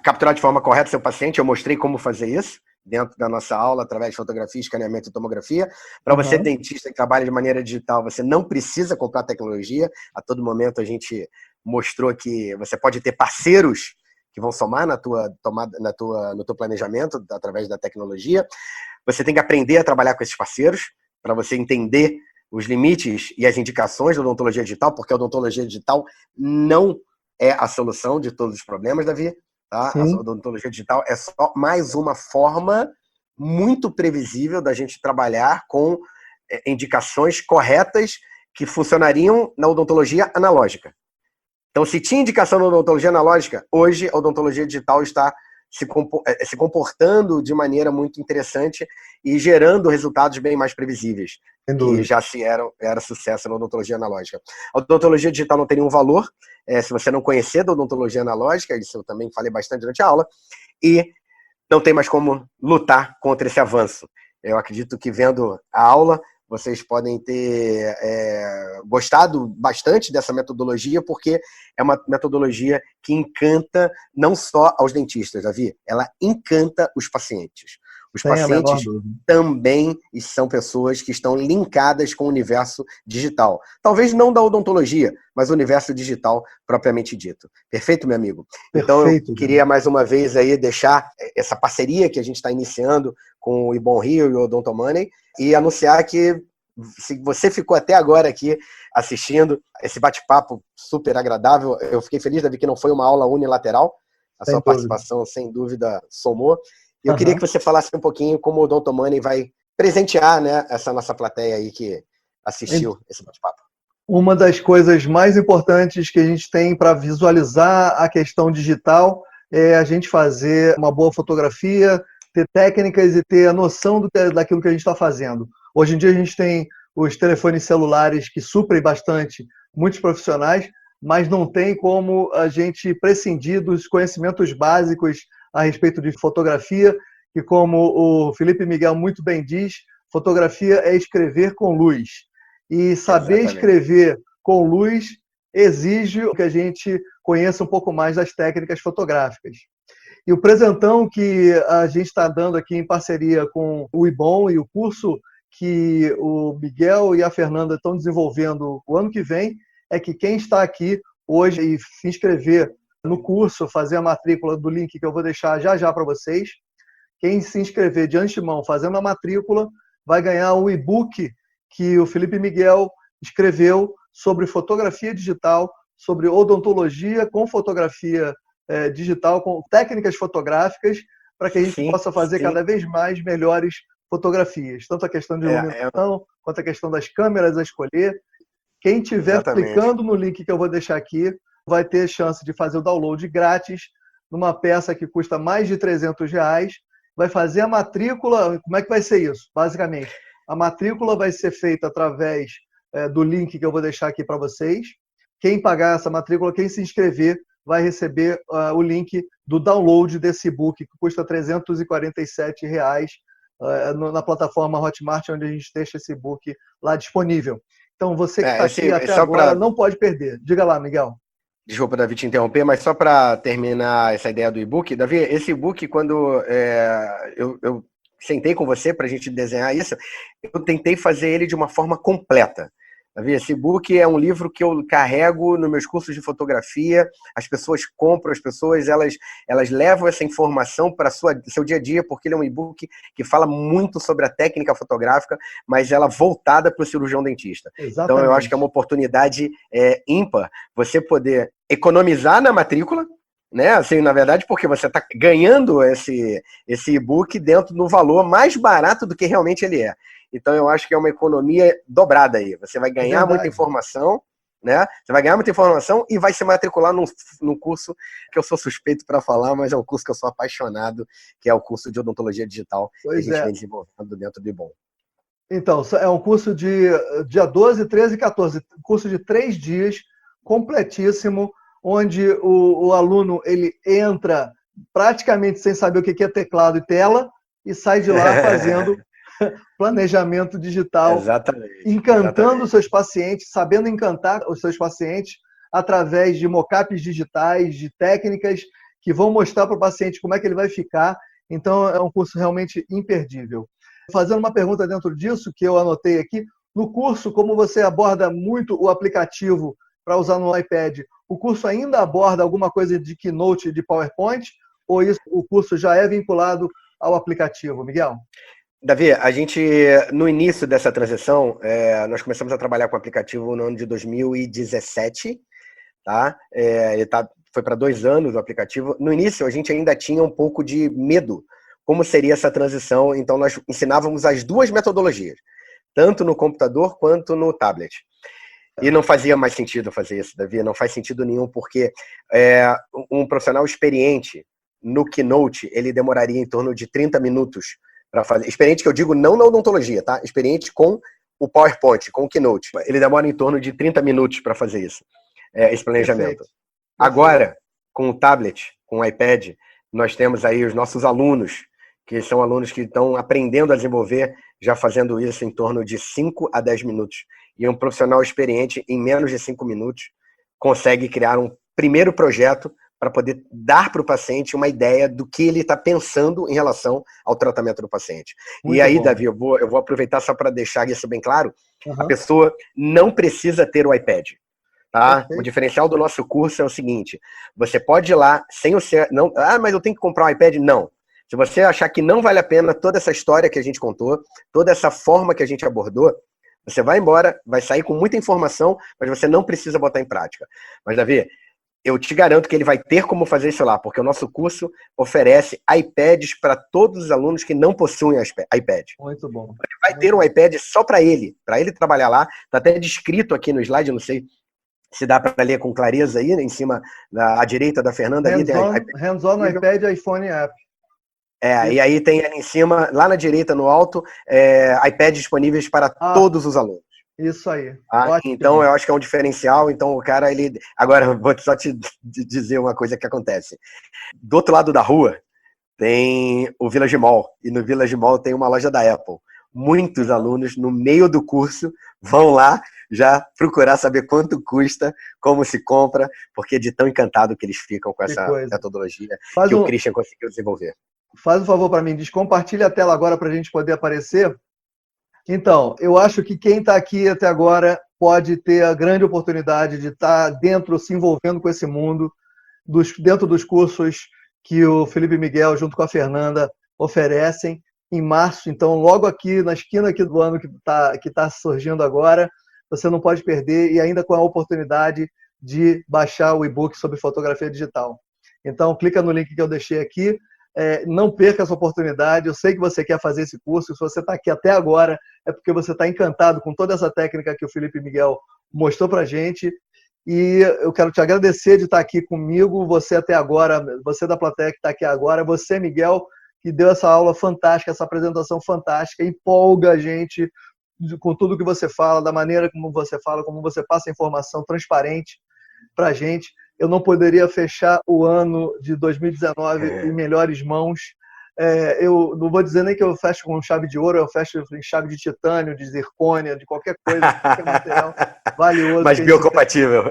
[SPEAKER 2] Capturar de forma correta seu paciente, eu mostrei como fazer isso dentro da nossa aula, através de fotografia, escaneamento e tomografia. Para você, dentista, que trabalha de maneira digital, você não precisa comprar tecnologia. A todo momento a gente mostrou que você pode ter parceiros que vão somar no teu planejamento através da tecnologia. Você tem que aprender a trabalhar com esses parceiros para você entender os limites e as indicações da odontologia digital, porque a odontologia digital não é a solução de todos os problemas, Davi. Tá? A odontologia digital é só mais uma forma muito previsível da gente trabalhar com indicações corretas que funcionariam na odontologia analógica. Então, se tinha indicação na odontologia analógica, hoje a odontologia digital está se comportando de maneira muito interessante e gerando resultados bem mais previsíveis, que já era sucesso na odontologia analógica. A odontologia digital não tem nenhum valor, se você não conhecer da odontologia analógica, isso eu também falei bastante durante a aula, e não tem mais como lutar contra esse avanço. Eu acredito que, vendo a aula, vocês podem ter gostado bastante dessa metodologia, porque é uma metodologia que encanta não só aos dentistas, Davi, ela encanta os pacientes. Os pacientes também são pessoas que estão linkadas com o universo digital. Talvez não da odontologia, mas o universo digital propriamente dito. Perfeito, meu amigo? Então, eu queria mais uma vez aí deixar essa parceria que a gente está iniciando com o IBOM Rio e o Odonto Money e anunciar que, se você ficou até agora aqui assistindo esse bate-papo super agradável, eu fiquei feliz, Davi, que não foi uma aula unilateral. A sua participação, sem dúvida, somou. E eu queria que você falasse um pouquinho como o Odonto Money vai presentear, né, essa nossa plateia aí que assistiu esse bate-papo.
[SPEAKER 1] Uma das coisas mais importantes que a gente tem para visualizar a questão digital é a gente fazer uma boa fotografia, ter técnicas e ter a noção daquilo que a gente está fazendo. Hoje em dia a gente tem os telefones celulares que suprem bastante muitos profissionais, mas não tem como a gente prescindir dos conhecimentos básicos a respeito de fotografia, que, como o Felipe Miguel muito bem diz, fotografia é escrever com luz. E saber escrever com luz exige que a gente conheça um pouco mais das técnicas fotográficas. E o presentão que a gente está dando aqui em parceria com o IBOM e o curso que o Miguel e a Fernanda estão desenvolvendo o ano que vem é que quem está aqui hoje e se inscrever no curso, fazer a matrícula do link que eu vou deixar já para vocês, quem se inscrever de antemão fazendo a matrícula vai ganhar o e-book que o Felipe Miguel escreveu sobre fotografia digital, sobre odontologia com fotografia digital, com técnicas fotográficas, para que a gente possa fazer cada vez mais melhores fotografias. Tanto a questão de iluminação, quanto a questão das câmeras a escolher. Quem estiver clicando no link que eu vou deixar aqui, vai ter chance de fazer o download grátis numa peça que custa mais de R$300, vai fazer a matrícula. Como é que vai ser isso, basicamente? A matrícula vai ser feita através do link que eu vou deixar aqui para vocês. Quem pagar essa matrícula, quem se inscrever, vai receber o link do download desse e-book, que custa R$ 347 na plataforma Hotmart, onde a gente deixa esse e-book lá disponível. Então, você que está aqui até agora não pode perder. Diga lá, Miguel.
[SPEAKER 2] Desculpa, Davi, te interromper, mas só para terminar essa ideia do e-book, Davi, esse e-book, quando eu sentei com você para a gente desenhar isso, eu tentei fazer ele de uma forma completa. Davi, esse e-book é um livro que eu carrego nos meus cursos de fotografia, as pessoas compram, as pessoas elas levam essa informação para seu dia a dia, porque ele é um e-book que fala muito sobre a técnica fotográfica, mas ela voltada para o cirurgião dentista.
[SPEAKER 1] Exatamente.
[SPEAKER 2] Então eu acho que é uma oportunidade ímpar você poder economizar na matrícula, né? Assim, na verdade, porque você está ganhando esse e-book dentro do valor mais barato do que realmente ele é. Então, eu acho que é uma economia dobrada aí. Você vai ganhar muita informação, né? Você vai ganhar muita informação e vai se matricular num curso que eu sou suspeito para falar, mas é um curso que eu sou apaixonado, que é o curso de odontologia digital que a gente vem desenvolvendo dentro do IBOM.
[SPEAKER 1] Então, é um curso de dia 12, 13 e 14. Curso de 3 dias, completíssimo, onde o aluno ele entra praticamente sem saber o que é teclado e tela e sai de lá fazendo planejamento digital, encantando os seus pacientes, sabendo encantar os seus pacientes através de mockups digitais, de técnicas que vão mostrar para o paciente como é que ele vai ficar. Então, é um curso realmente imperdível. Fazendo uma pergunta dentro disso, que eu anotei aqui, no curso, como você aborda muito o aplicativo para usar no iPad, o curso ainda aborda alguma coisa de Keynote, de PowerPoint, ou o curso já é vinculado ao aplicativo, Miguel?
[SPEAKER 2] Davi, a gente, no início dessa transição, nós começamos a trabalhar com o aplicativo no ano de 2017, tá? Foi para 2 anos o aplicativo. No início, a gente ainda tinha um pouco de medo como seria essa transição, então nós ensinávamos as 2 metodologias, tanto no computador quanto no tablet. E não fazia mais sentido fazer isso, Davi, não faz sentido nenhum, porque um profissional experiente no Keynote, ele demoraria em torno de 30 minutos para fazer. Experiente que eu digo não na odontologia, tá? Experiente com o PowerPoint, com o Keynote. Ele demora em torno de 30 minutos para fazer isso, esse planejamento. Perfeito. Agora, com o tablet, com o iPad, nós temos aí os nossos alunos, que são alunos que estão aprendendo a desenvolver, já fazendo isso em torno de 5 a 10 minutos. E um profissional experiente, em menos de 5 minutos, consegue criar um primeiro projeto para poder dar para o paciente uma ideia do que ele está pensando em relação ao tratamento do paciente. Muito e aí, bom. Davi, eu vou aproveitar só para deixar isso bem claro, a pessoa não precisa ter o iPad. Tá? O diferencial do nosso curso é o seguinte, você pode ir lá sem o seu... Não, mas eu tenho que comprar um iPad? Não. Se você achar que não vale a pena toda essa história que a gente contou, toda essa forma que a gente abordou, você vai embora, vai sair com muita informação, mas você não precisa botar em prática. Mas, Davi, eu te garanto que ele vai ter como fazer isso lá, porque o nosso curso oferece iPads para todos os alunos que não possuem iPad.
[SPEAKER 1] Muito bom.
[SPEAKER 2] Ele vai ter um iPad só para ele trabalhar lá. Está até descrito aqui no slide, não sei se dá para ler com clareza aí, em cima, à direita da Fernanda.
[SPEAKER 1] Hands-on no iPad, iPhone App.
[SPEAKER 2] E aí tem ali em cima, lá na direita, no alto, iPads disponíveis para todos os alunos.
[SPEAKER 1] Isso aí.
[SPEAKER 2] Então, eu acho que é um diferencial. Então, o cara, ele... Agora, vou só te dizer uma coisa que acontece. Do outro lado da rua, tem o Village Mall. E no Village Mall tem uma loja da Apple. Muitos alunos, no meio do curso, vão lá já procurar saber quanto custa, como se compra, porque de tão encantado que eles ficam com essa metodologia que o Christian conseguiu desenvolver.
[SPEAKER 1] Faz um favor para mim, descompartilha a tela agora para a gente poder aparecer. Então, eu acho que quem está aqui até agora pode ter a grande oportunidade de estar dentro, se envolvendo com esse mundo, dentro dos cursos que o Felipe Miguel, junto com a Fernanda, oferecem em março. Então, logo aqui, na esquina aqui do ano que tá surgindo agora, você não pode perder, e ainda com a oportunidade de baixar o e-book sobre fotografia digital. Então, clica no link que eu deixei aqui. Não perca essa oportunidade. Eu sei que você quer fazer esse curso. Se você está aqui até agora, é porque você está encantado com toda essa técnica que o Felipe Miguel mostrou para a gente. E eu quero te agradecer de estar aqui comigo. Você até agora, você da plateia que está aqui agora, você, Miguel, que deu essa aula fantástica, essa apresentação fantástica, empolga a gente com tudo que você fala, da maneira como você fala, como você passa a informação transparente para a gente. Eu não poderia fechar o ano de 2019 em melhores mãos. Eu não vou dizer nem que eu fecho com chave de ouro, eu fecho em chave de titânio, de zircônia, de qualquer coisa, de qualquer material valioso.
[SPEAKER 2] Mas biocompatível.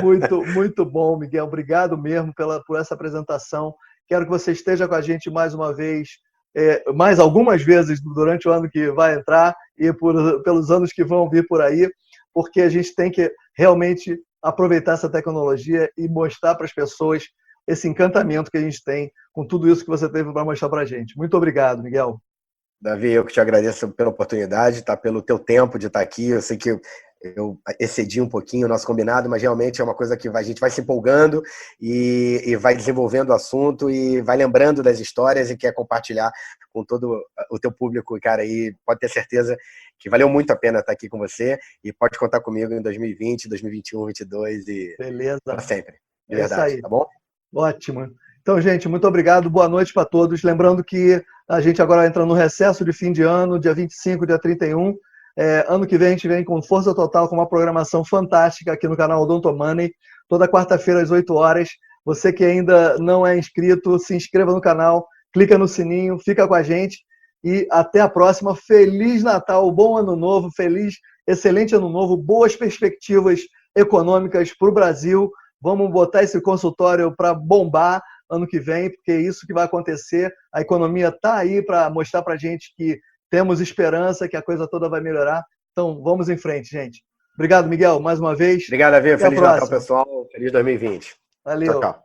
[SPEAKER 1] Muito, muito bom, Miguel. Obrigado mesmo por essa apresentação. Quero que você esteja com a gente mais uma vez, mais algumas vezes durante o ano que vai entrar e pelos anos que vão vir por aí, porque a gente tem que realmente aproveitar essa tecnologia e mostrar para as pessoas esse encantamento que a gente tem com tudo isso que você teve para mostrar para a gente. Muito obrigado, Miguel.
[SPEAKER 2] Davi, eu que te agradeço pela oportunidade, tá? Pelo teu tempo de estar aqui. Eu sei que eu excedi um pouquinho o nosso combinado, mas realmente é uma coisa que a gente vai se empolgando e vai desenvolvendo o assunto e vai lembrando das histórias e quer compartilhar com todo o teu público, cara, e pode ter certeza que valeu muito a pena estar aqui com você e pode contar comigo em 2020, 2021, 2022 e
[SPEAKER 1] beleza,
[SPEAKER 2] para sempre. De
[SPEAKER 1] verdade,
[SPEAKER 2] isso aí. Tá bom?
[SPEAKER 1] Ótimo. Então, gente, muito obrigado. Boa noite para todos. Lembrando que a gente agora entra no recesso de fim de ano, dia 25, dia 31. Ano que vem a gente vem com força total, com uma programação fantástica aqui no canal Odonto Money, toda quarta-feira às 8 horas. Você que ainda não é inscrito, se inscreva no canal, clica no sininho, fica com a gente e até a próxima. Feliz Natal, bom ano novo, excelente ano novo, boas perspectivas econômicas para o Brasil. Vamos botar esse consultório para bombar ano que vem, porque é isso que vai acontecer. A economia está aí para mostrar para a gente que temos esperança, que a coisa toda vai melhorar. Então, vamos em frente, gente. Obrigado, Miguel, mais uma vez.
[SPEAKER 2] Obrigado, Davi.
[SPEAKER 1] Até
[SPEAKER 2] Feliz Natal, pessoal. Feliz 2020.
[SPEAKER 1] Valeu.
[SPEAKER 2] Tchau, tchau.